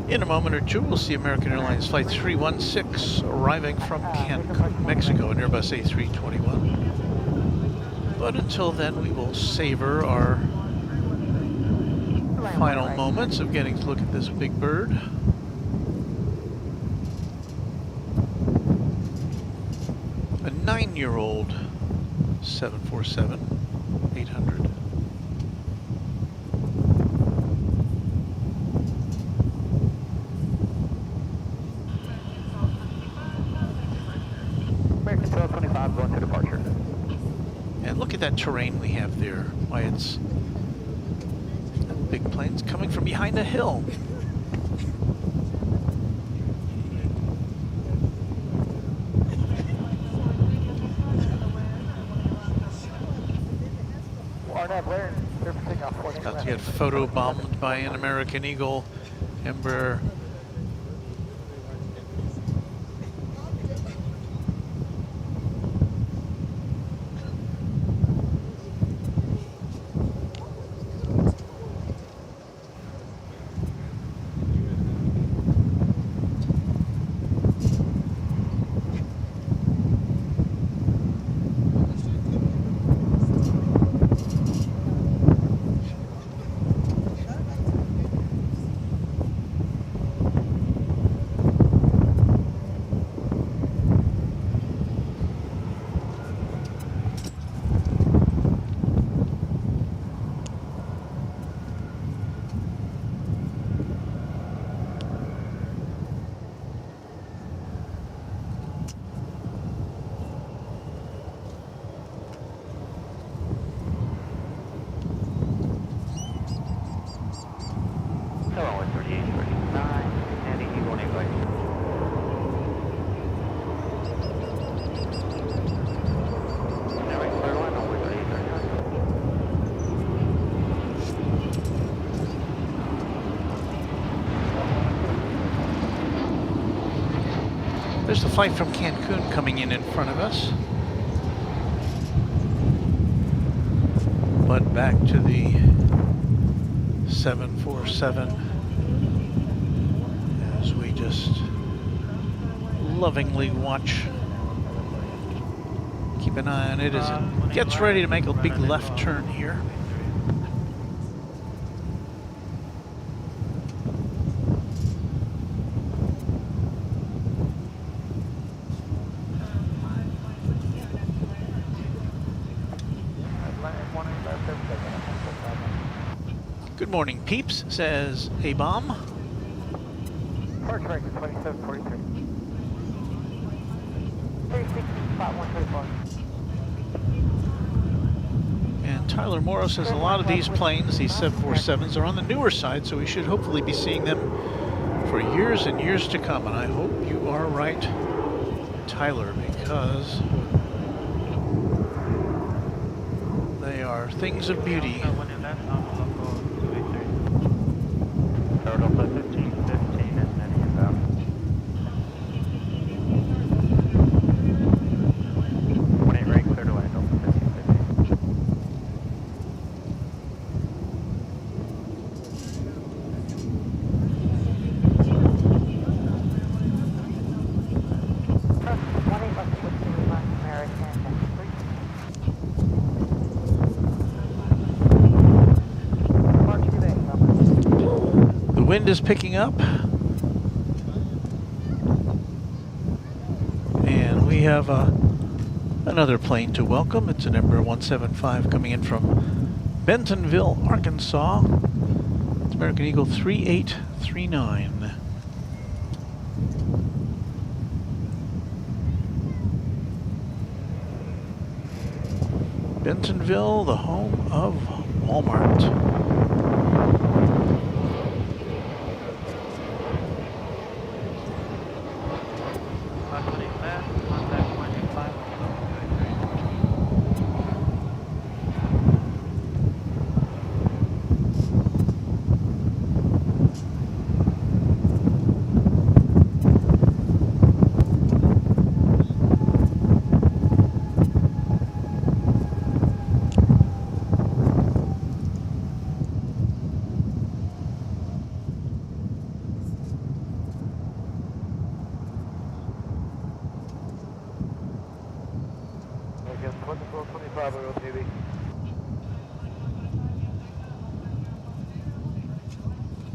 In a moment or two, we'll see American Airlines Flight 316 arriving from Cancun, Mexico, an Airbus A321. But until then, we will savor our final moments of getting to look at this big bird. A 9-year-old 747-800. Going to departure. And look at that terrain we have there. Why, it's that big plane's coming from behind a hill. About to get photo bombed by an American Eagle Embraer. There's the flight from Cancun coming in front of us. But back to the 747 as we just lovingly watch. Keep an eye on it as it gets ready to make a big left turn here. Good morning, peeps, says A-Bomb. Park director 2743. 360, spot 134. And Tyler Morrow says a lot of these planes, these 747s, are on the newer side, so we should hopefully be seeing them for years and years to come. And I hope you are right, Tyler, because they are things of beauty. The wind is picking up, and we have another plane to welcome. It's an Embraer 175 coming in from Bentonville, Arkansas. It's American Eagle 3839. Bentonville, the home of Walmart. Again, 2425 on TV.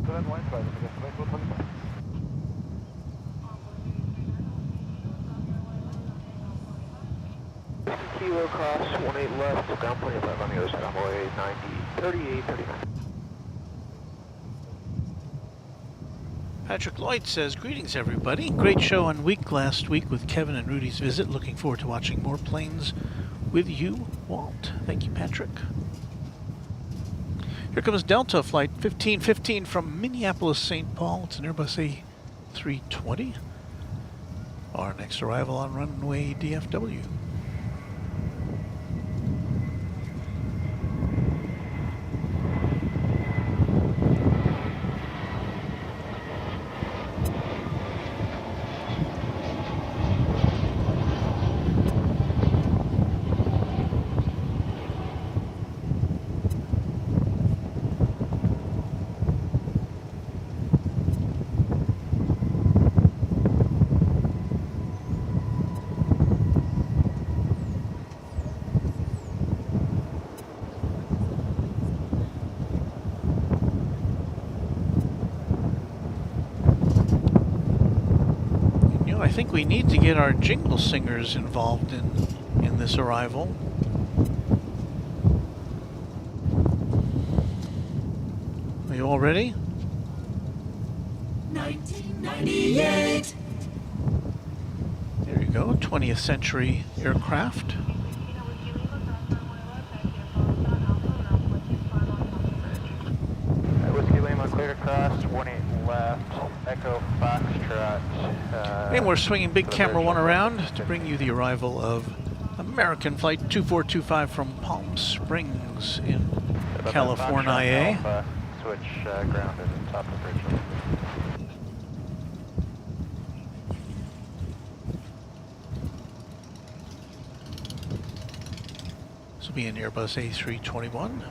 Put on line 5 again, 2425. Kilo cross, 18 left, down 25 on the other side, runway 3839. Patrick Lloyd says, greetings everybody. Great show on week last week with Kevin and Rudy's visit. Looking forward to watching more planes with you, Walt. Thank you, Patrick. Here comes Delta Flight 1515 from Minneapolis, St. Paul. It's an Airbus A320. Our next arrival on runway DFW. I think we need to get our jingle singers involved in this arrival. Are you all ready? 1998. There you go, 20th century aircraft. Whiskey Lima cleared across, 18 left, Echo Foxtrot. And we're swinging big camera one around to bring you the arrival of American Flight 2425 from Palm Springs in California. Switch grounded at top of bridge. This will be an Airbus A321.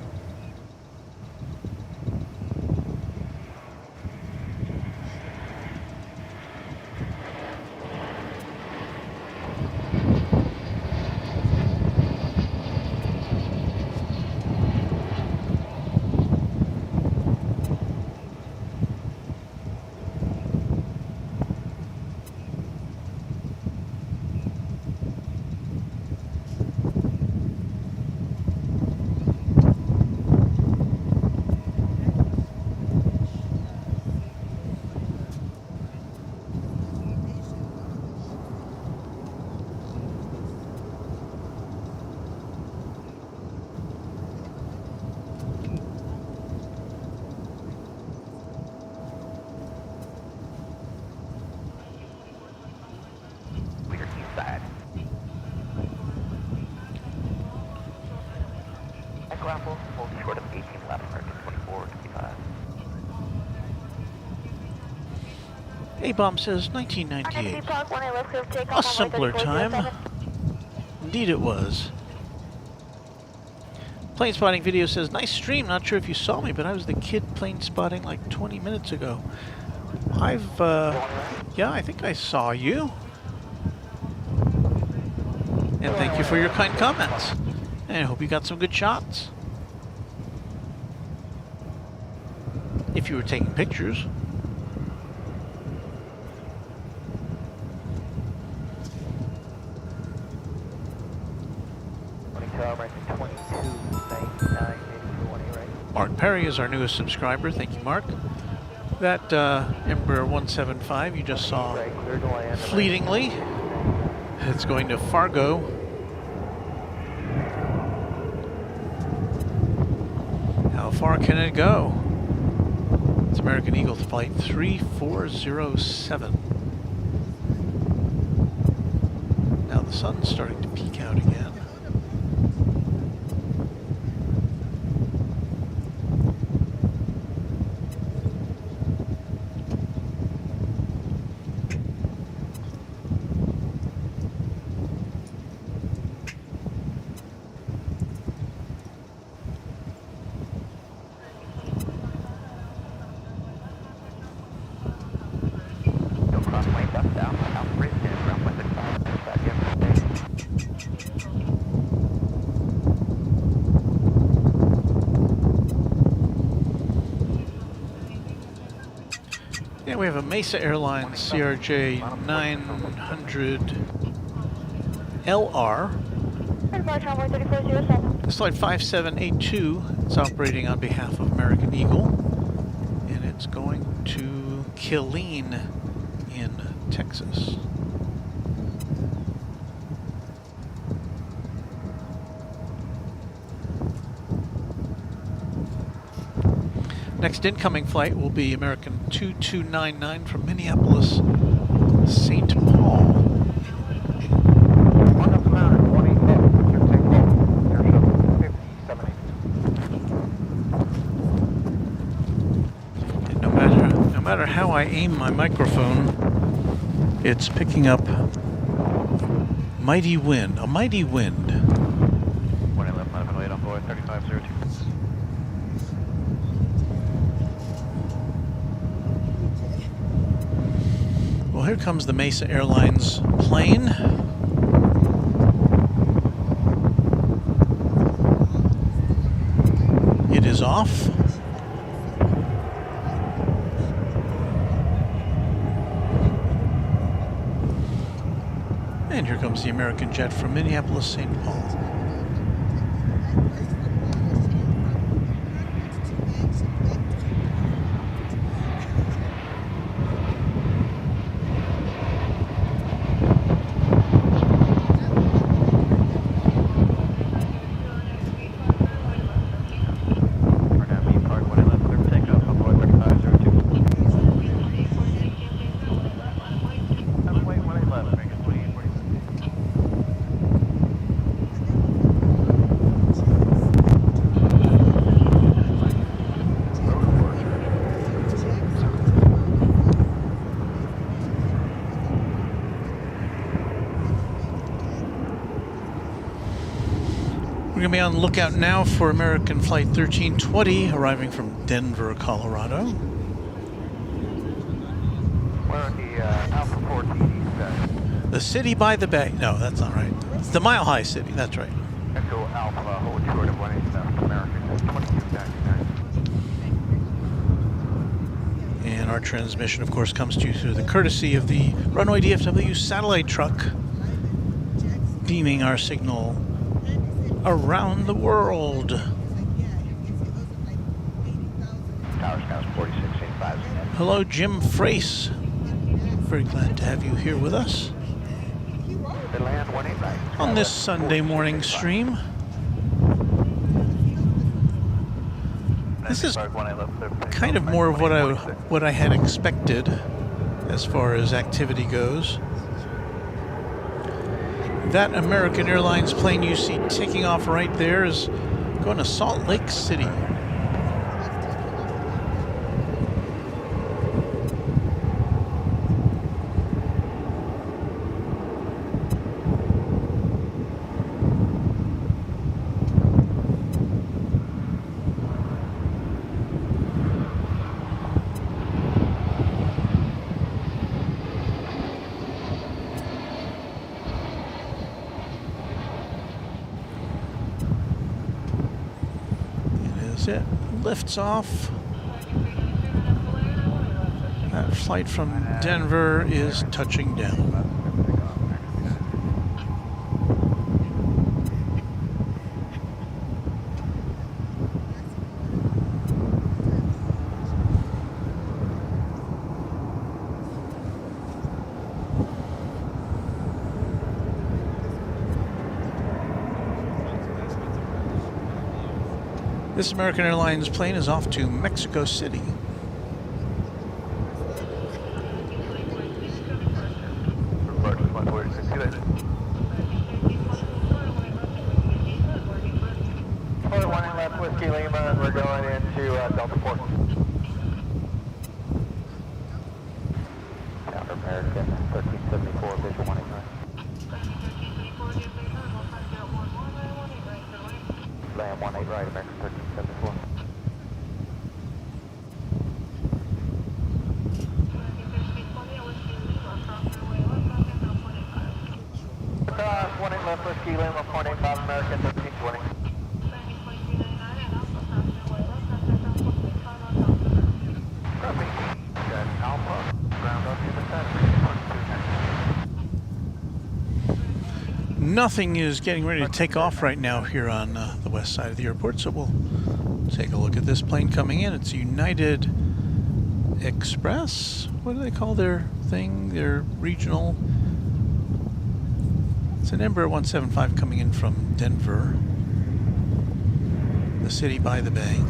Bravo, hold short of 18 left, American 2425. A-Bomb says Identity 1998. Park 18 left, clear for takeoff. A simpler time. Indeed it was. Plane spotting video says, nice stream. Not sure if you saw me, but I was the kid plane spotting like 20 minutes ago. Yeah, I think I saw you. And thank you for your kind comments. And I hope you got some good shots. If you were taking pictures. Mark Perry is our newest subscriber. Thank you, Mark. That Embraer 175 you just saw fleetingly. It's going to Fargo. How far can it go? It's American Eagle Flight 3407. Now the sun's starting to peek out again. Yeah, we have a Mesa Airlines CRJ 900 LR. It's flight 5782. It's operating on behalf of American Eagle. And it's going to Killeen in Texas. Next incoming flight will be American 2299 from Minneapolis, St. Paul. And no matter how I aim my microphone, it's picking up mighty wind, a mighty wind. 111, I've been waiting on board 3502. Well, here comes the Mesa Airlines plane. It is off. And here comes the American jet from Minneapolis, St. Paul. We're going to be on the lookout now for American Flight 1320, arriving from Denver, Colorado. We're on the Alpha 14 The city by the bay. No, that's not right. It's the Mile High City. That's right. Echo Alpha, hold short of 18 left, American 2299. And our transmission, of course, comes to you through the courtesy of the Runway DFW satellite truck, beaming our signal around the world. Tower Scouts 4685. Hello, Jim Frace. Very glad to have you here with us Land 18 right. on this Sunday morning stream. This is kind of more of what I had expected as far as activity goes. That American Airlines plane you see taking off right there is Going to Salt Lake City. It lifts off. That flight from Denver is touching down. This American Airlines plane is off to Mexico City. Order 1 left Whiskey Lima, and we're going into Delta 4. Counter American 1374, visual 189. Land 18 right, American 1374. One in left Whiskey Lima, 0.85 American 1320. Copy. Got Alpha, ground up to the center. Nothing is getting ready to take off right now here on the west side of the airport, so we'll take a look at this plane coming in. It's United Express. What do they call their thing? Their regional. It's an Embraer 175 coming in from Denver, the city by the bay.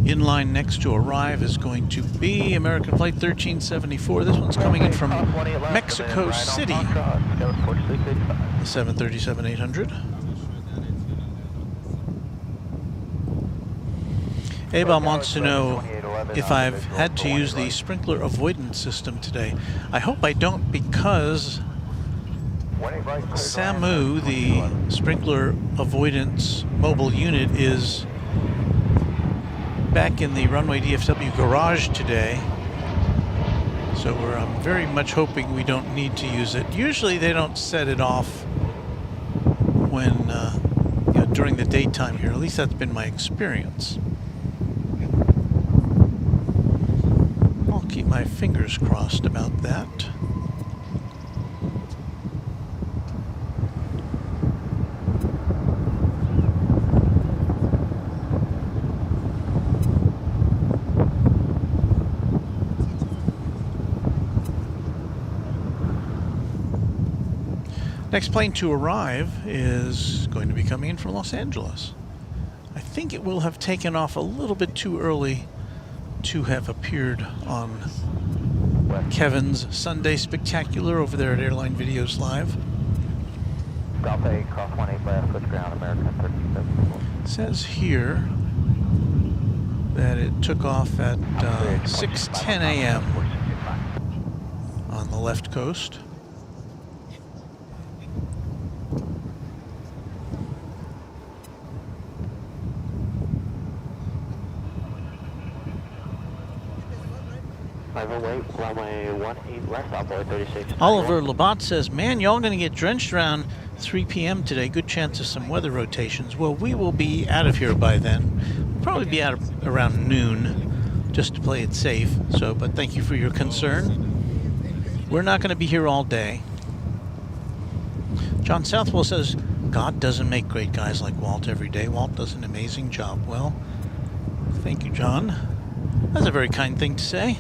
In line next to arrive is going to be American Flight 1374. This one's coming in from Mexico City, the 737-800. Abel wants to know if I've had to use the sprinkler avoidance system today. I hope I don't, because SAMU, the sprinkler avoidance mobile unit, is back in the Runway DFW garage today, so I'm very much hoping we don't need to use it. Usually they don't set it off when during the daytime here. At least that's been my experience. I'll keep my fingers crossed about that. Next plane to arrive is going to be coming in from Los Angeles. I think it will have taken off a little bit too early to have appeared on Kevin's Sunday Spectacular over there at Airline Videos Live. Golf A, cross 18 left, switch ground, American 1374. It says here that it took off at 6:10 a.m. on the left coast. 508, runway 18 left, Apple 36. Oliver Labat says, man, y'all going to get drenched around 3 p.m. today. Good chance of some weather rotations. Well, we will be out of here by then. We'll probably be out around noon, just to play it safe. So, but thank you for your concern. We're not going to be here all day. John Southwell says, God doesn't make great guys like Walt every day. Walt does an amazing job. Well, thank you, John. That's a very kind thing to say.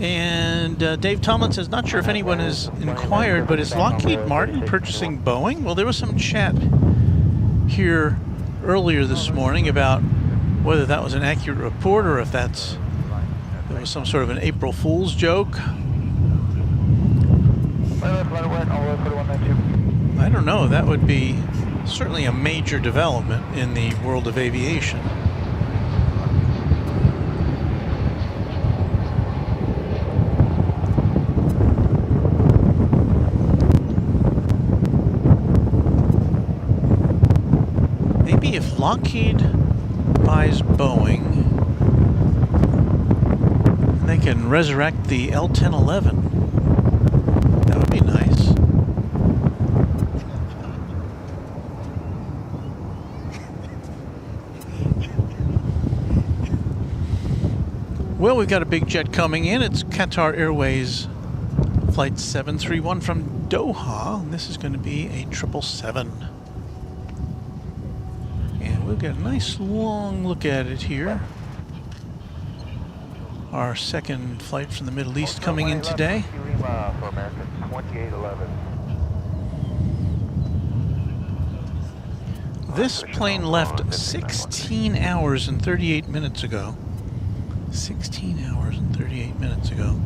And Dave Tomlin says, not sure if anyone has inquired, but is Lockheed Martin purchasing Boeing? Well, there was some chat here earlier this morning about whether that was an accurate report or if there was some sort of an April Fool's joke. I don't know. That would be certainly a major development in the world of aviation. If Lockheed buys Boeing, they can resurrect the L-1011. That would be nice. Well, we've got a big jet coming in. It's Qatar Airways Flight 731 from Doha, and this is going to be a 777. We'll get a nice long look at it here. Our second flight from the Middle East coming in today. This plane left 16 hours and 38 minutes ago. 16 hours and 38 minutes ago.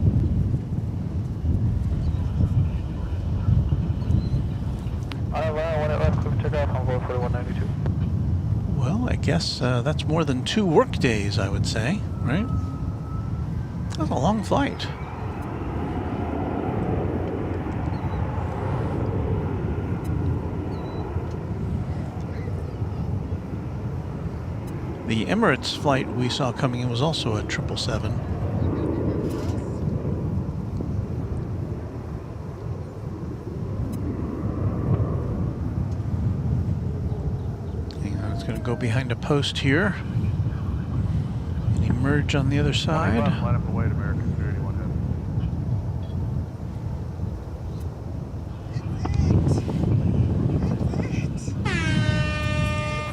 Well, I guess that's more than 2 work days, I would say, right? That's a long flight. The Emirates flight we saw coming in was also a 777. Going to go behind a post here and emerge on the other side. Line up and wait, American 381 head.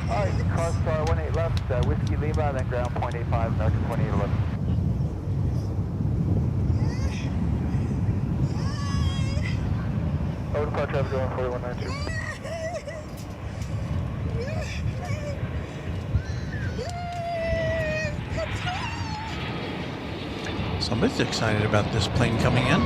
Alright, car star 18 left, Whiskey Lima, then ground 0.85, American 2811. Over departure, I'm going 4192. Somebody's excited about this plane coming in.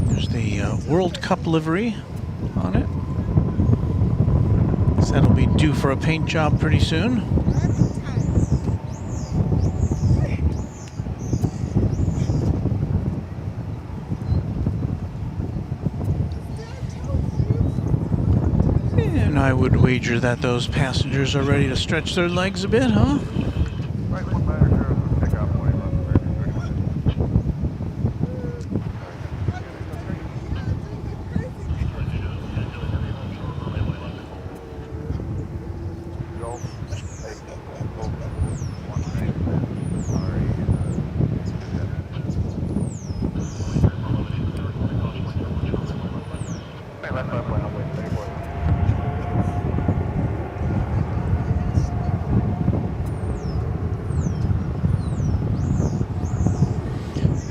There's the World Cup livery on it. So that'll be due for a paint job pretty soon. I would wager that those passengers are ready to stretch their legs a bit, huh? Right, 1 manager, pick up 20 left, American 31.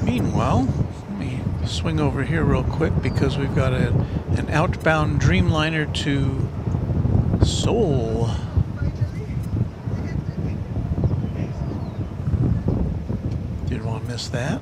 Meanwhile, let me swing over here real quick because we've got an outbound Dreamliner to Seoul. Didn't want to miss that.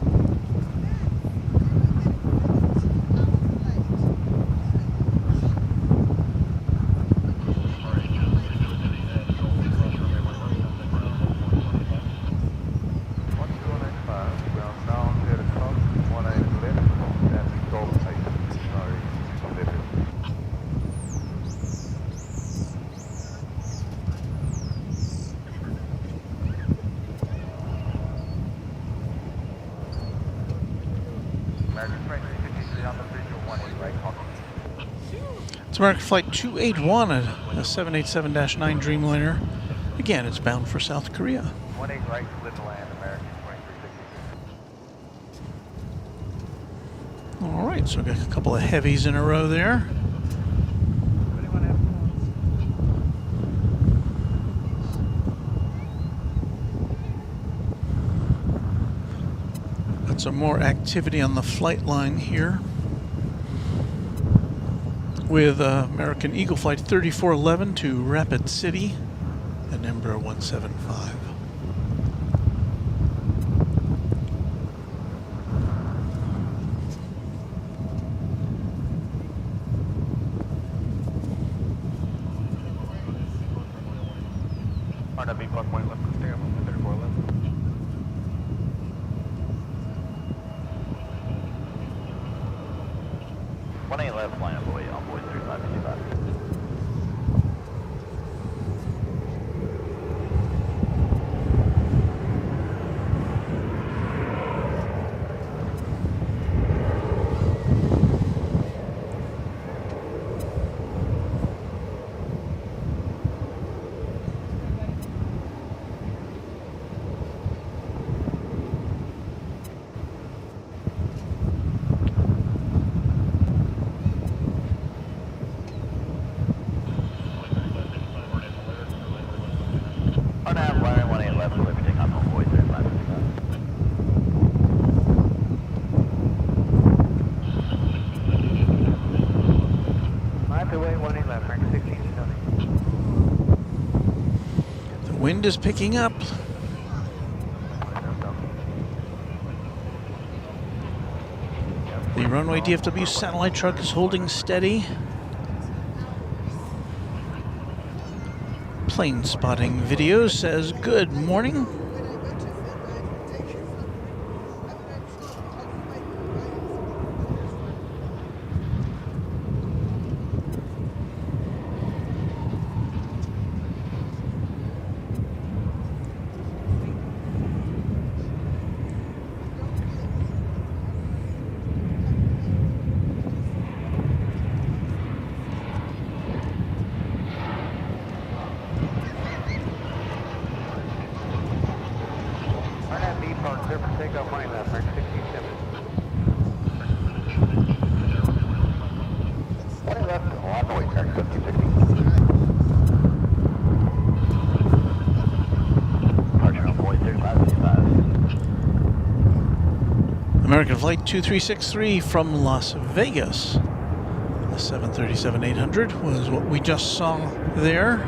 It's American Flight 281, a 787-9 Dreamliner. Again, it's bound for South Korea. 18 right, clear to land, American 2360. All right, so we've got a couple of heavies in a row there. Got some more activity on the flight line here with American Eagle Flight 3411 to Rapid City and Embraer 175. RW plus point left, stay up on 34 left. One eight left, line up away, on board 3555. Wind is picking up. The Runway DFW satellite truck is holding steady. Plane spotting video says good morning. American Flight 2363 from Las Vegas. The 737-800 was what we just saw there.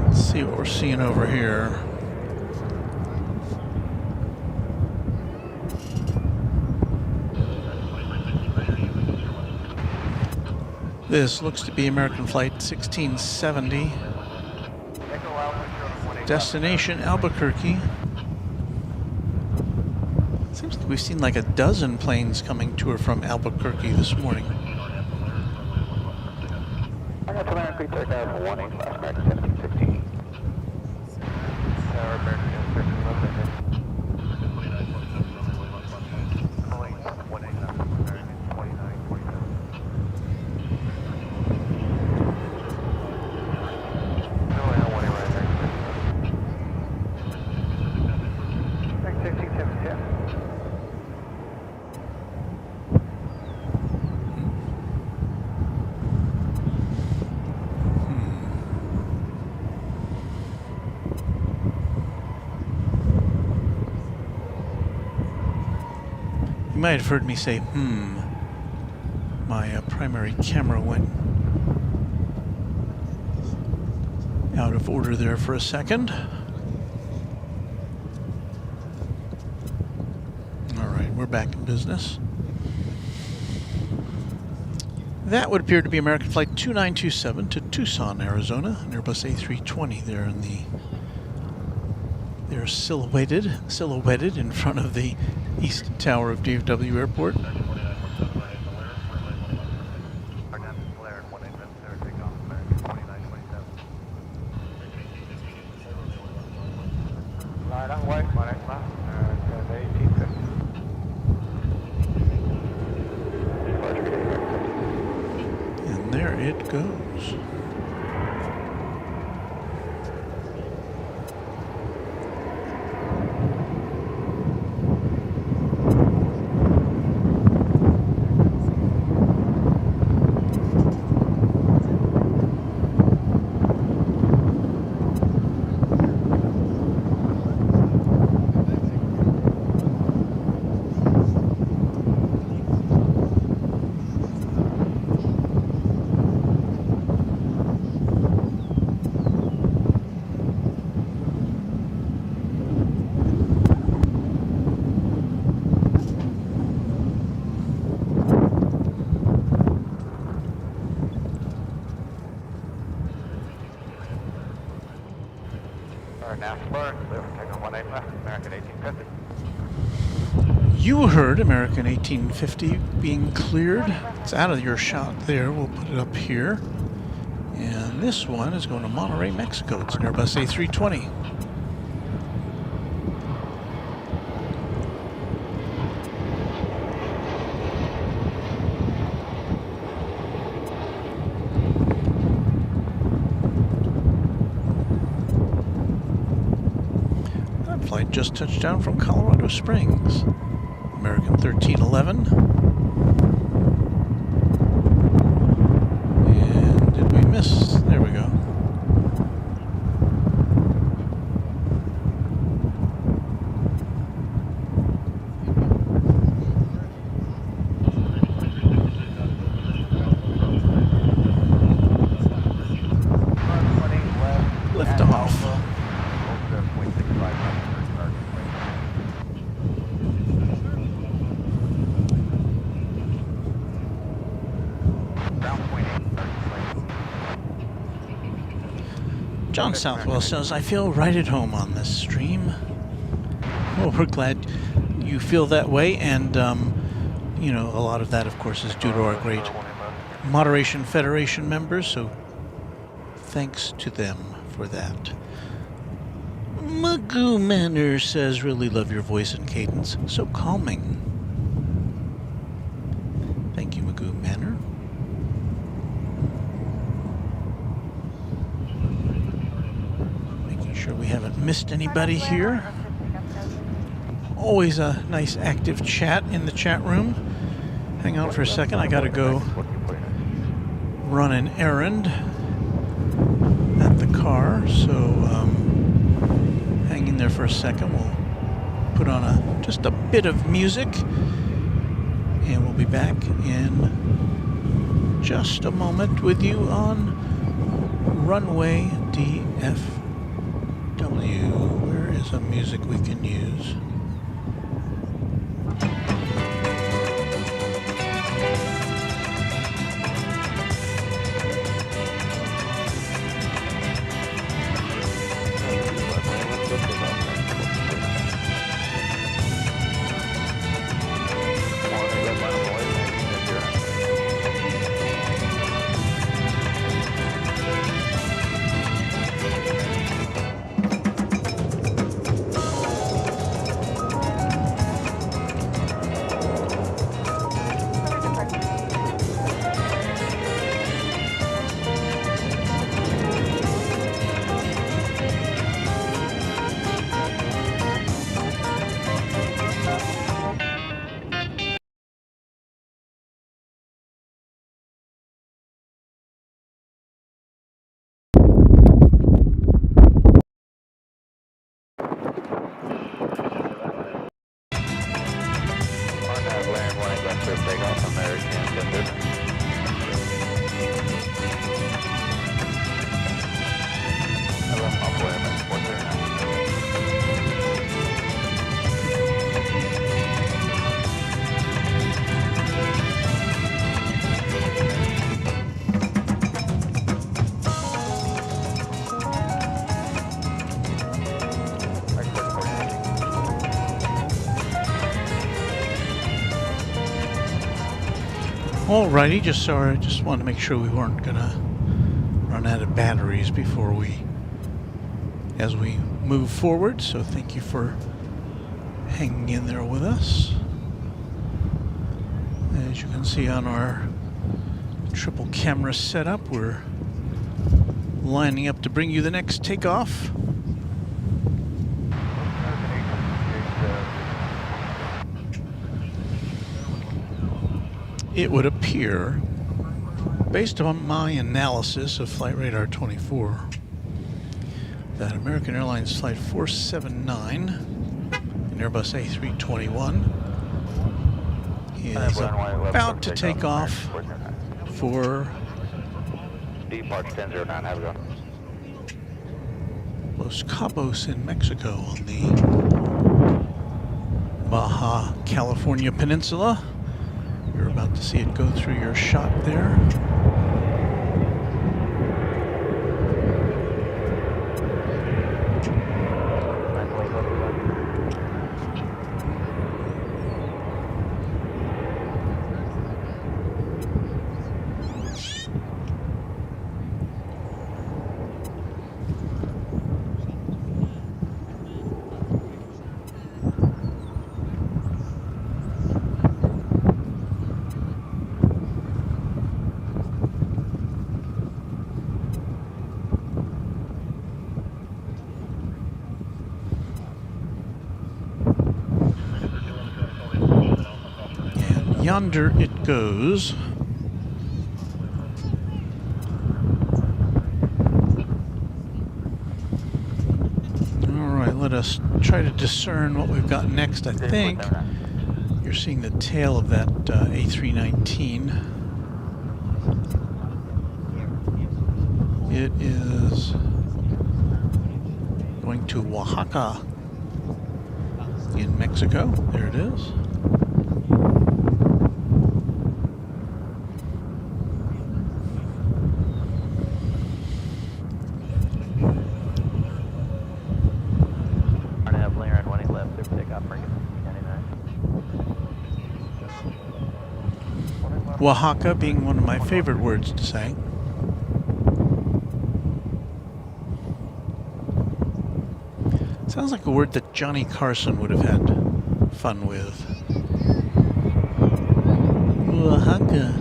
Let's see what we're seeing over here. This looks to be American Flight 1670. Destination Albuquerque. Seems like we've seen like a dozen planes coming to or from Albuquerque this morning. I got American Creek takeoff 18 last, American 1716. American 1711. You might have heard me say, My primary camera went out of order there for a second. All right, we're back in business. That would appear to be American Flight 2927 to Tucson, Arizona, an Airbus A320 there in the... They're silhouetted in front of the east tower of DFW Airport. runway 18 left, American 1850. And there it goes. You heard American 1850 being cleared. It's out of your shot there. We'll put it up here. And this one is going to Monterrey, Mexico. It's an Airbus A320. That flight just touched down from Colorado Springs. American 1311. And did we miss? There we go. Lift off. John Southwell says, I feel right at home on this stream. Well, we're glad you feel that way, and, you know, a lot of that, of course, is due to our great Moderation Federation members, so thanks to them for that. Magoo Manor says, really love your voice and cadence, so calming. Thank you, Magoo Manor. Sure we haven't missed anybody here. Always a nice active chat in the chat room. Hang on for a second, I gotta go run an errand at the car, so hang in there for a second. We'll put on just a bit of music and we'll be back in just a moment with you on Runway DFW. Where is some music we can use? Alrighty, just wanted to make sure we weren't gonna run out of batteries before we as we move forward, so thank you for hanging in there with us. As you can see on our triple camera setup, we're lining up to bring you the next takeoff. It would appear, based on my analysis of Flight Radar 24, that American Airlines Flight 479, an Airbus A321, is about to take off for Departure 1009, have a go. Los Cabos in Mexico on the Baja California Peninsula. You're about to see it go through your shot there. Yonder it goes. All right, let us try to discern what we've got next. I think you're seeing the tail of that A319. It is going to Oaxaca in Mexico. There it is. Oaxaca being one of my favorite words to say. Sounds like a word that Johnny Carson would have had fun with. Oaxaca.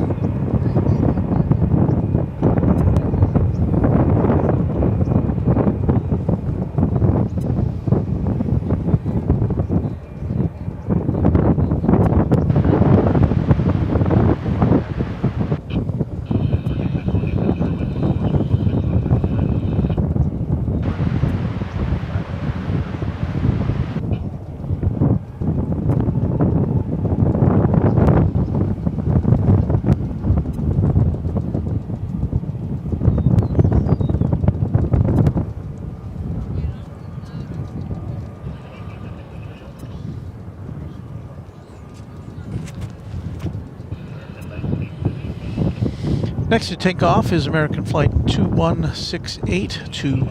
Next to take off is American Flight 2168 to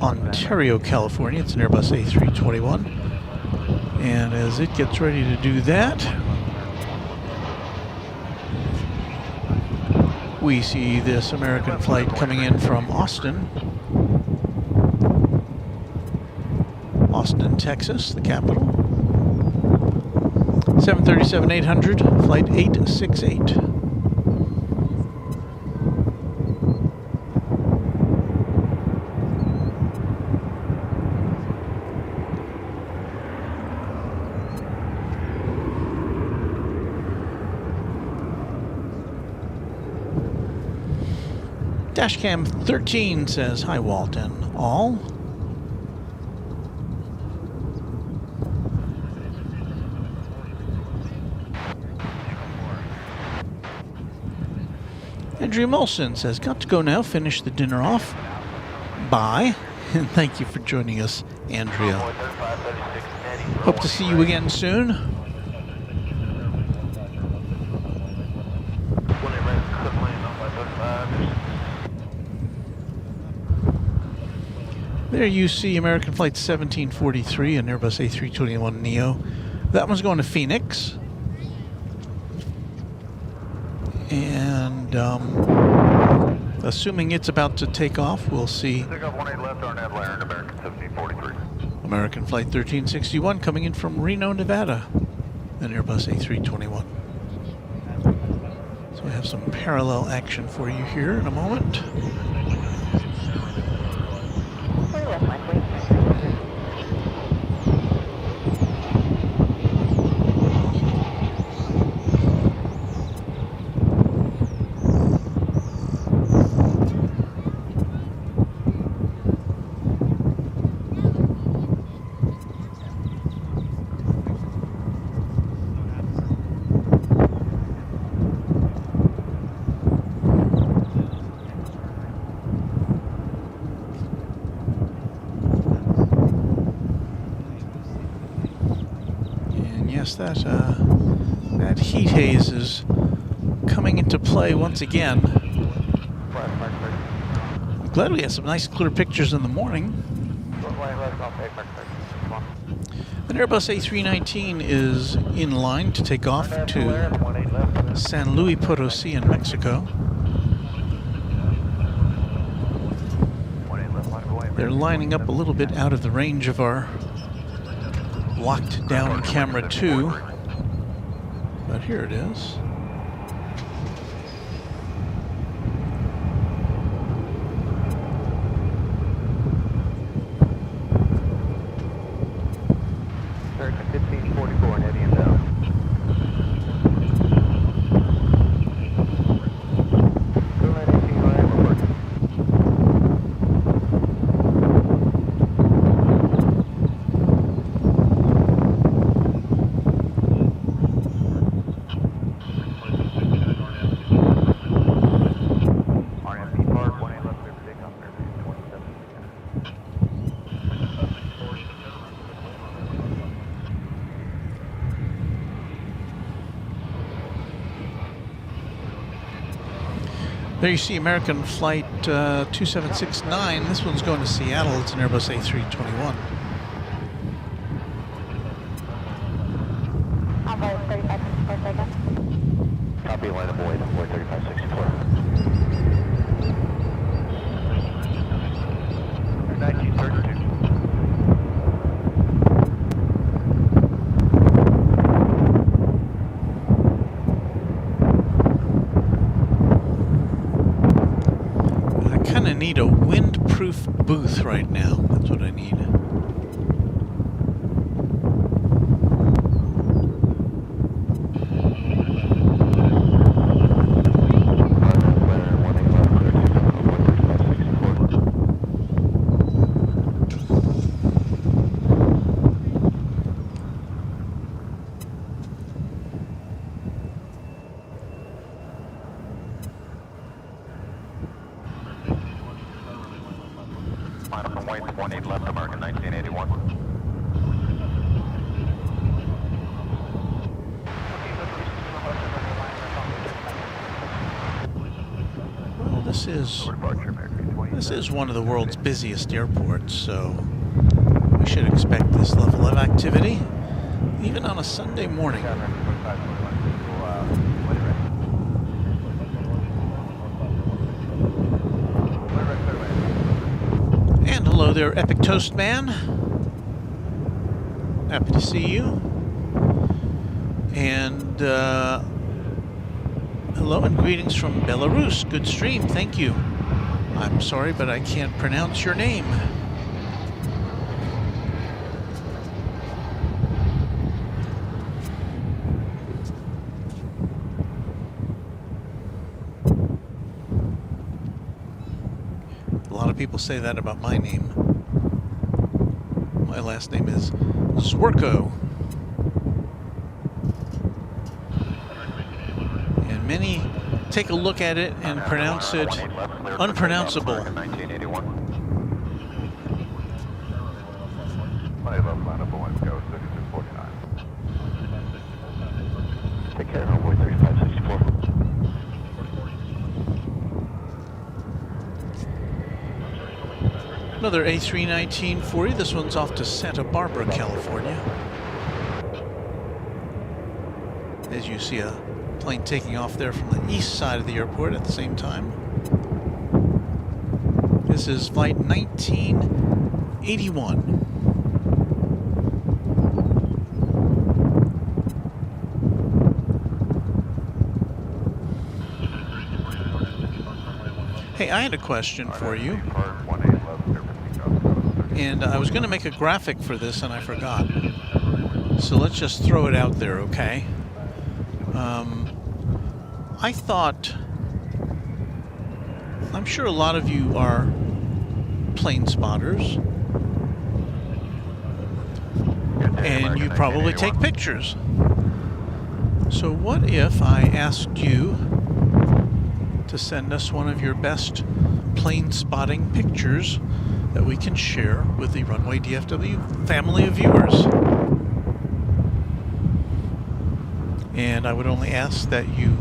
Ontario, California. It's an Airbus A321. And as it gets ready to do that, we see this American flight coming in from Austin, Texas, the capital. 737-800, flight 868. Dashcam 13 says, "Hi, Walt and all." Andrea Molson says, "Got to go now, finish the dinner off. Bye." And thank you for joining us, Andrea. Hope to see you again soon. There you see American Flight 1743, an Airbus A321neo. That one's going to Phoenix. And assuming it's about to take off, we'll see American Flight 1361 coming in from Reno, Nevada, an Airbus A321. So we have some parallel action for you here in a moment. That heat haze is coming into play once again. I'm glad we had some nice clear pictures in the morning. An Airbus A319 is in line to take off to San Luis Potosi in Mexico. They're lining up a little bit out of the range of our locked down camera 2, but here it is. American 1544 and heading inbound. Go ahead, 18 line, we're working. There you see American Flight 2769. This one's going to Seattle. It's an Airbus A321. Envoy 3564 second. Copy, line of void, Envoy 3564. 1932. I need a windproof booth right now. That's what I need. Final from White, 18 left, American 1981. Well, this is one of the world's busiest airports, so we should expect this level of activity, even on a Sunday morning. And hello there, Epic Toast Man. Happy to see you. And hello and greetings from Belarus. Good stream, thank you. I'm sorry, but I can't pronounce your name. A lot of people say that about my name. My last name is Zwerko. And many take a look at it and pronounce it unpronounceable. Take care, Envoy 3564. Another A319 for you. This one's off to Santa Barbara, California. As you see a plane taking off there from the east side of the airport at the same time. This is flight 1981. Hey, I had a question for you. And I was going to make a graphic for this and I forgot. So let's just throw it out there, okay? I thought... I'm sure a lot of you are plane spotters. And you probably take pictures. So what if I asked you to send us one of your best plane spotting pictures that we can share with the Runway DFW family of viewers? And I would only ask that you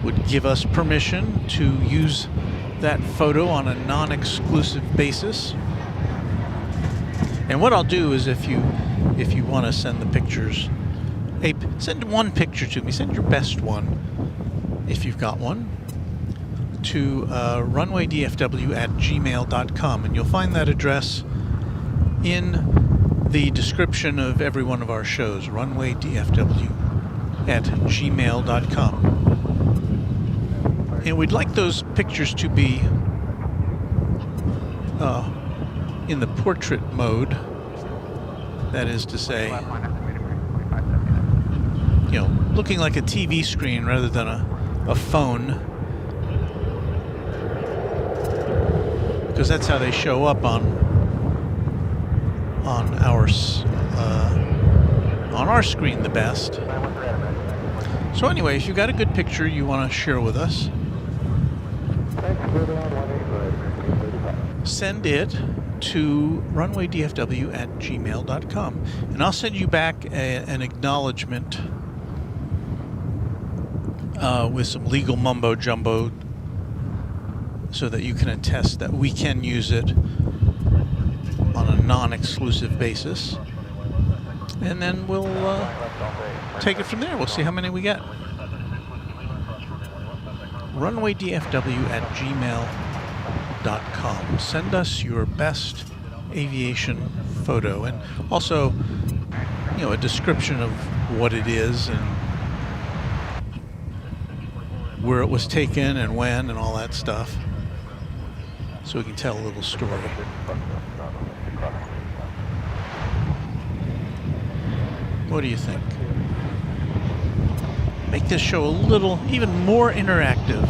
would give us permission to use that photo on a non-exclusive basis. And what I'll do is if you want to send the pictures, hey, send one picture to me. Send your best one, if you've got one, to runwaydfw@gmail.com, and you'll find that address in the description of every one of our shows. runwaydfw@gmail.com. And we'd like those pictures to be in the portrait mode. That is to say, you know, looking like a TV screen rather than a phone. Because that's how they show up on our screen the best. So anyway, if you've got a good picture you want to share with us, send it to runwaydfw@gmail.com, and I'll send you back an acknowledgement with some legal mumbo jumbo so that you can attest that we can use it on a non-exclusive basis, and then we'll take it from there. We'll see how many we get. runwaydfw@gmail.com. Send us your best aviation photo, and also, you know, a description of what it is and where it was taken and when and all that stuff, so we can tell a little story. What do you think? Make this show a little, even more interactive.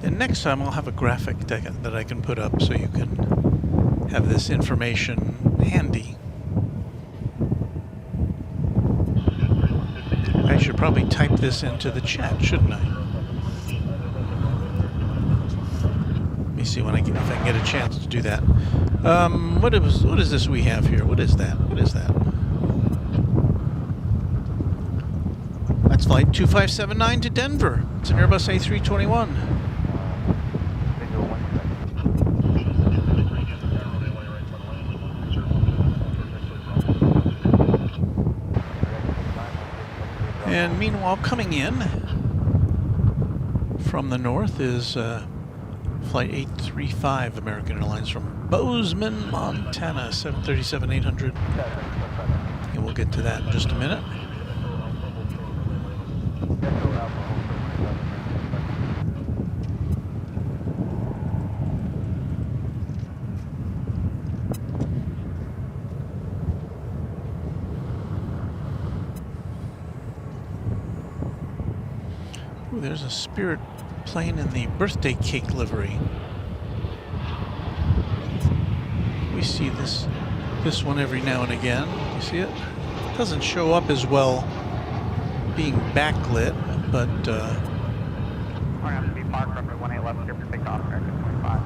And next time I'll have a graphic that I can put up so you can have this information handy. I should probably type this into the chat, shouldn't I? Let me see if I can get a chance to do that. What is this we have here? What is that? What is that? That's flight 2579 to Denver. It's an Airbus A321. And meanwhile, coming in from the north is Flight 835 American Airlines from Bozeman, Montana, 737-800. And we'll get to that in just a minute. Ooh, there's a Spirit plane in the birthday cake livery. We see this one every now and again. You see it? It doesn't show up as well being backlit, but We're going to have to be parked runway 18 left here for takeoff, American 25.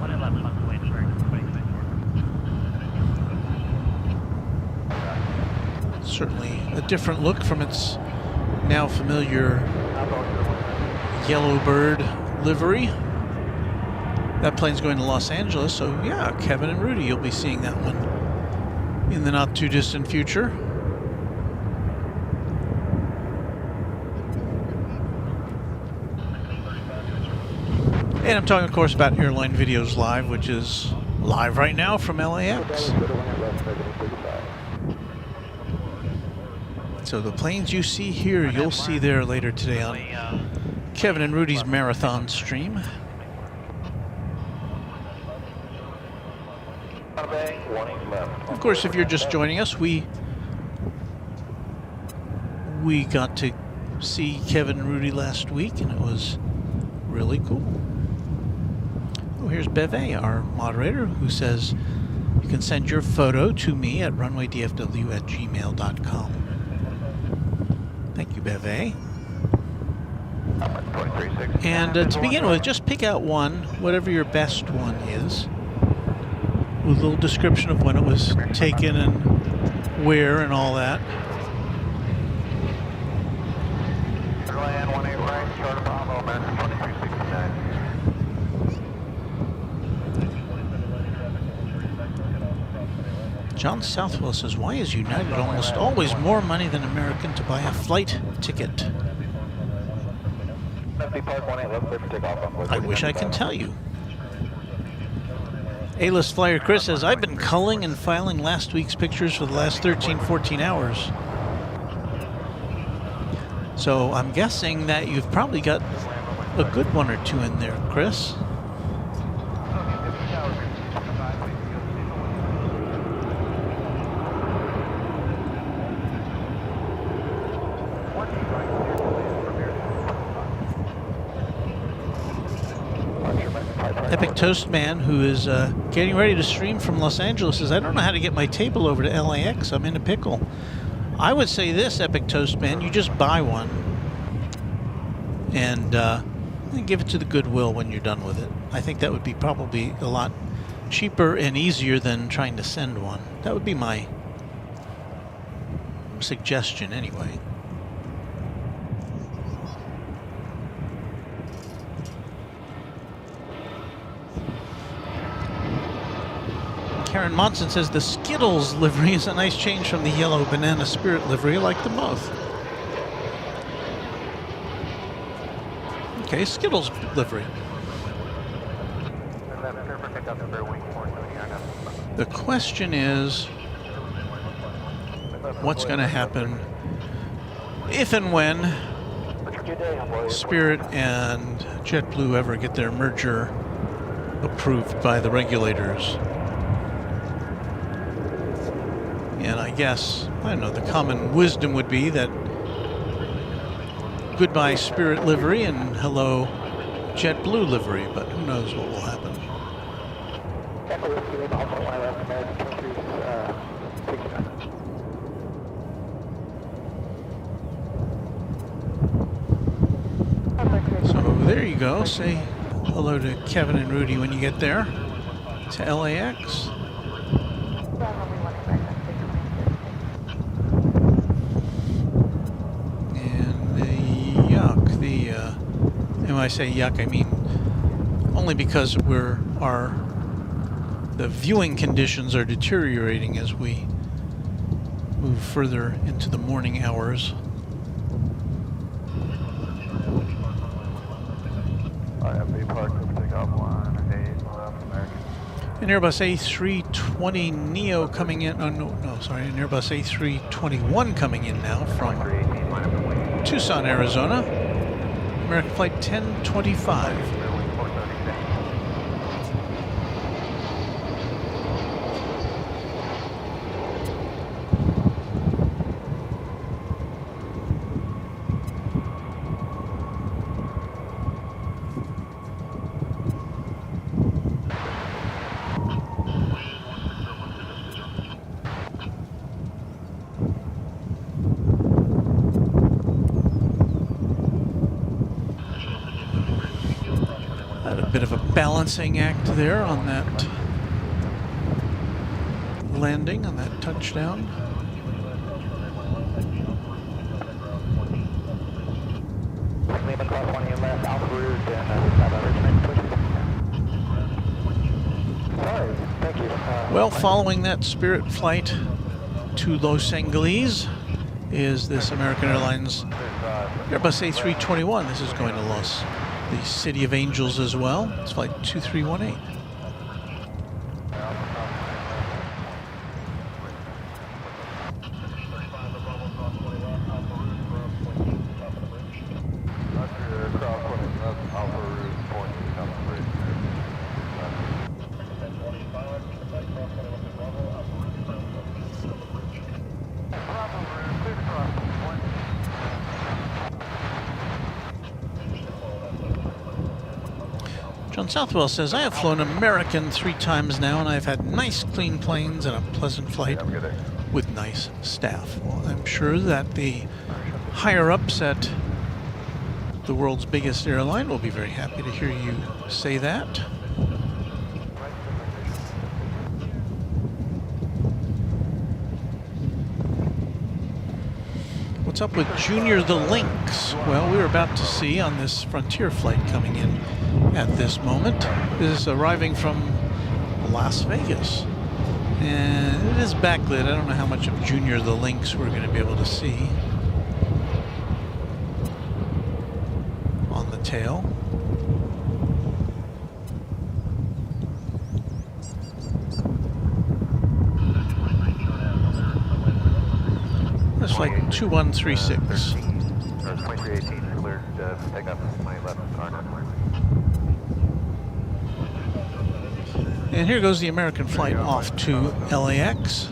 18 left, Sunway, American 26. certainly a different look from its now familiar Yellowbird livery. That plane's going to Los Angeles, so yeah, Kevin and Rudy, you'll be seeing that one in the not too distant future. And I'm talking, of course, about Airline Videos Live, which is live right now from LAX. So the planes you see here, you'll see there later today on Kevin and Rudy's marathon stream. Of course, if you're just joining us, we got to see Kevin and Rudy last week, and it was really cool. Oh, here's Beve, our moderator, who says you can send your photo to me at runwaydfw@gmail.com. Thank you, Beve. And to begin with, just pick out one, whatever your best one is, with a little description of when it was taken and where and all that. Land 18 right, short of Bravo, American 2369. John Southwell says, why is United almost always more money than American to buy a flight ticket? I wish I can tell you. A-list flyer Chris says, I've been culling and filing last week's pictures for the last 13, 14 hours. So I'm guessing that you've probably got a good one or two in there, Chris. Epic Toast Man, who is getting ready to stream from Los Angeles, says, I don't know how to get my table over to LAX. I'm in a pickle. I would say this, Epic Toast Man, you just buy one and give it to the Goodwill when you're done with it. I think that would be probably a lot cheaper and easier than trying to send one. That would be my suggestion anyway. Karen Monson says the Skittles livery is a nice change from the yellow Banana Spirit livery. I like them both. Okay, Skittles livery. The question is, what's going to happen if and when Spirit and JetBlue ever get their merger approved by the regulators? And I guess, I don't know, the common wisdom would be that goodbye Spirit livery and hello JetBlue livery, but who knows what will happen. So there you go. Say hello to Kevin and Rudy when you get there to LAX. And when I say yuck, I mean only because the viewing conditions are deteriorating as we move further into the morning hours. An Airbus A320 Neo coming in. Oh, no, sorry. An Airbus A321 coming in now from Tucson, Arizona. American Flight 1025. Bit of a balancing act there on that landing, on that touchdown. Well, following that Spirit flight to Los Angeles is this American Airlines Airbus A321. This is going to the City of Angels as well. It's flight 2318. John Southwell says, I have flown American 3 times now, and I've had nice, clean planes and a pleasant flight with nice staff. Well, I'm sure that the higher-ups at the world's biggest airline will be very happy to hear you say that. What's up with Junior the Lynx? Well, we're about to see on this Frontier flight coming in at this moment. This is arriving from Las Vegas. And it is backlit. I don't know how much of Junior the Lynx we're going to be able to see on the tail. That's flight 2136. 2318 cleared takeoff my left R9. And here goes the American flight off to LAX.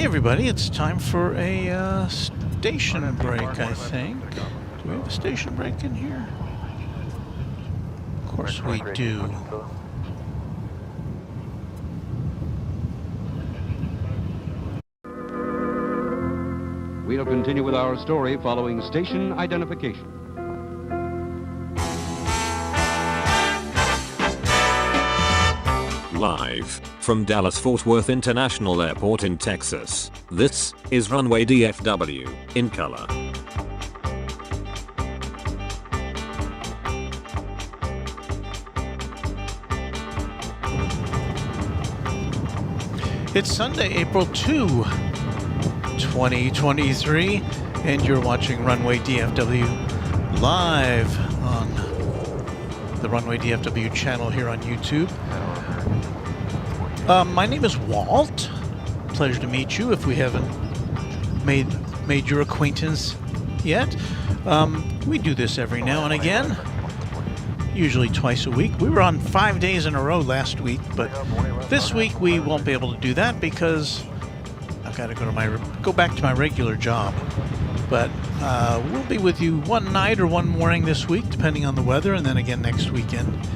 Everybody, it's time for a station break, I think. Do we have a station break in here? Of course we do. We'll continue with our story following station identification. Live from Dallas-Fort Worth International Airport in Texas, this is Runway DFW, in color. It's Sunday, April 2, 2023, and you're watching Runway DFW live on the Runway DFW channel here on YouTube. My name is Walt. Pleasure to meet you if we haven't made your acquaintance yet. We do this every now and again, usually twice a week. We were on 5 days in a row last week, but this week we won't be able to do that because I've got to go back to my regular job. But we'll be with you one night or one morning this week, depending on the weather, and then again next weekend.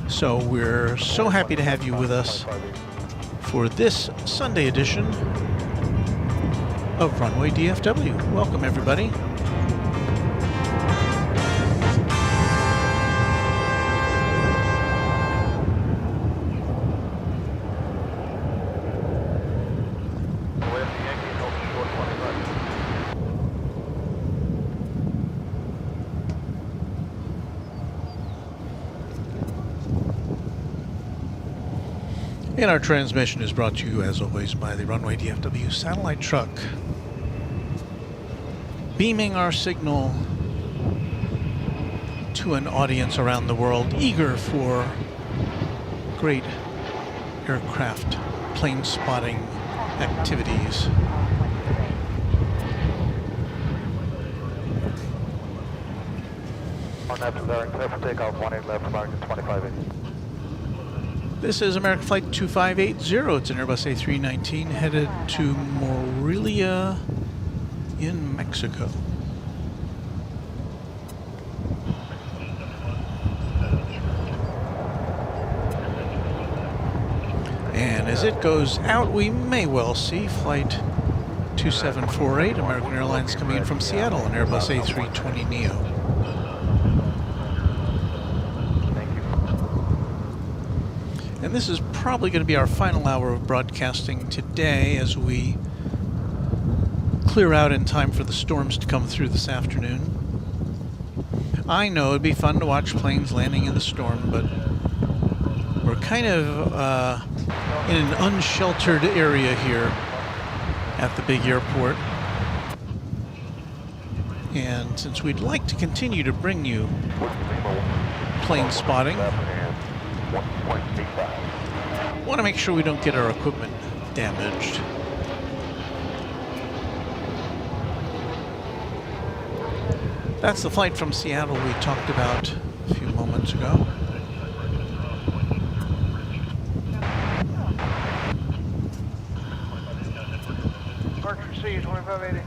So we're so happy to have you with us for this Sunday edition of Runway DFW. Welcome, everybody. And our transmission is brought to you, as always, by the Runway DFW satellite truck, beaming our signal to an audience around the world eager for great aircraft plane spotting activities. On that, clear for takeoff, 18 left, American 25. This is American Flight 2580. It's an Airbus A319 headed to Morelia in Mexico. And as it goes out, we may well see Flight 2748, American Airlines coming in from Seattle, an Airbus A320neo. And this is probably going to be our final hour of broadcasting today as we clear out in time for the storms to come through this afternoon. I know it'd be fun to watch planes landing in the storm, but we're kind of in an unsheltered area here at the big airport. And since we'd like to continue to bring you plane spotting, want to make sure we don't get our equipment damaged. That's the flight from Seattle we talked about a few moments ago. Departure C, 2580.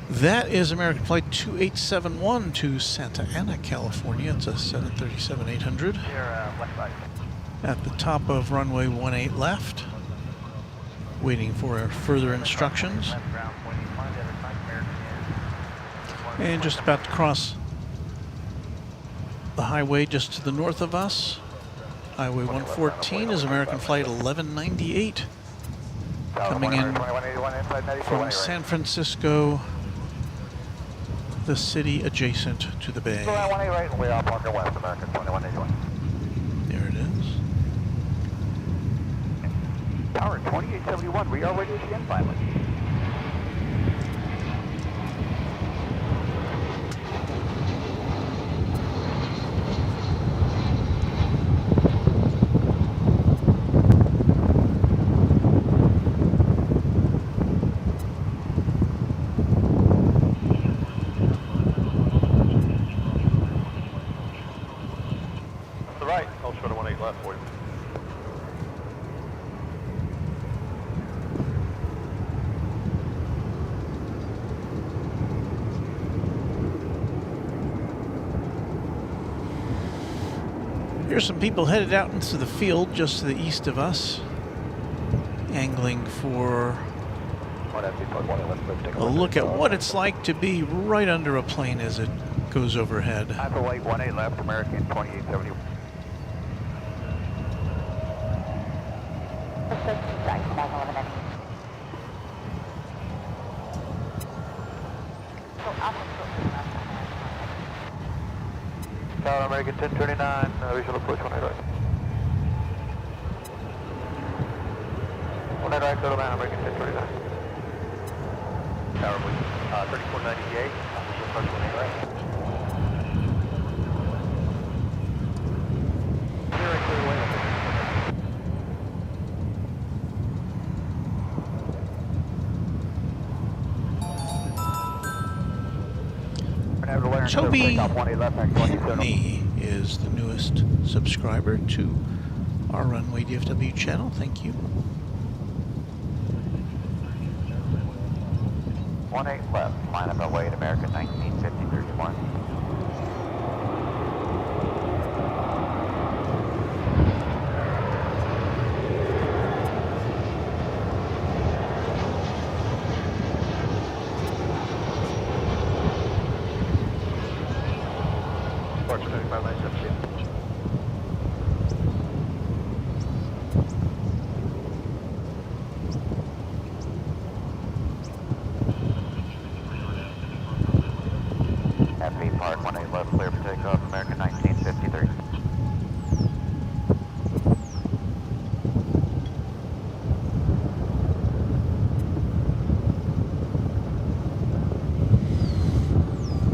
That is American Flight 2871 to Santa Ana, California. It's a 737-800. At the top of runway 18 left, waiting for further instructions. And just about to cross the highway just to the north of us. Highway 114 is American Flight 1198, coming in from San Francisco, the city adjacent to the bay. Right, and way out Parker West, American 2181. There it is. Tower 2871, we are ready to begin pilot. Here's some people headed out into the field just to the east of us, angling for a look at what it's like to be right under a plane as it goes overhead. Alpha White 18 left, American 2870. Tower American 1029, visual approach 18 right. 18 right, go to land, American 1029. Tower 3498, visual approach 18 right. Clear, clear away. Toby Whitney is the newest subscriber to our Runway DFW channel. Thank you. 18 left, line up our way at American 1950-31. FB Park 18 left, clear for takeoff, American 1953.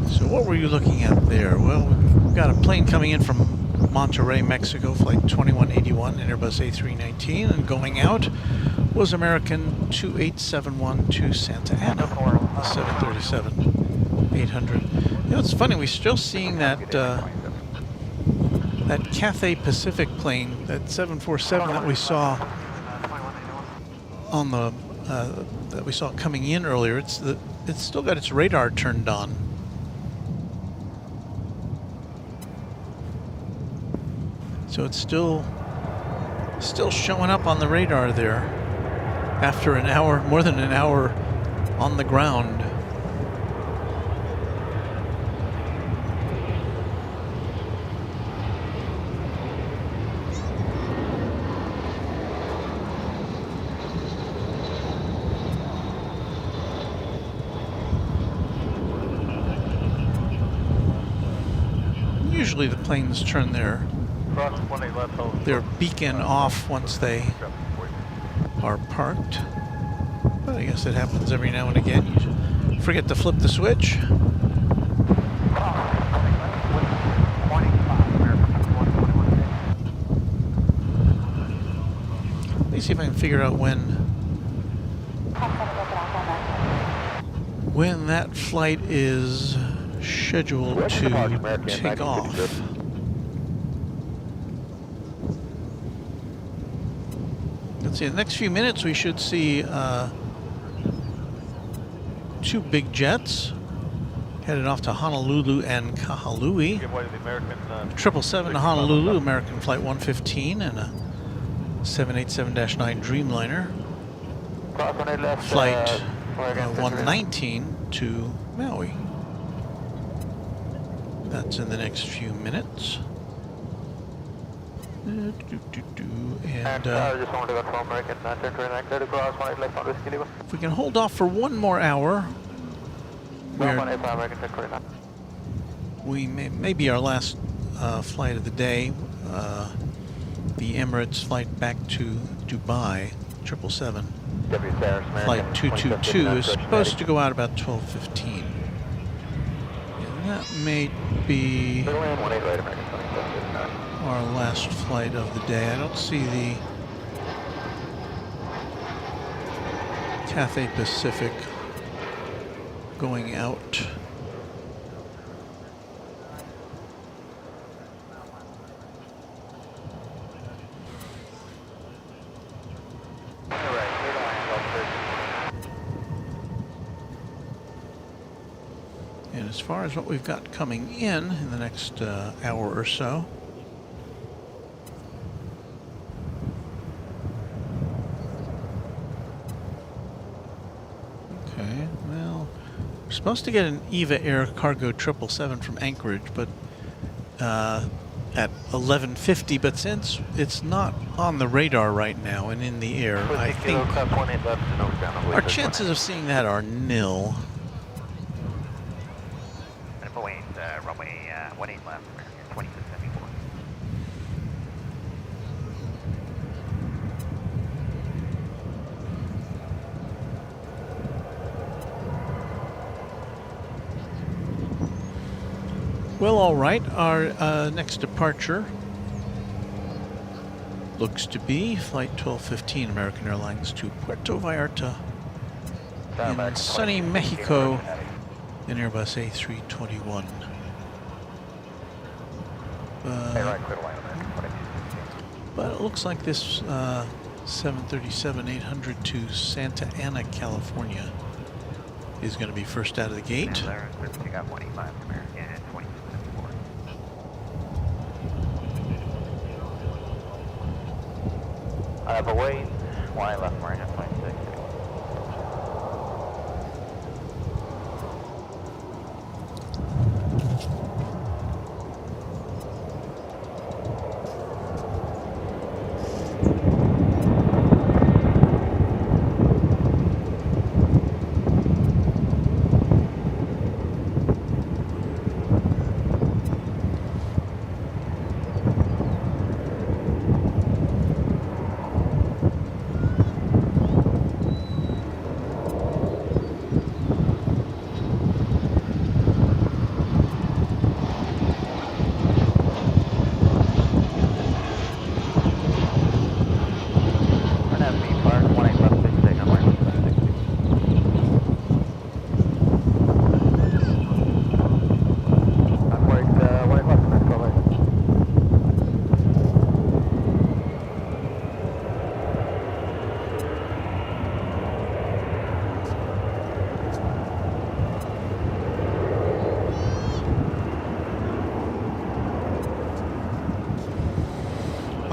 So what were you looking at there? Well, we've got a plane coming in from Monterrey, Mexico, flight 2181, Airbus A319, and going out was American 2871 to Santa Ana, the 737-800. You know, it's funny, we're still seeing that that Cathay Pacific plane, that 747 that we saw on the that we saw coming in earlier. It's still got its radar turned on. So it's still showing up on the radar there. after an hour, more than an hour on the ground. Usually the planes turn their beacon off once they are parked, but I guess it happens every now and again. You forget to flip the switch. Let me see if I can figure out when that flight is scheduled to take off. Let's see, in the next few minutes we should see two big jets headed off to Honolulu and Kahului. 777 to Honolulu, American Flight 115, and a 787-9 Dreamliner. Flight 119 to Maui. That's in the next few minutes. And if we can hold off for one more hour, we may be our last flight of the day. The Emirates flight back to Dubai, 777. Flight 222 is supposed to go out about 12:15. That may be our last flight of the day. I don't see the Cathay Pacific going out. And as far as what we've got coming in the next hour or so, okay, well, we're supposed to get an EVA Air Cargo 777 from Anchorage, but at 11:50. But since it's not on the radar right now and in the air, I think our chances of seeing that are nil. Runway 18 left, 2674. Well, all right. Our next departure looks to be Flight 1215, American Airlines to Puerto Vallarta in sunny Mexico, an Airbus A321. But it looks like this 737-800 to Santa Ana, California is going to be first out of the gate. Away, Y left margin 26.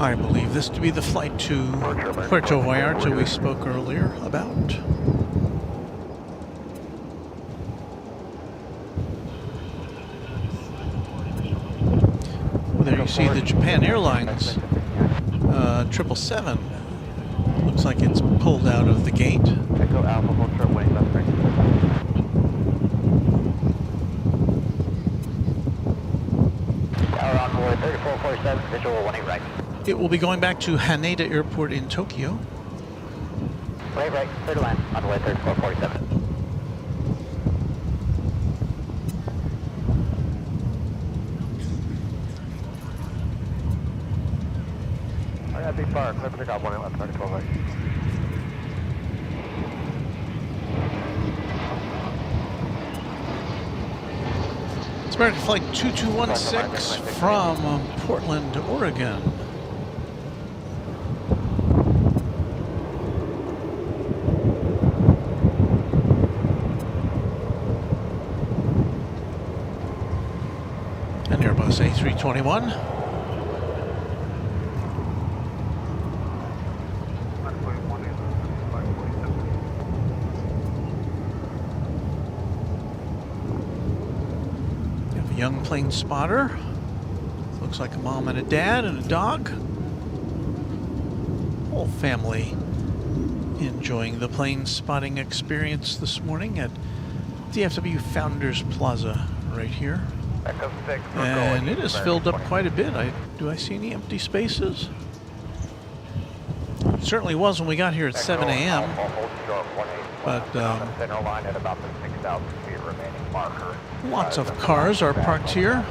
I believe this to be the flight to Puerto Vallarta we spoke earlier about. Well, there you see the Japan Airlines 777. Looks like it's pulled out of the gate. Echo Alpha, hold short wing, left right. Tower Envoy 3447, visual 18 right. It will be going back to Haneda Airport in Tokyo. Right, clear to land, Envoy 3447. I got big fire, clear for takeoff, 18 left, 12 right. It's American Flight 2216 from Portland, Oregon. An Airbus A321. Young plane spotter. Looks like a mom and a dad and a dog. Whole family enjoying the plane spotting experience this morning at DFW Founders Plaza right here. And it has filled up quite a bit. Do I see any empty spaces? It certainly was when we got here at 7 a.m. But lots of cars are parked here.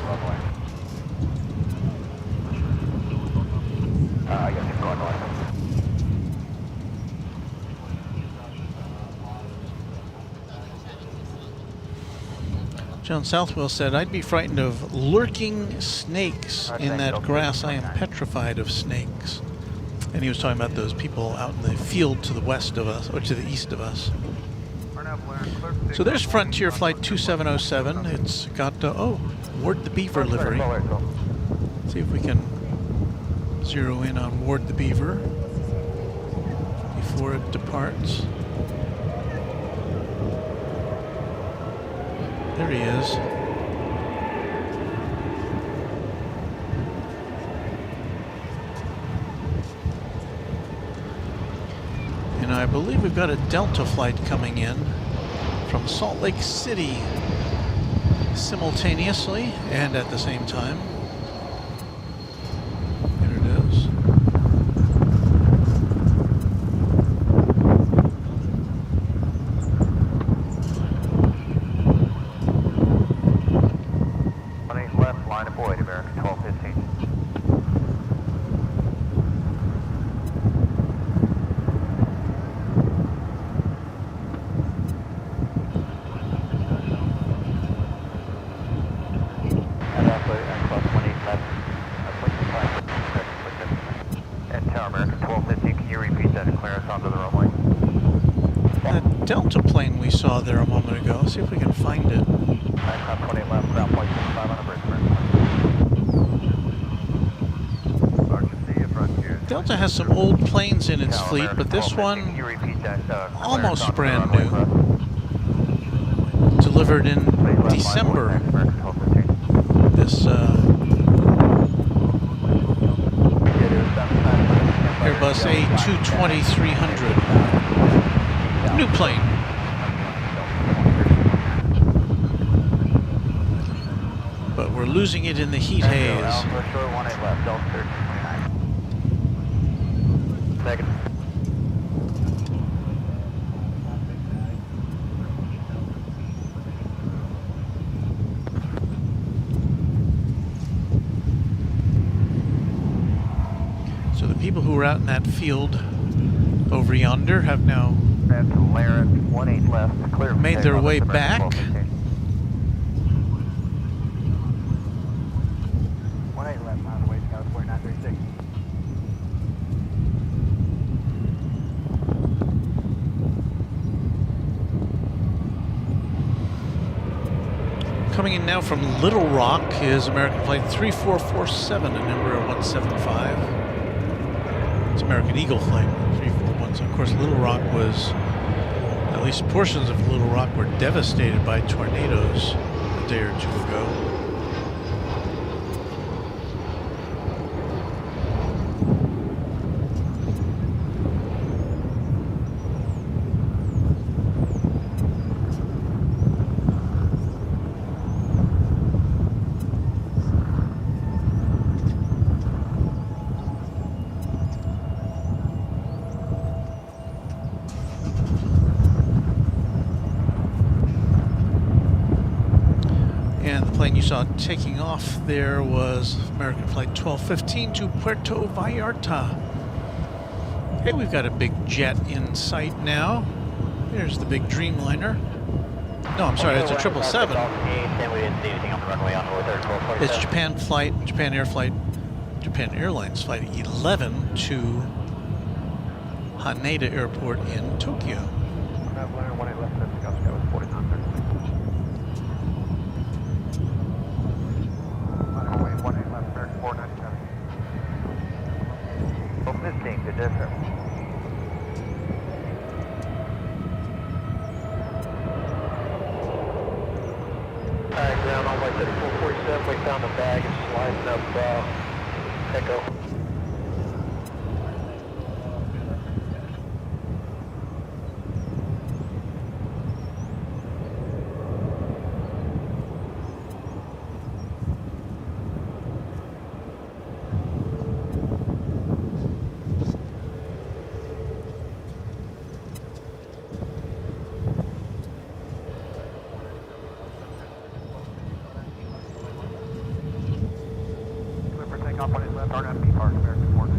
John Southwell said, "I'd be frightened of lurking snakes in that grass. I am petrified of snakes." And he was talking about those people out in the field to the west of us, or to the east of us. So there's Frontier Flight 2707. It's got, Ward the Beaver livery. See if we can zero in on Ward the Beaver before it departs. There he is. And I believe we've got a Delta flight coming in from Salt Lake City simultaneously and at the same time. There it is. Left, line of void, American 1215. That Delta plane we saw there a moment ago. See if we can find it. Delta has some old planes in its fleet, but this one almost brand new. Delivered in December. This Airbus A220-300. New plane. But we're losing it in the heat haze. So the people who were out in that field over yonder have now made their way back. Coming in now from Little Rock is American Flight 3447 and number 175. American Eagle flight 341. So of course, Little Rock was, at least portions of Little Rock were devastated by tornadoes a day or two ago. You saw taking off there was American Flight 1215 to Puerto Vallarta. Hey, we've got a big jet in sight now. There's the big Dreamliner. No, I'm sorry, it's a 777. It's Japan Airlines Flight 11 to Haneda Airport in Tokyo. Ground on way 3447, we found a bag, it's sliding up Echo. Up on his left, RFP Park, American Port.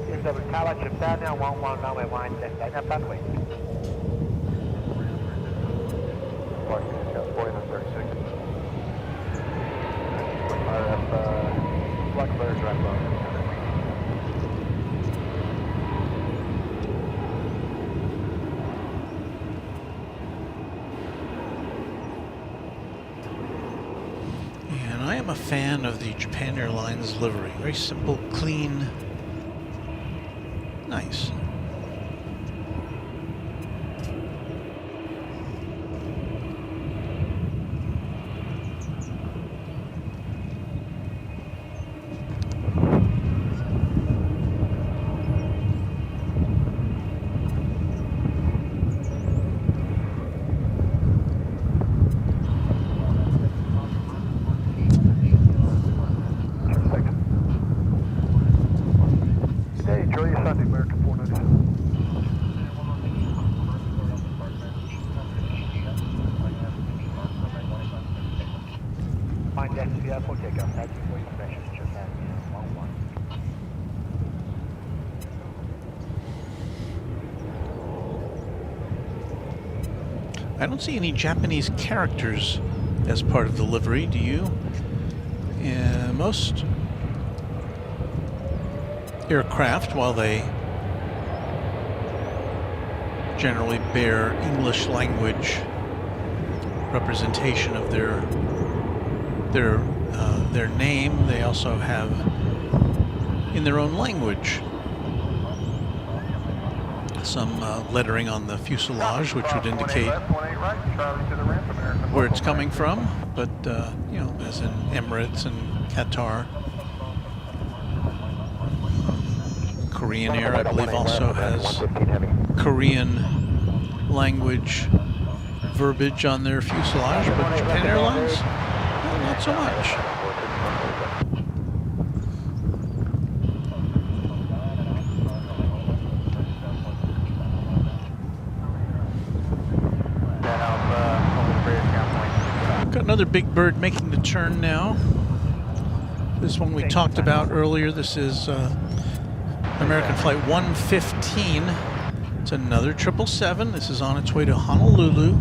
DFW Tower, Japan now, 11 runway 19, line up runway. Park, 4036. RF, Black Bears, right above. I'm a fan of the Japan Airlines livery. Very simple, clean, nice. I don't see any Japanese characters as part of the livery, do you? Most aircraft, while they generally bear English language representation of their name, they also have in their own language some lettering on the fuselage, which would indicate where it's coming from. But you know, as in Emirates and Qatar, Korean Air, I believe, also has Korean language verbiage on their fuselage, but Japan Airlines, well, not so much. Got another big bird making the turn now. This one we talked about earlier. This is American Flight 115. It's another 777. This is on its way to Honolulu.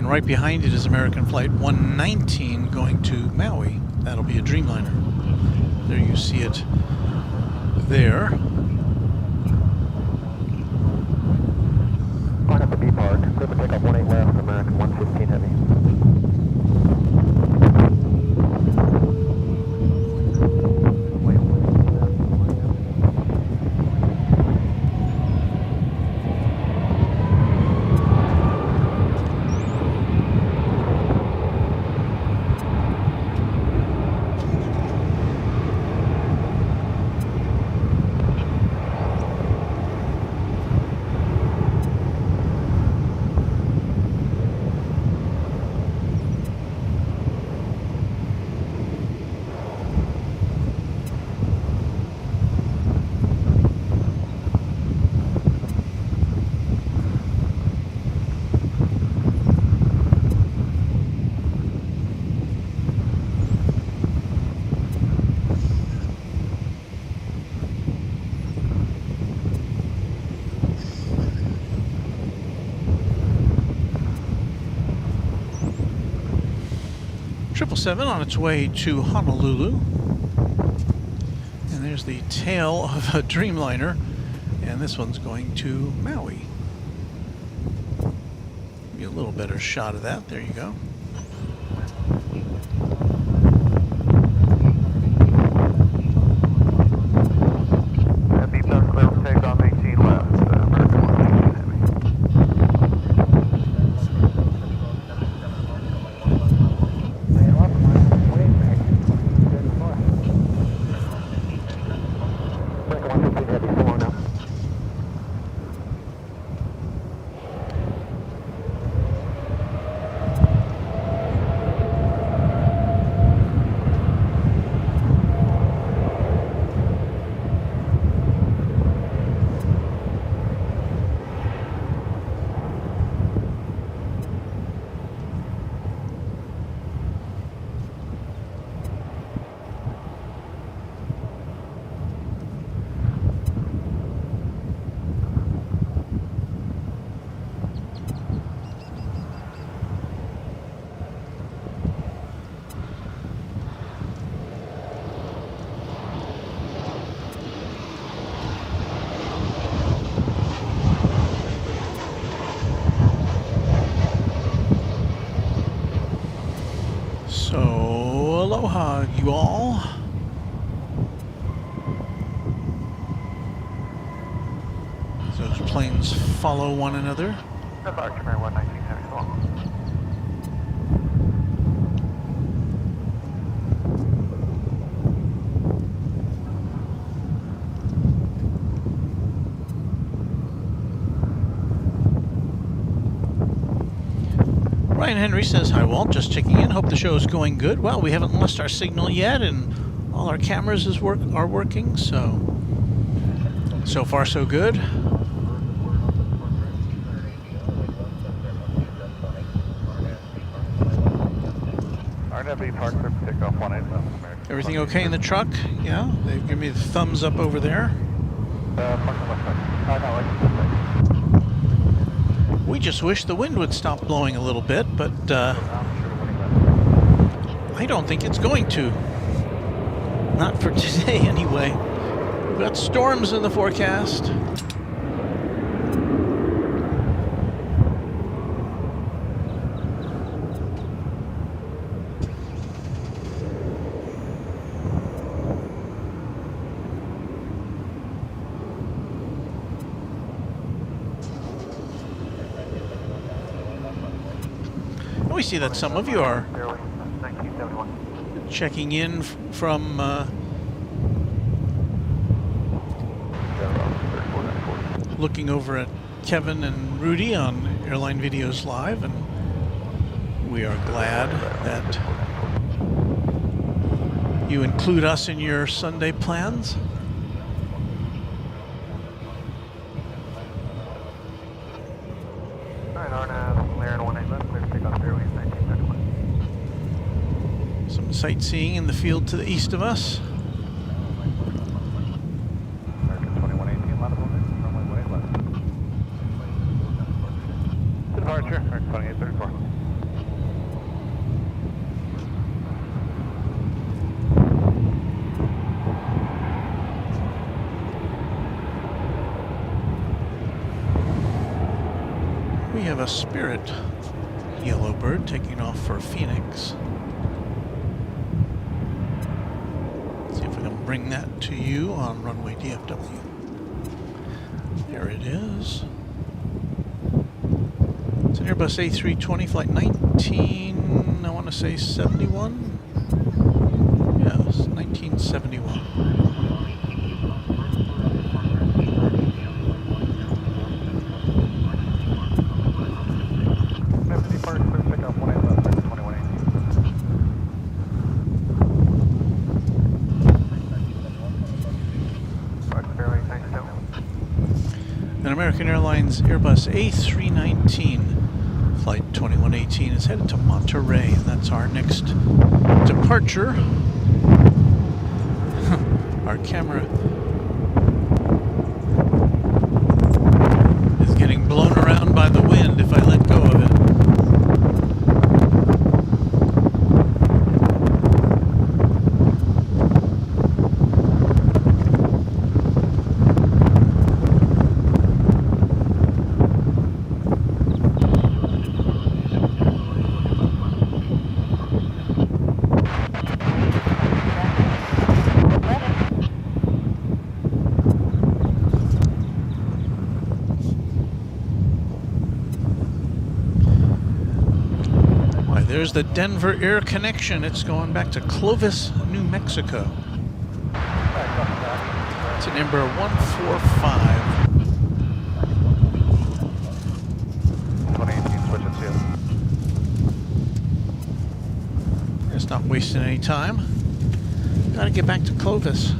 right behind it is American Flight 119 going to Maui. That'll be a Dreamliner. There you see it there. Line up the B park. Clear for takeoff 18 left, American 115 heavy. Seven on its way to Honolulu, and there's the tail of a Dreamliner, and this one's going to Maui. Be a little better shot of that. There you go. Beep down clear for takeoff 18 left, American 119 heavy. Aloha, you all. Those planes follow one another. Departure, American 119 heavy, so long. Ryan Henry says, hi Walt, just checking in. Hope the show is going good. Well, we haven't lost our signal yet, and all our cameras are working, so far so good. RW park clear for takeoff 18 left, American. Everything okay in the truck? Yeah, they give me the thumbs up over there. Park on the left side. No, like this side. We just wish the wind would stop blowing a little bit, but I don't think it's going to. Not for today, anyway. We've got storms in the forecast. We see that some of you are checking in from looking over at Kevin and Rudy on Airline Videos Live, and we are glad that you include us in your Sunday plans. Some sightseeing in the field to the east of us. American 2118, line of runway 18 left. Departure, American 2834. have a Spirit Yellowbird taking off for Phoenix. See if we can bring that to you on runway DFW. There it is. It's an Airbus A320 flight 19, I want to say 71? Yes, 1971. An American Airlines Airbus A319 flight 2118 is headed to Monterey, and that's our next departure. Our camera is getting blown around by the wind if I let go of it. There's the Denver Air Connection. It's going back to Clovis, New Mexico. It's an Embraer 145. 2018, switch it to you. It's not wasting any time. Gotta get back to Clovis.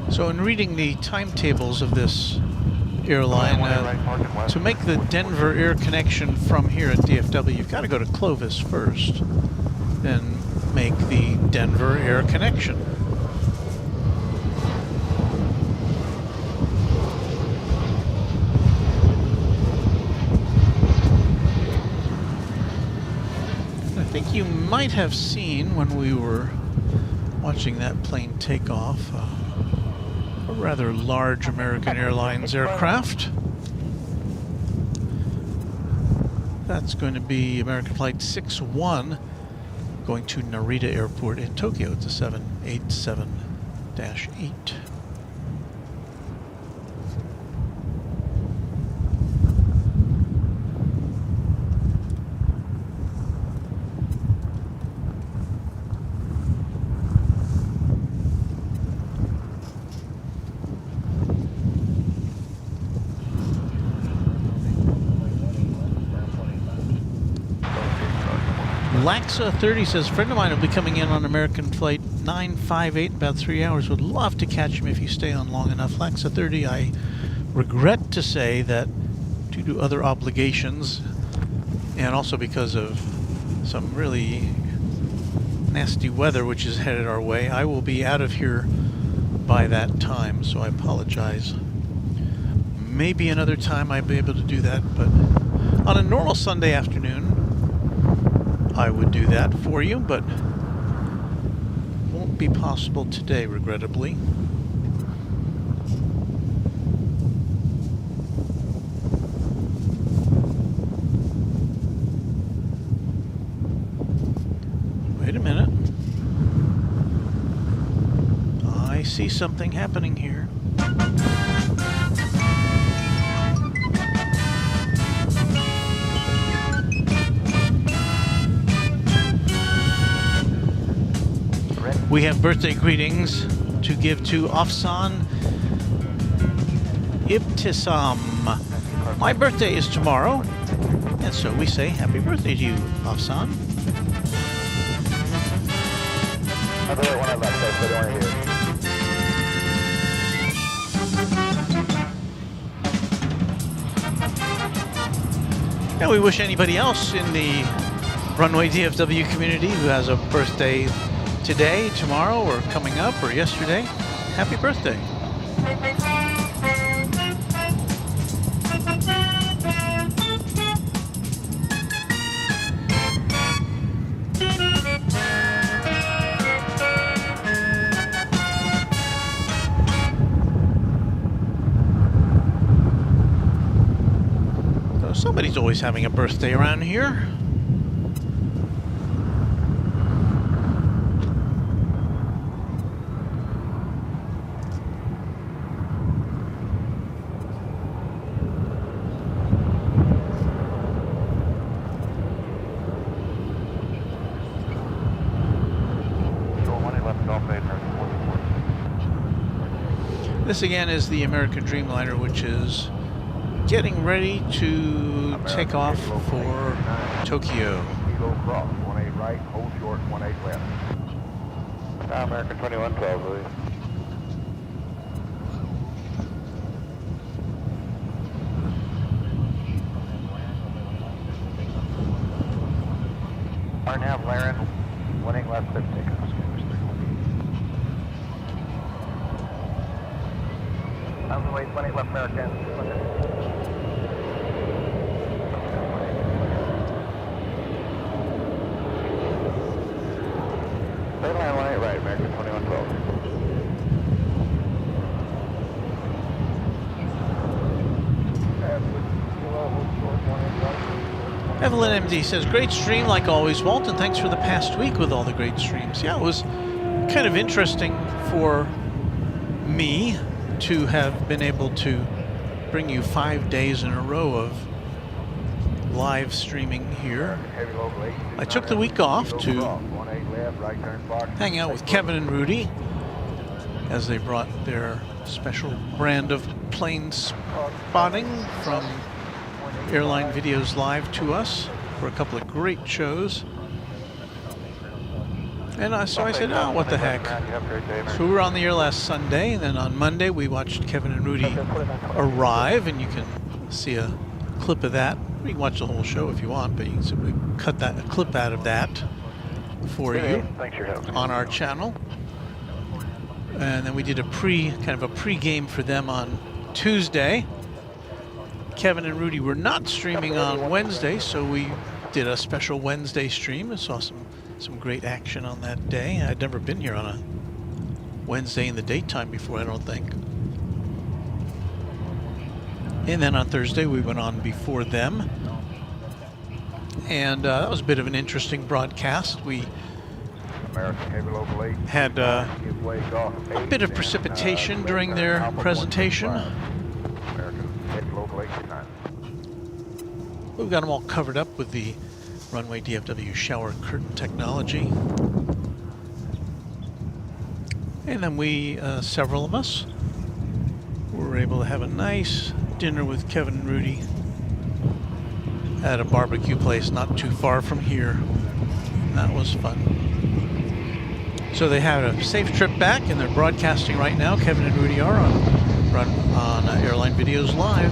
So in reading the timetables of this airline, to make the Denver Air Connection from here at DFW, you've got to go to Clovis first, then make the Denver Air Connection. I think you might have seen when we were watching that plane take off a rather large American Airlines aircraft. That's going to be American Flight 61 going to Narita Airport in Tokyo. It's a 787-8. Laxa 30 says, friend of mine will be coming in on American Flight 958 in about 3 hours. Would love to catch him if you stay on long enough. Laxa 30, I regret to say that due to other obligations, and also because of some really nasty weather which is headed our way, I will be out of here by that time, so I apologize. Maybe another time I'll be able to do that, but on a normal Sunday afternoon, I would do that for you, but won't be possible today, regrettably. Wait a minute. I see something happening here. We have birthday greetings to give to Afsan Ibtisam. My birthday is tomorrow, and so we say happy birthday to you, Afsan. By the way, one of us, so don't hear. And we wish anybody else in the Runway DFW community who has a birthday today, tomorrow, or coming up, or yesterday, happy birthday. So somebody's always having a birthday around here. This again is the American Dreamliner, which is getting ready to take off for Tokyo. Kilo cross, 18 right, hold short, 18 left. American 2112, Louis. Arnav Laren, 18 left, 15. Runway 20 left American. Third line 18 right, American 2112. Evelyn MD says, great stream like always, Walt, and thanks for the past week with all the great streams. Yeah, it was kind of interesting for me to have been able to bring you 5 days in a row of live streaming here. I took the week off to hang out with Kevin and Rudy as they brought their special brand of plane spotting from Airline Videos Live to us for a couple of great shows. And so I said, oh, what the heck. So we were on the air last Sunday, and then on Monday we watched Kevin and Rudy arrive, and you can see a clip of that. You can watch the whole show if you want, but you can simply cut a clip out of that for you on our channel. And then we did kind of a pre-game for them on Tuesday. Kevin and Rudy were not streaming on Wednesday, so we did a special Wednesday stream. I saw some great action on that day. I'd never been here on a Wednesday in the daytime before, I don't think. And then on Thursday we went on before them. And that was a bit of an interesting broadcast. We had a bit of precipitation during their presentation. We've got them all covered up with the Runway DFW shower curtain technology. And then we, several of us, were able to have a nice dinner with Kevin and Rudy at a barbecue place not too far from here. That was fun. So they had a safe trip back, and they're broadcasting right now. Kevin and Rudy are on Airline Videos Live.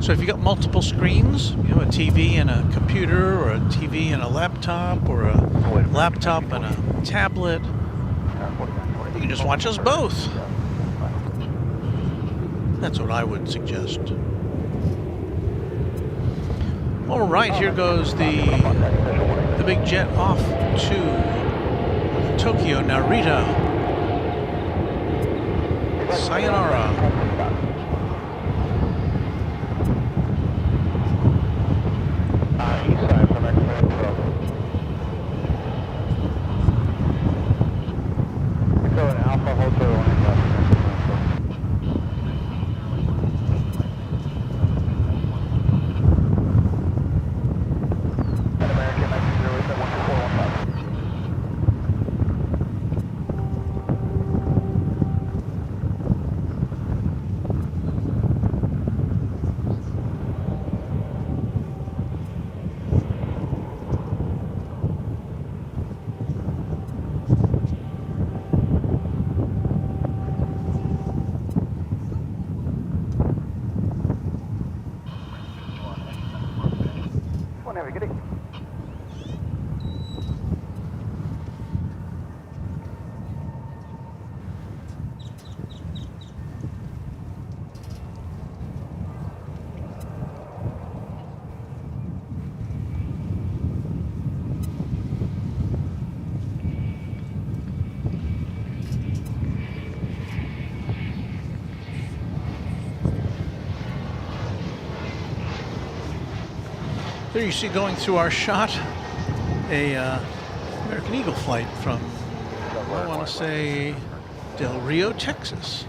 So if you got multiple screens, you know, a TV and a computer, or a TV and a laptop, or a laptop and a tablet, you can just watch us both. That's what I would suggest. All right, here goes the big jet off to Tokyo Narita. Sayonara. East side from There you see going through our shot a American Eagle flight from, I want to say, Del Rio, Texas.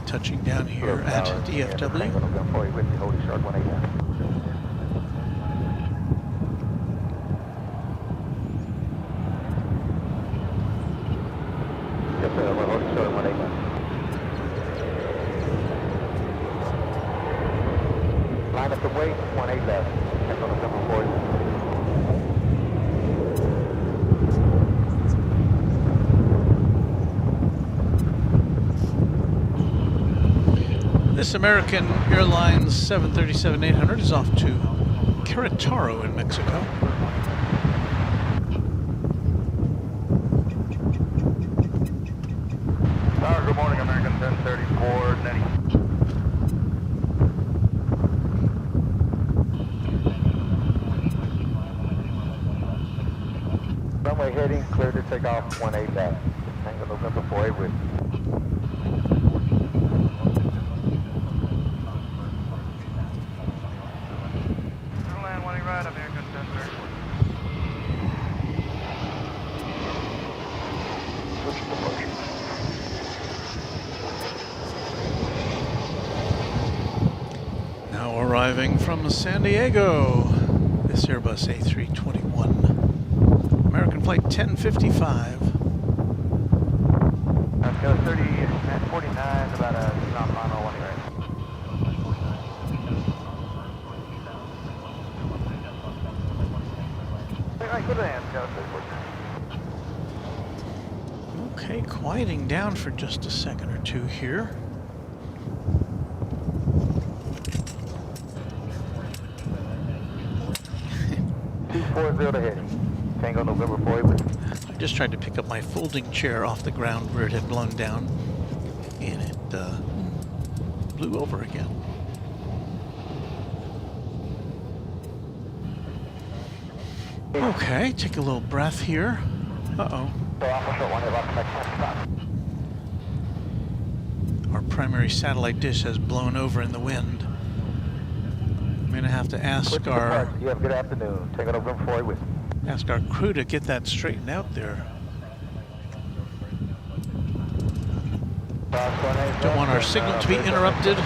Touching down here at DFW. Line up the weight, 18 left. Check on November 40. This American Airlines 737-800 is off to Querétaro in Mexico. Good morning, American 1034, Nettie. Runway heading, clear to take off, 18 left. Tango November 48 with. Land 18 right, American 1034. Now arriving from San Diego, this Airbus A321, American flight 1055. Let's go 30 and 49 is about a knock on 1 right. Alright, good land, go. Okay, quieting down for just a second or two here. To heading. Tango November 48. I just tried to pick up my folding chair off the ground where it had blown down, and it blew over again. Okay, take a little breath here. Uh-oh. Our primary satellite dish has blown over in the wind. I'm going to have to ask our... You have a good afternoon. Tango November 48. Ask our crew to get that straightened out there. Don't want our signal to be interrupted.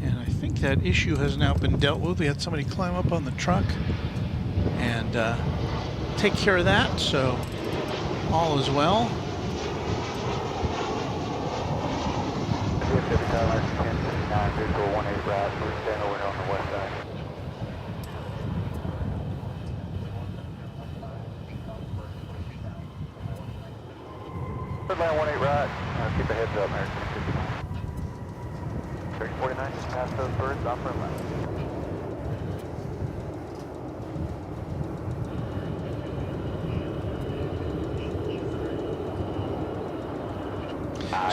And I think that issue has now been dealt with. We had somebody climb up on the truck and take care of that, so all is well. Third line 18 right. Keep the heads up, American. 3049, pass those birds off from left.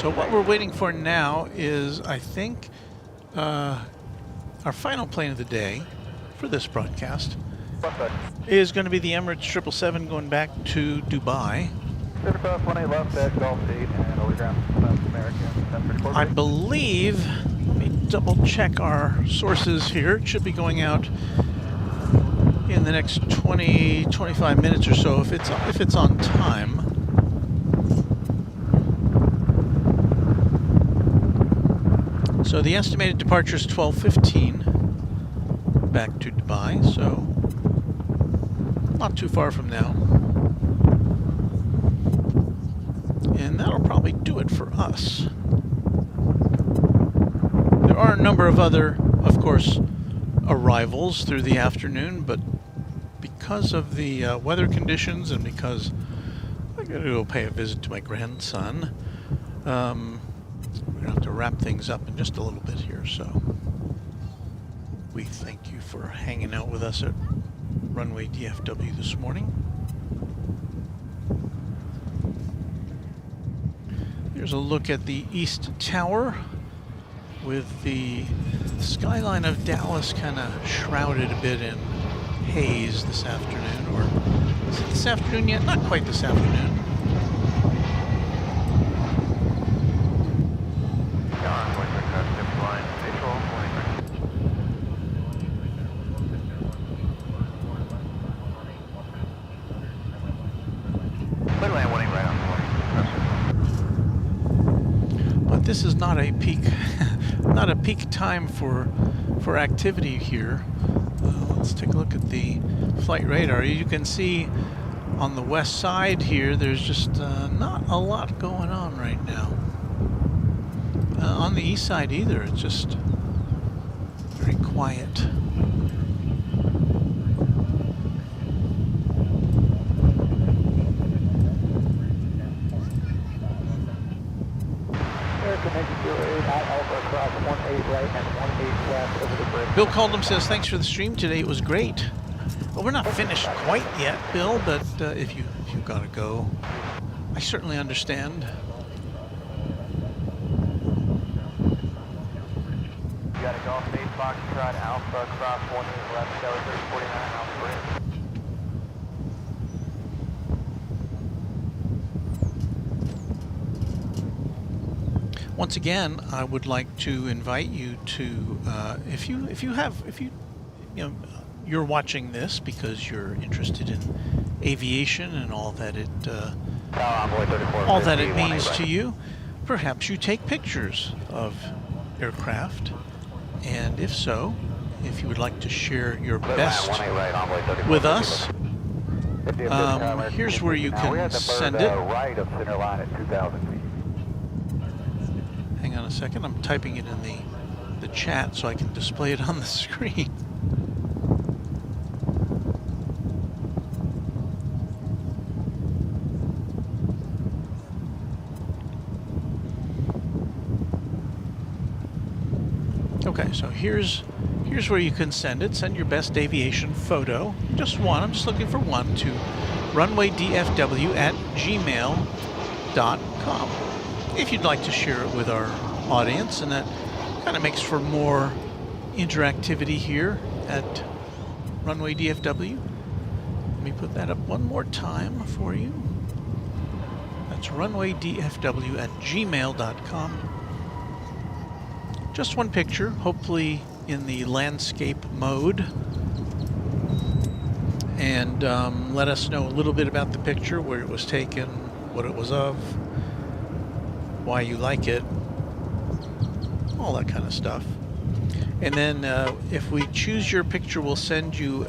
So what we're waiting for now is, I think, our final plane of the day for this broadcast is going to be the Emirates 777 going back to Dubai. 18 left at Gulf State and overground American. I believe, let me double check our sources here, it should be going out in the next 20-25 minutes or so if it's on time. So the estimated departure is 12:15 back to Dubai, so not too far from now. And that'll probably do it for us. There are a number of other, of course, arrivals through the afternoon, but because of the weather conditions and because I'm going to go pay a visit to my grandson, we're going to have to wrap things up in just a little bit here. So we thank you for hanging out with us at Runway DFW this morning. Here's a look at the East Tower with the skyline of Dallas kind of shrouded a bit in haze this afternoon. Or is it this afternoon yet? Not quite this afternoon. But this is not a peak, not a peak time for activity here. Let's take a look at the flight radar. You can see on the west side here, there's just not a lot going on right now. On the east side either, it's just very quiet. Bill Caldum says, thanks for the stream today. It was great. Well, we're not finished quite yet, Bill, but if you've got to go, I certainly understand. You got a Golf 8 Foxtrot Alpha cross 18 left, tower 3049 Alpha Bridge. Once again, I would like to invite you to, if you're watching this because you're interested in aviation and all that it means to you, perhaps you take pictures of aircraft, and if so, if you would like to share your best with us, here's where you can send it. Right of center line at 2,000 feet. Hang on a second, I'm typing it in the chat so I can display it on the screen. Okay, so here's where you can send it. Send your best aviation photo. Just one, I'm just looking for one, to runwaydfw@gmail.com. If you'd like to share it with our audience, and that kind of makes for more interactivity here at Runway DFW. Let me put that up one more time for you. That's runwaydfw@gmail.com. Just one picture, hopefully in the landscape mode. And let us know a little bit about the picture, where it was taken, what it was of, why you like it, all that kind of stuff. And then if we choose your picture, we'll send you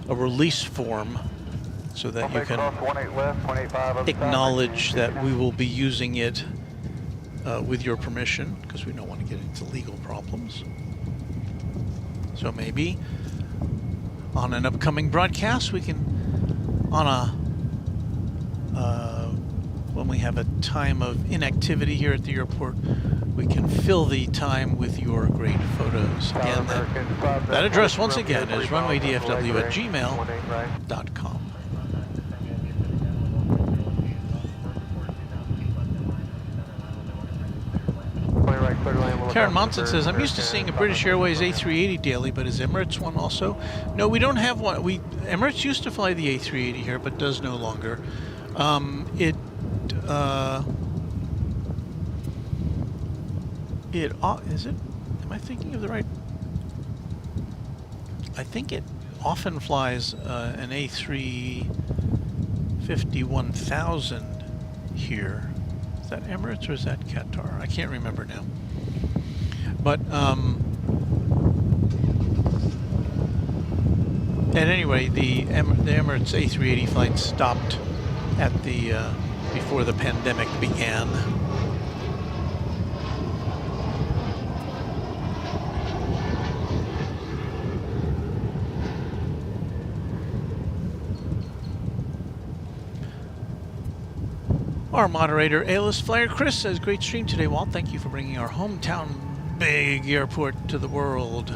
a release form so that you can acknowledge that we will be using it with your permission, because we don't want to get into legal problems. So maybe on an upcoming broadcast, we can, when we have a time of inactivity here at the airport, we can fill the time with your great photos. Again, that address once again is runwaydfw@gmail.com. Karen Monson says, I'm used to seeing a British Airways A380 daily, but is Emirates one also? No, we don't have one. Emirates used to fly the A380 here, but does no longer. Is it? Am I thinking of the right? I think it often flies an A350-1000 here. Is that Emirates or is that Qatar? I can't remember now. But at any rate, the Emirates A380 flight stopped at the before the pandemic began. Our moderator, A-list flyer Chris, says, great stream today, Walt. Thank you for bringing our hometown big airport to the world.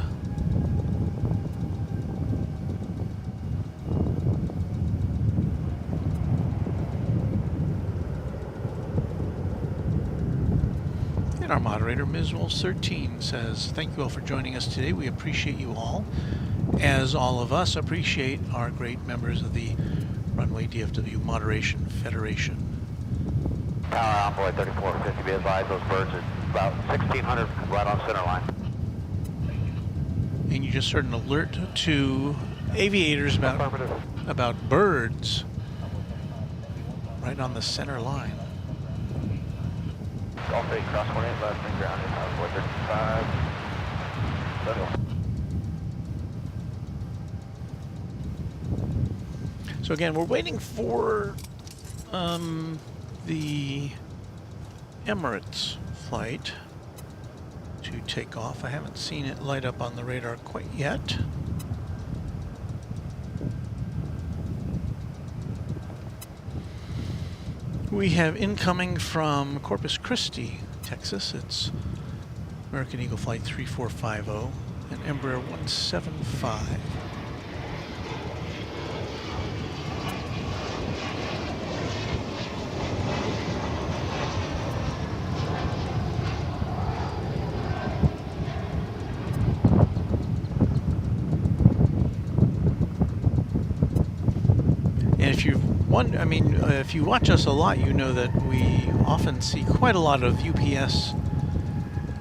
And our moderator, Ms. Wolf 13, says, thank you all for joining us today. We appreciate you all, as all of us appreciate our great members of the Runway DFW Moderation Federation. Tower Envoy 3450, be advised, those birds are about 1,600 right on center line. And you just heard an alert to aviators about birds right on the center line. Golf 8, cross 18 left, and ground, Envoy 35. So again, we're waiting for the Emirates flight to take off. I haven't seen it light up on the radar quite yet. We have incoming from Corpus Christi, Texas. It's American Eagle Flight 3450 and Embraer 175. If you watch us a lot, you know that we often see quite a lot of UPS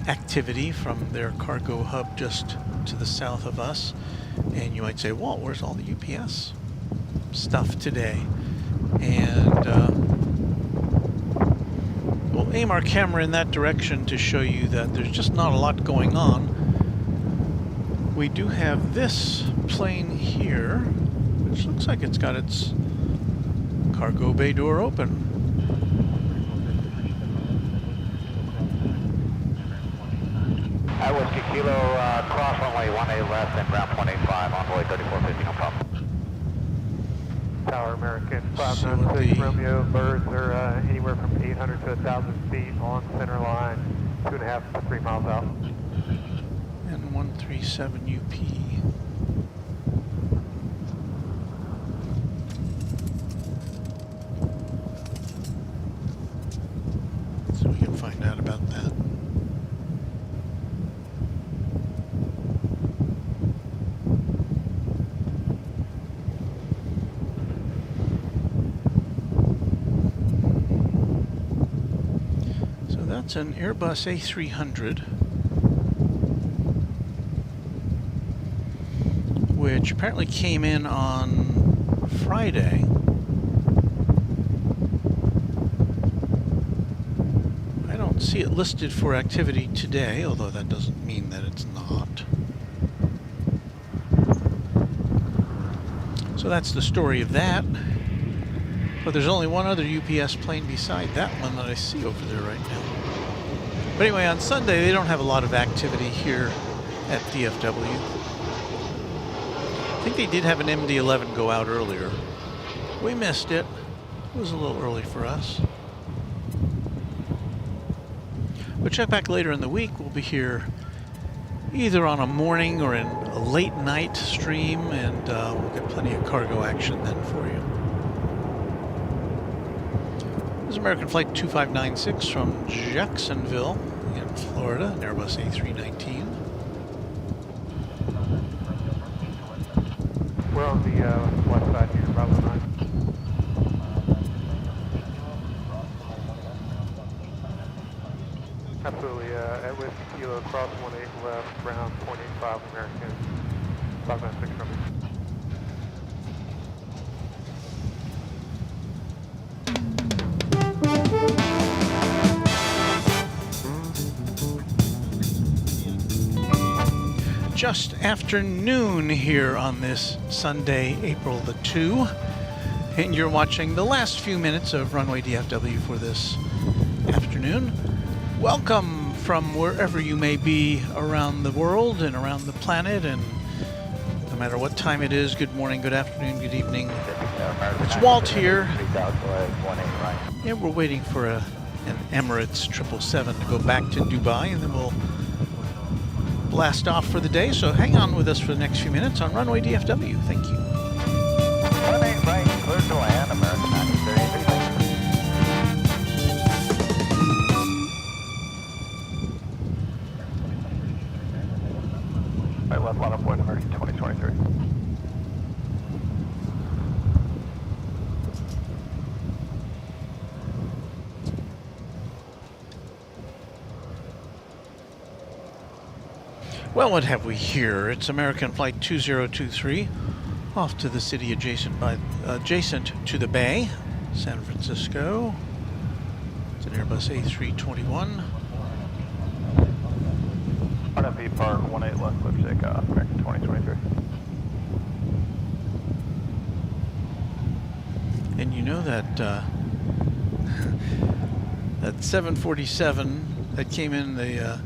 activity from their cargo hub just to the south of us. And you might say, Walt, where's all the UPS stuff today? And we'll aim our camera in that direction to show you that there's just not a lot going on. We do have this plane here, which looks like it's got its cargo bay door open. Whiskey Kilo, cross runway 18 left and ground 0.85, envoy 3450, no problem. Tower American 596 Romeo, birds are anywhere from 800 to 1,000 feet on center line, 2.5 to 3 miles out. And 137 UP. So we can find out about that. It's an Airbus A300, which apparently came in on Friday. I don't see it listed for activity today, although that doesn't mean that it's not. So that's the story of that. But there's only one other UPS plane beside that one that I see over there right now. But anyway, on Sunday, they don't have a lot of activity here at DFW. I think they did have an MD-11 go out earlier. We missed it. It was a little early for us. But check back later in the week. We'll be here either on a morning or in a late night stream, and we'll get plenty of cargo action then for you. This is American Flight 2596 from Jacksonville in Florida, an Airbus A319. We're on the west side here, Bravo 9. Absolutely, at Whiskey Kilo, cross 18 left, ground 0.85 American, 596 from you. Just after noon here on this Sunday, April the 2, and you're watching the last few minutes of Runway DFW for this afternoon. Welcome from wherever you may be around the world and around the planet, and no matter what time it is, good morning, good afternoon, good evening. It's Walt here, and we're waiting for an Emirates 777 to go back to Dubai, and then we'll blast off for the day. So hang on with us for the next few minutes on Runway DFW. Thank you. 18 right, clear to land, American 93. Well, what have we here? It's American Flight 2023, off to the city adjacent to the bay, San Francisco. It's an Airbus A321. RFE Park 18 left, clear for takeoff, American 2023. And you know that that 747 that came in, the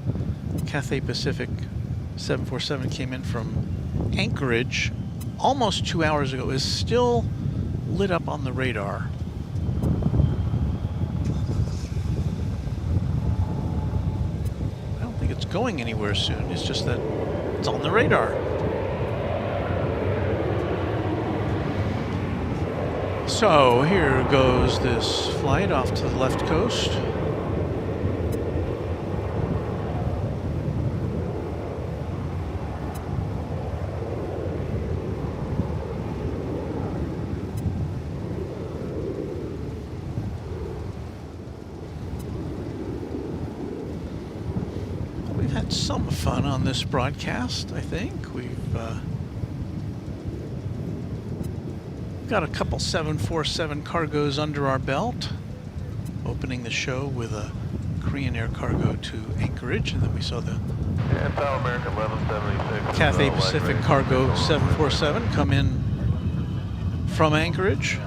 Cathay Pacific 747 came in from Anchorage almost 2 hours ago, is still lit up on the radar. I don't think it's going anywhere soon. It's just that it's on the radar. So here goes this flight off to the left coast. We've had some fun on this broadcast, I think. We've got a couple 747 cargoes under our belt, opening the show with a Korean Air cargo to Anchorage, and then we saw the American 1176. Cathay Pacific cargo 747 come in from Anchorage.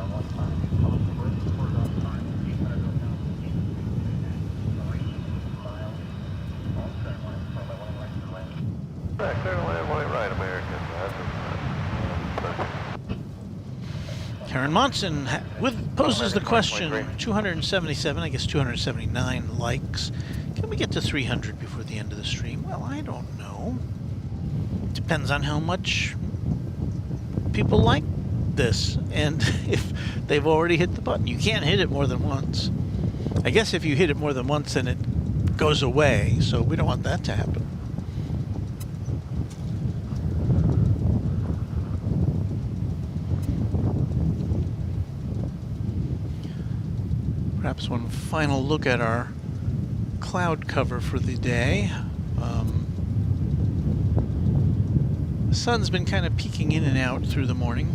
Karen Monson poses the question, 277, I guess 279 likes. Can we get to 300 before the end of the stream? Well, I don't know. Depends on how much people like this and if they've already hit the button. You can't hit it more than once. I guess if you hit it more than once, then it goes away, so we don't want that to happen. Perhaps one final look at our cloud cover for the day. The sun's been kind of peeking in and out through the morning.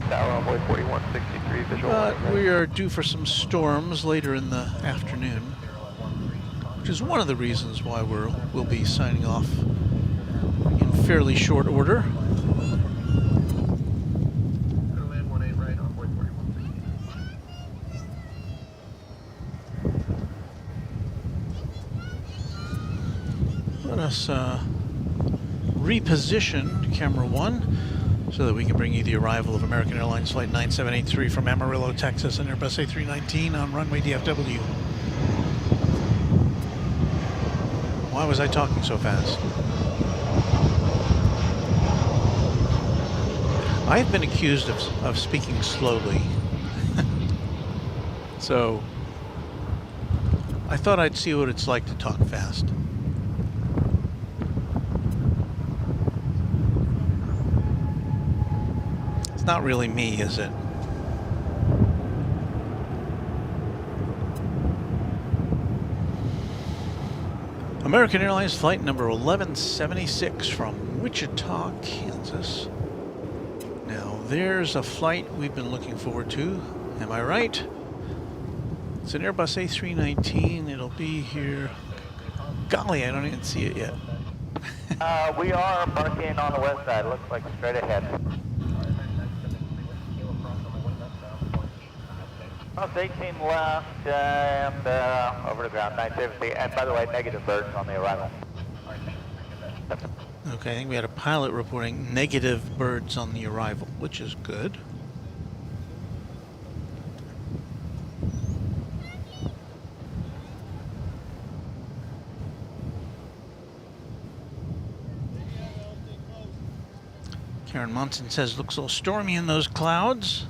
Tower Envoy 4163, visual. But we are due for some storms later in the afternoon, which is one of the reasons why we'll be signing off in fairly short order. Let us reposition camera 1 so that we can bring you the arrival of American Airlines Flight 9783 from Amarillo, Texas, and Airbus A319 on Runway DFW. Why was I talking so fast? I've been accused of speaking slowly. So I thought I'd see what it's like to talk fast. Not really me, is it? American Airlines flight number 1176 from Wichita, Kansas. Now, there's a flight we've been looking forward to. Am I right? It's an Airbus A319. It'll be here. Golly, I don't even see it yet. We are parking on the west side. Looks like straight ahead. It's 18 left and over the ground, 970. And by the way, negative birds on the arrival. Okay, I think we had a pilot reporting negative birds on the arrival, which is good. Karen Monson says looks a little stormy in those clouds.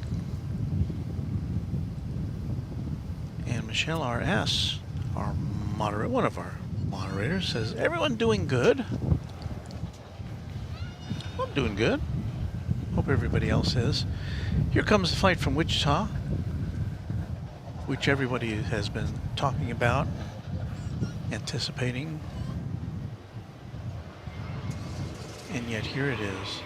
Michelle R.S., our moderator, one of our moderators, says, everyone doing good? I'm doing good. Hope everybody else is. Here comes the flight from Wichita, which everybody has been talking about, anticipating. And yet here it is.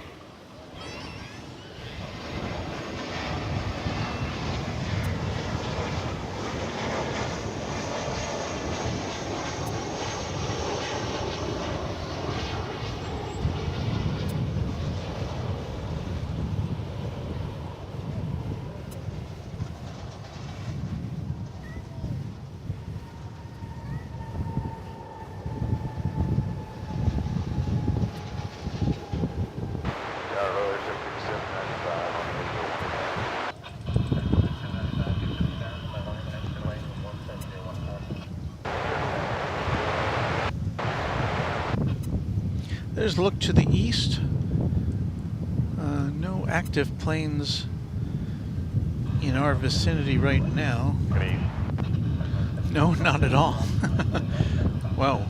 There's a look to the east. No active planes in our vicinity right now. No, not at all. Wow.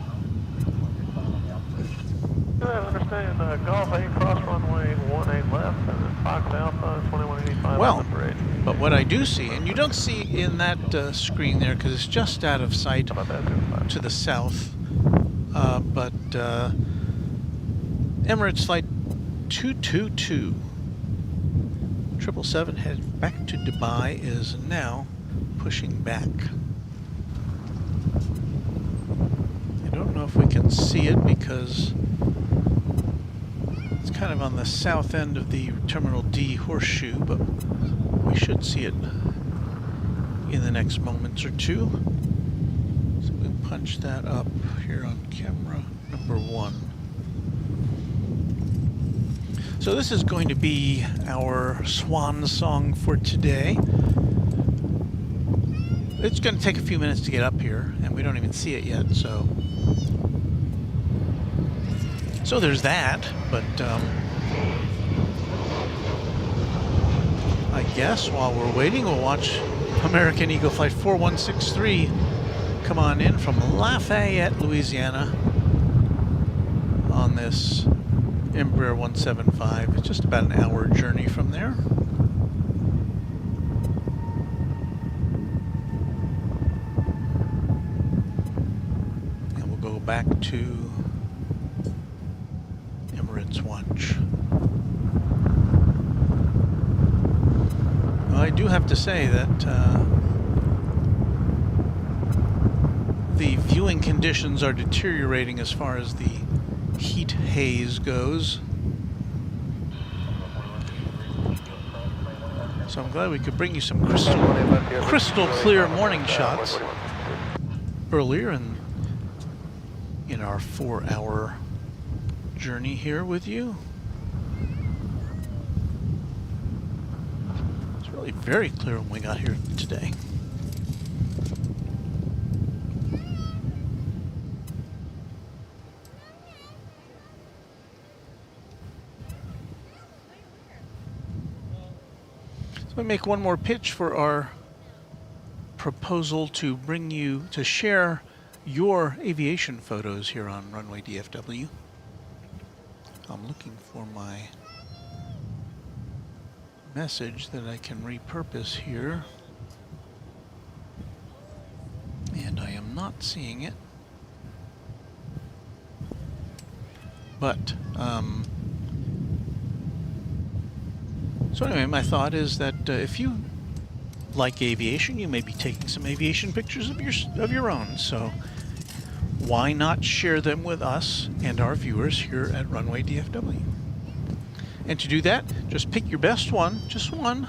I understand Golf 8 cross runway 18 left and Fox Alpha 2185 Well, on the bridge. but what I do see, and you don't see in that screen there because it's just out of sight How about that, to the south, but Emirates Flight 222 777 headed back to Dubai is now pushing back. I don't know if we can see it because it's kind of on the south end of the Terminal D horseshoe, but we should see it in the next moments or two. So we punch that up here on camera number 1. So this is going to be our swan song for today. It's going to take a few minutes to get up here, and we don't even see it yet, so there's that, but I guess while we're waiting, we'll watch American Eagle Flight 4163 come on in from Lafayette, Louisiana on this Embraer 175. It's just about an hour journey from there. And we'll go back to Emirates watch. Well, I do have to say that the viewing conditions are deteriorating as far as the heat haze goes. So I'm glad we could bring you some crystal clear morning shots earlier in our 4-hour journey here with you. It's really very clear when we got here today. So we make one more pitch for our proposal to bring you to share your aviation photos here on Runway DFW. I'm looking for my message that I can repurpose here, and I am not seeing it. But so anyway, my thought is that if you like aviation, you may be taking some aviation pictures of your own. So why not share them with us and our viewers here at Runway DFW? And to do that, just pick your best one, just one,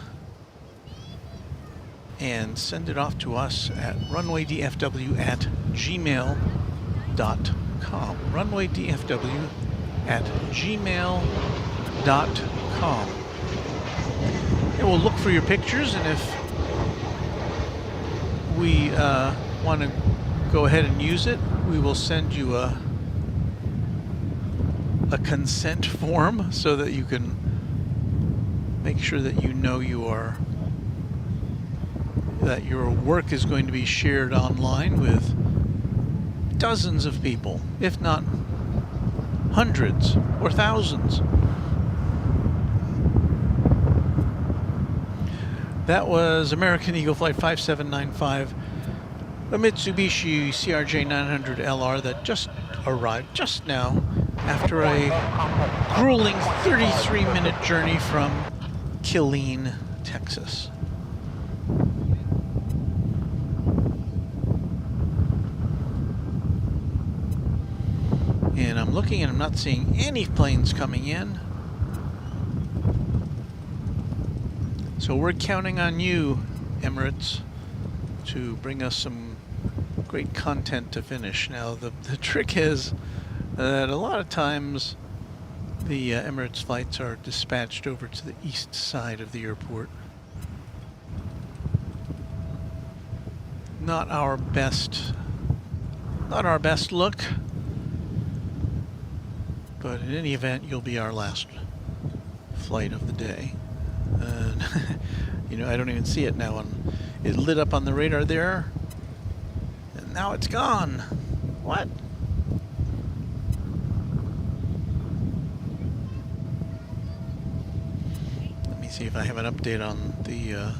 and send it off to us at runwaydfw@gmail.com. runwaydfw@gmail.com. And we'll look for your pictures, and if we want to go ahead and use it, we will send you a consent form so that you can make sure that you know that your work is going to be shared online with dozens of people, if not hundreds or thousands. That was American Eagle Flight 5795 a Mitsubishi CRJ900LR that just arrived just now after a grueling 33-minute journey from Killeen, Texas. And I'm looking and I'm not seeing any planes coming in. So we're counting on you, Emirates, to bring us some great content to finish. Now, the trick is that a lot of times the Emirates flights are dispatched over to the east side of the airport. Not our best look, but in any event, you'll be our last flight of the day. You know, I don't even see it now. It lit up on the radar there, and now it's gone. What? Let me see if I have an update on the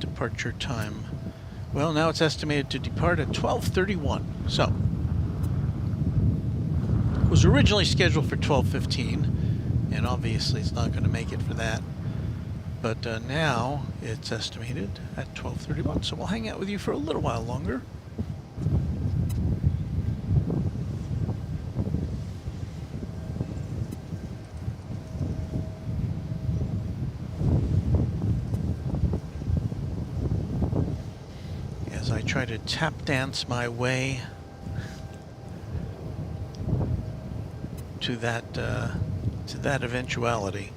departure time. Well, now it's estimated to depart at 12:31. So, it was originally scheduled for 12:15, and obviously it's not going to make it for that. But now it's estimated at 12:31, so we'll hang out with you for a little while longer. As I try to tap dance my way to that eventuality.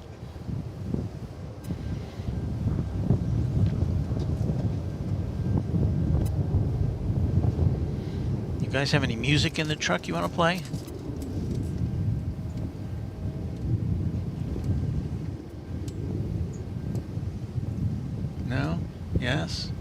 You guys have any music in the truck you want to play? No? Yes?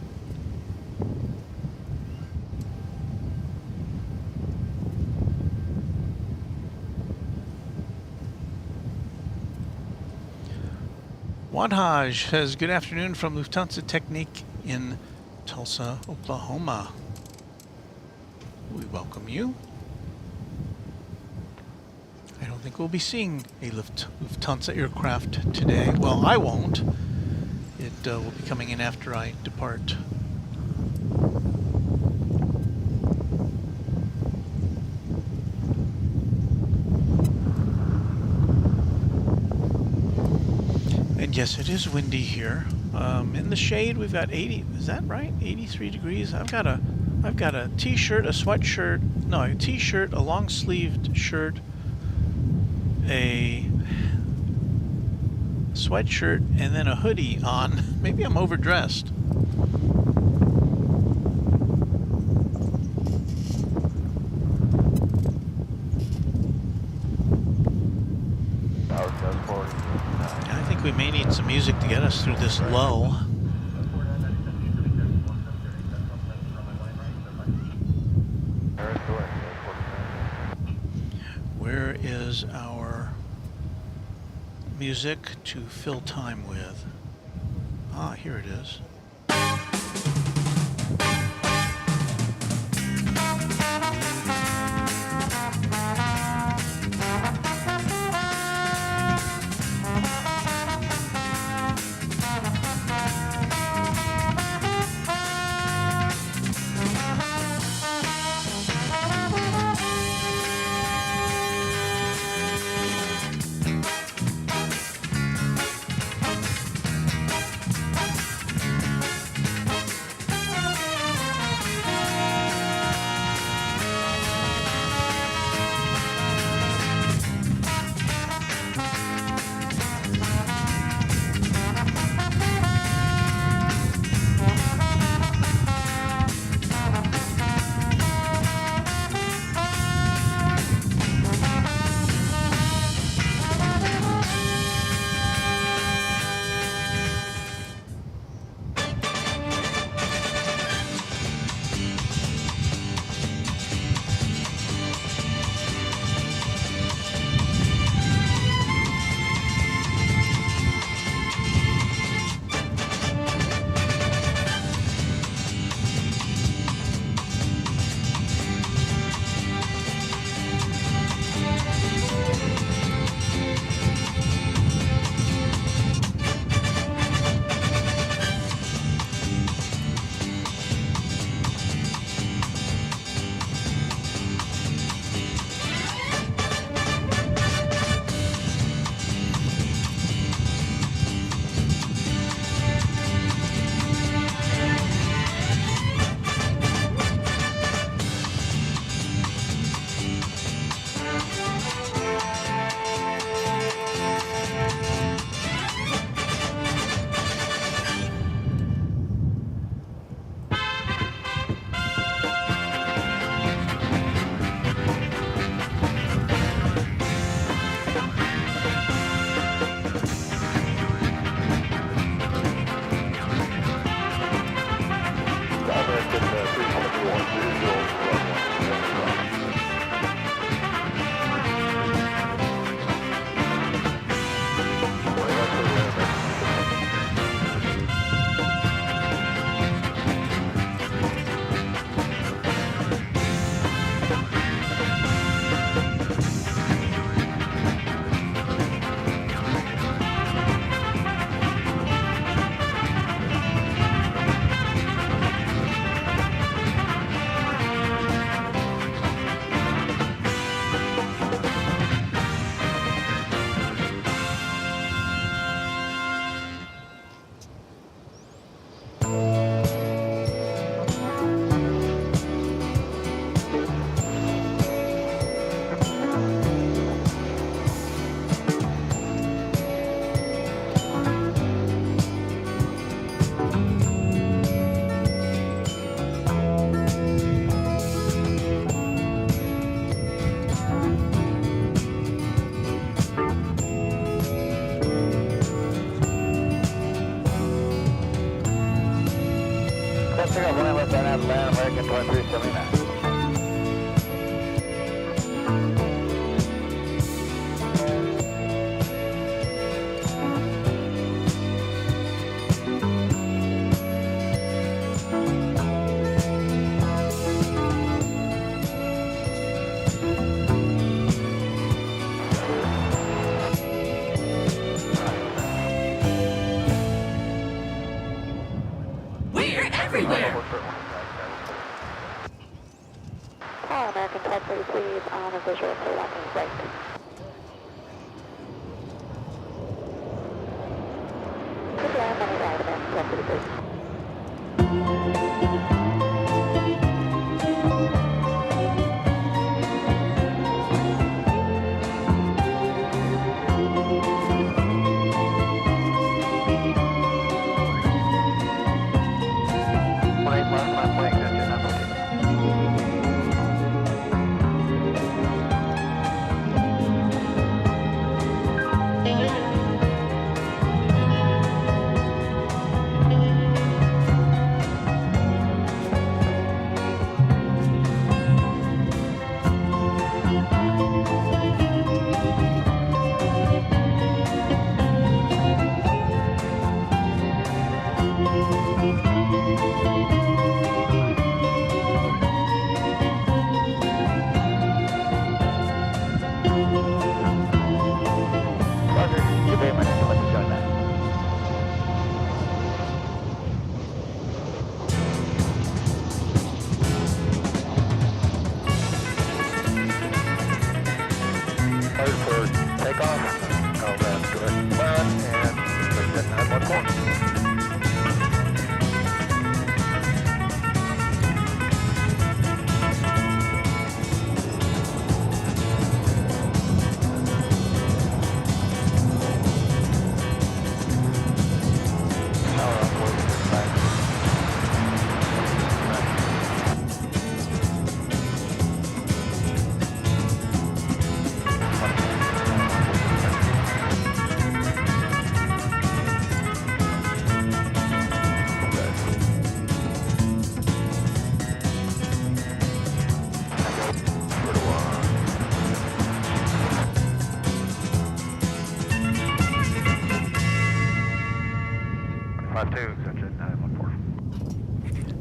Wadhaj says, good afternoon from Lufthansa Technique in Tulsa, Oklahoma. We welcome you. I don't think we'll be seeing a Lufthansa aircraft today. Well, I won't. It will be coming in after I depart. And yes, it is windy here. In the shade, we've got 80. Is that right? 83 degrees. I've got a t-shirt, a sweatshirt, no, a t-shirt, a long-sleeved shirt, a sweatshirt, and then a hoodie on. Maybe I'm overdressed. I think we may need some music to get us through this lull. Where is our music to fill time with? Ah, here it is. Take off 18 left, and land American 2379. All American 1030, please, on a visual for left right. Good land, money right, American 1030, please.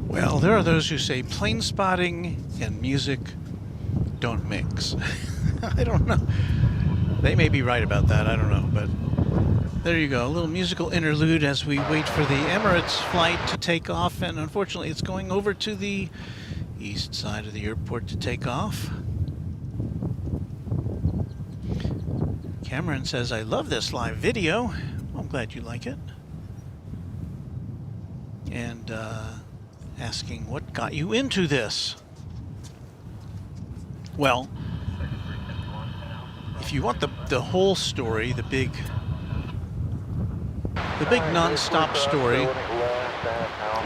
Well, there are those who say plane spotting and music don't mix. I don't know. They may be right about that, I don't know, but there you go. A little musical interlude as we wait for the Emirates flight to take off, and unfortunately it's going over to the east side of the airport to take off. Cameron says, I love this live video. Well, I'm glad you like it. And asking what got you into this. Well, if you want the whole story, the big non-stop story,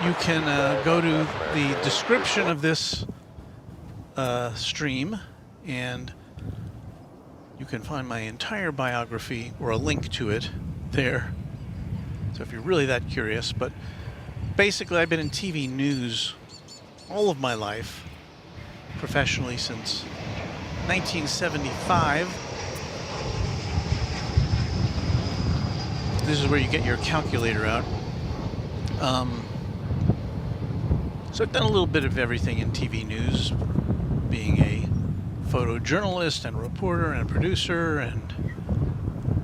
you can go to the description of this stream, and you can find my entire biography or a link to it there. So if you're really that curious, but basically I've been in TV news all of my life, professionally since 1975. This is where you get your calculator out. So I've done a little bit of everything in TV news, being a photojournalist and a reporter and a producer and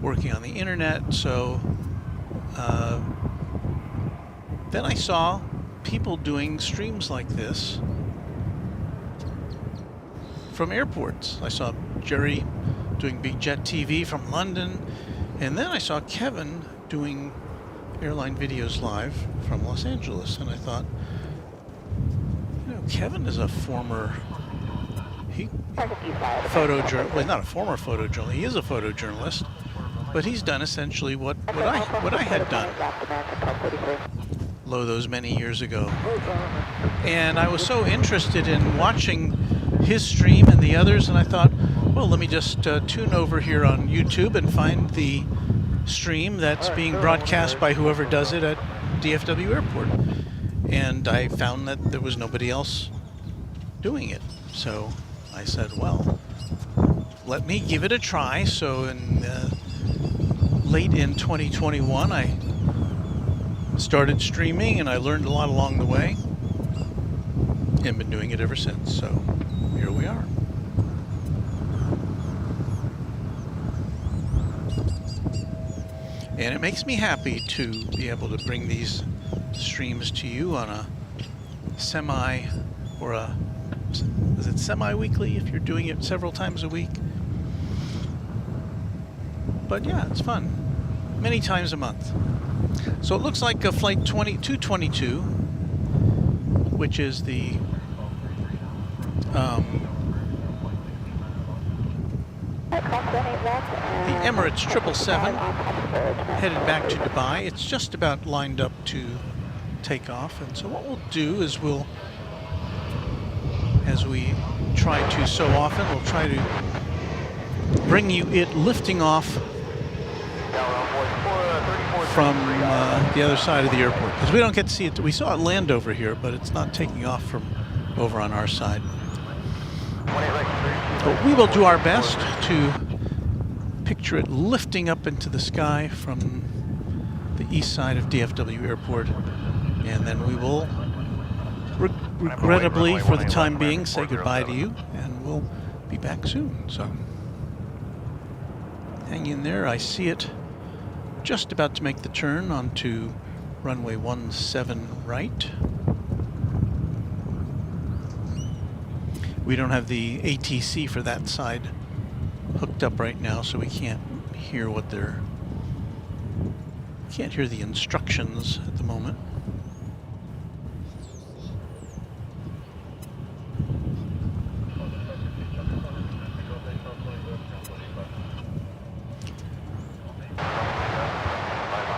working on the internet. So then I saw people doing streams like this from airports. I saw Jerry doing Big Jet TV from London, and then I saw Kevin doing airline videos live from Los Angeles, and I thought, you know, Kevin is a former photojournalist. Well, not a former photojournalist. He is a photojournalist, but he's done essentially what I had done, lo those many years ago. And I was so interested in watching his stream and the others, and I thought, well, let me just tune over here on YouTube and find the stream that's being broadcast by whoever does it at DFW Airport. And I found that there was nobody else doing it. So I said, well, let me give it a try. So in late in 2021, I started streaming, and I learned a lot along the way, and been doing it ever since. So here we are. And it makes me happy to be able to bring these streams to you on a semi, or a, is it semi-weekly if you're doing it several times a week? But yeah, it's fun. Many times a month. So it looks like a flight 222, which is the Emirates 777, headed back to Dubai. It's just about lined up to take off. And so what we'll do is we'll, as we try to so often, we'll try to bring you it lifting off from the other side of the airport, because we don't get to see it. We saw it land over here, but it's not taking off from over on our side. But we will do our best to picture it lifting up into the sky from the east side of DFW Airport, and then we will regrettably, for the time being, say goodbye to you, and we'll be back soon. So hang in there. I see it just about to make the turn onto runway 17 right. We don't have the ATC for that side hooked up right now, so we can't hear what they're, can't hear the instructions at the moment.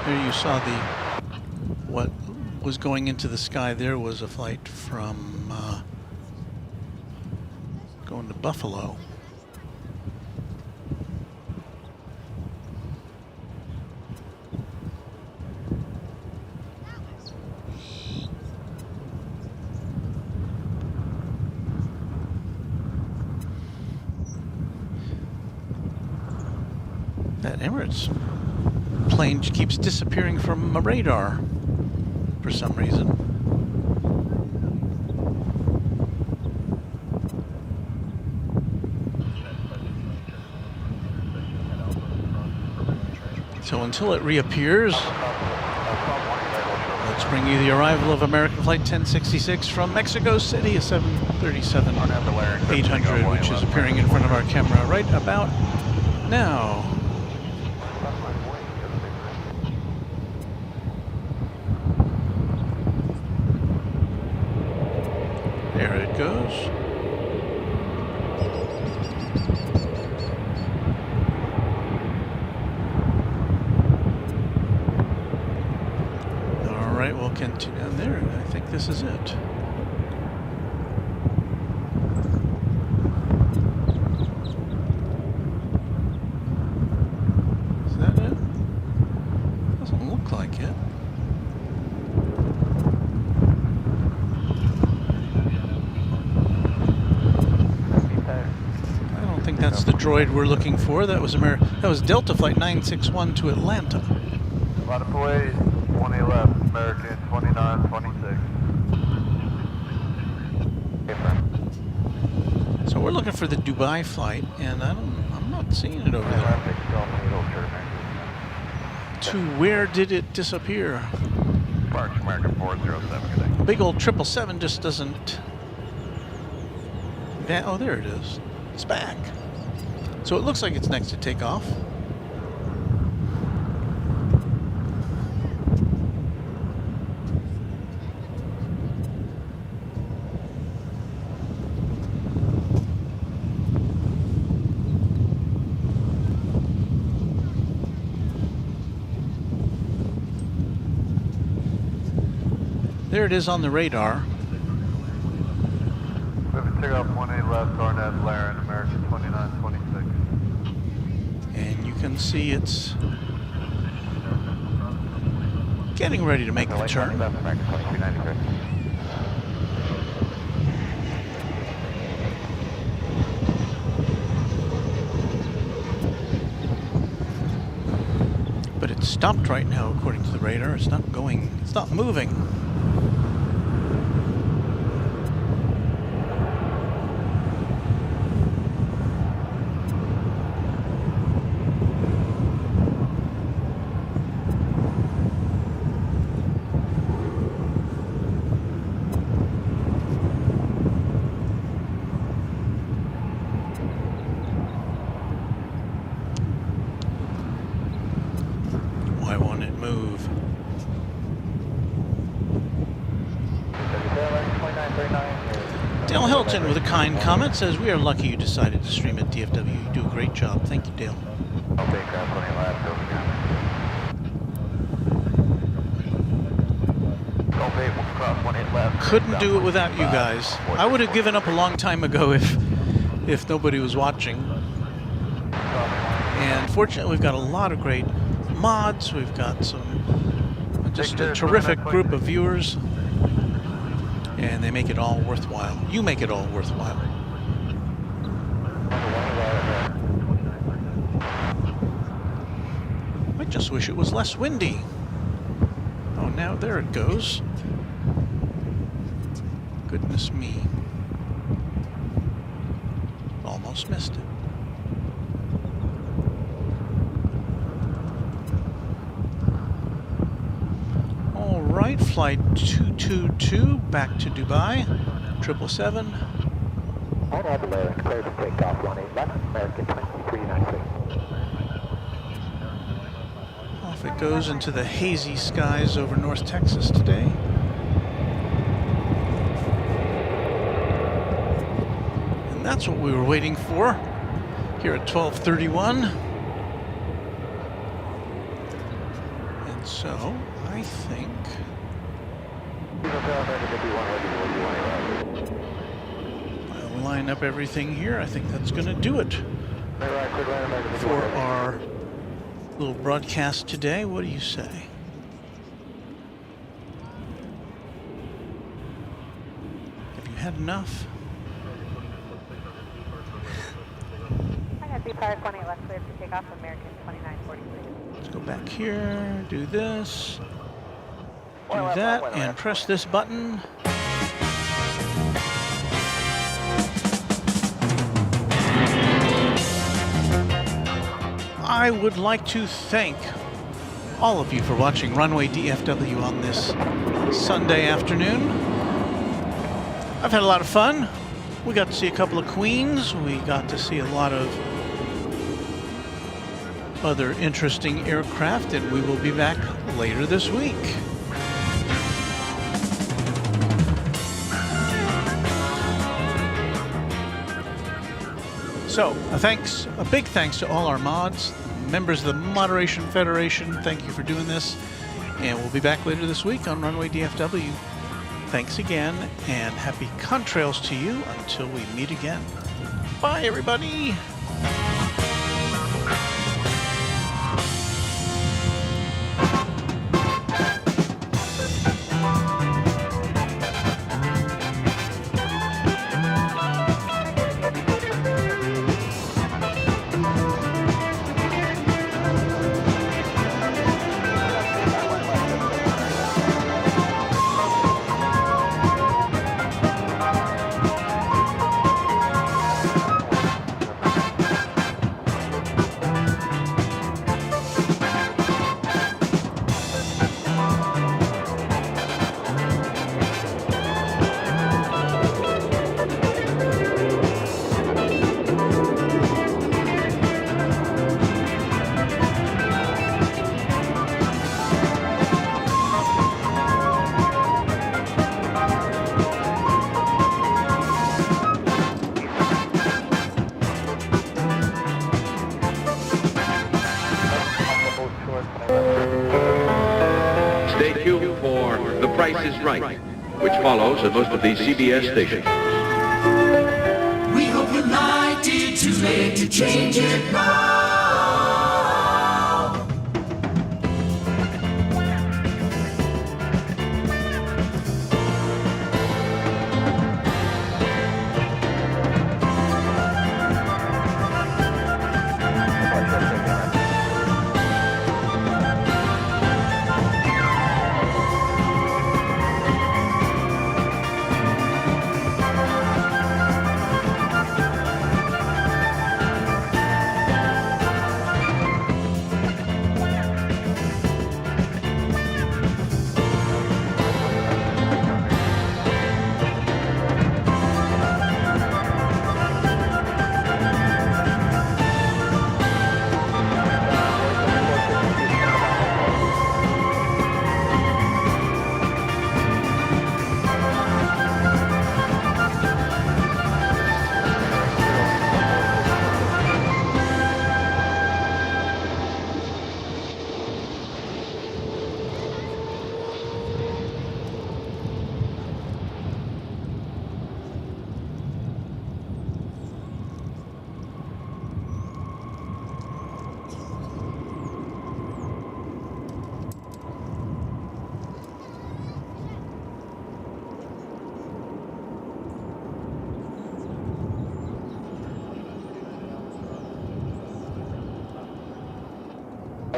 There you saw the, what was going into the sky there was a flight from going to Buffalo. That Emirates plane keeps disappearing from my radar for some reason. So until it reappears, let's bring you the arrival of American Flight 1066 from Mexico City, a 737-800, which is appearing in front of our camera right about now. There it goes. All right, we'll continue down there. I think this is it. Is that it? Doesn't look like it. That's the droid we're looking for. That was Delta Flight 961 to Atlanta. Lot of ways, 20 left, American 2926. So we're looking for the Dubai flight, and I'm not seeing it over there. To where did it disappear? March American 407. Big old 777 just doesn't. Oh, there it is. It's back. So it looks like it's next to takeoff. There it is on the radar. Take off 18 left, Arnett, Laren, American 2926. And you can see it's getting ready to make the turn. American 2393. But it's stopped right now, according to the radar. It's not going, it's not moving. Why won't it move? Dale Hilton with a kind comment says, "We are lucky you decided to stream at DFW. You do a great job." Thank you, Dale. Couldn't do it without you guys. I would have given up a long time ago if nobody was watching. And fortunately, we've got a lot of great mods. We've got just a terrific group of viewers, and they make it all worthwhile. You make it all worthwhile. I just wish it was less windy. Oh, now there it goes. Goodness me. Almost missed it. All right, flight 222 back to Dubai, 777. On ellular, clear for takeoff, 18 left, American 2393. Off it goes into the hazy skies over North Texas today. And that's what we were waiting for here at 12:31. And so, I think I'll line up everything here. I think that's going to do it for our little broadcast today. What do you say? Have you had enough? Park 18 left, cleared for takeoff, American 2943. Let's go back here, do this, do that, and press this button. I would like to thank all of you for watching Runway DFW on this Sunday afternoon. I've had a lot of fun. We got to see a couple of queens. We got to see a lot of other interesting aircraft, and we will be back later this week. So, a big thanks to all our mods, members of the Moderation Federation. Thank you for doing this, and we'll be back later this week on Runway DFW. Thanks again, and happy contrails to you until we meet again. Bye, everybody. Stay tuned for The Price is Right, which follows at most of these CBS stations. We hope you're 90, too late to change it now.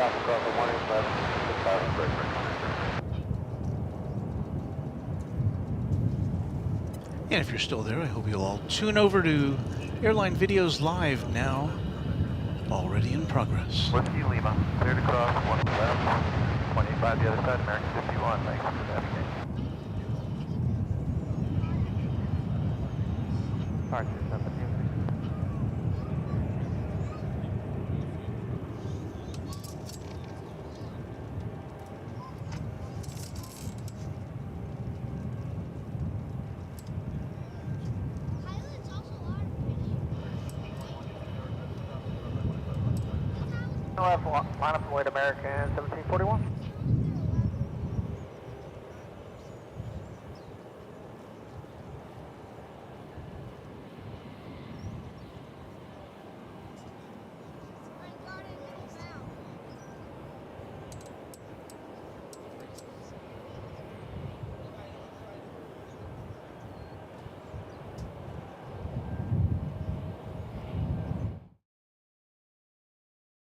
left across the 18 left, 6,000 break. And if you're still there, I hope you'll all tune over to Airline Videos Live now. Already in progress. Whiskey Lima, cleared across, 1 left, 185 the other side, American 51, thanks for navigation. Alright, 270. Left, line up and wait American 1741.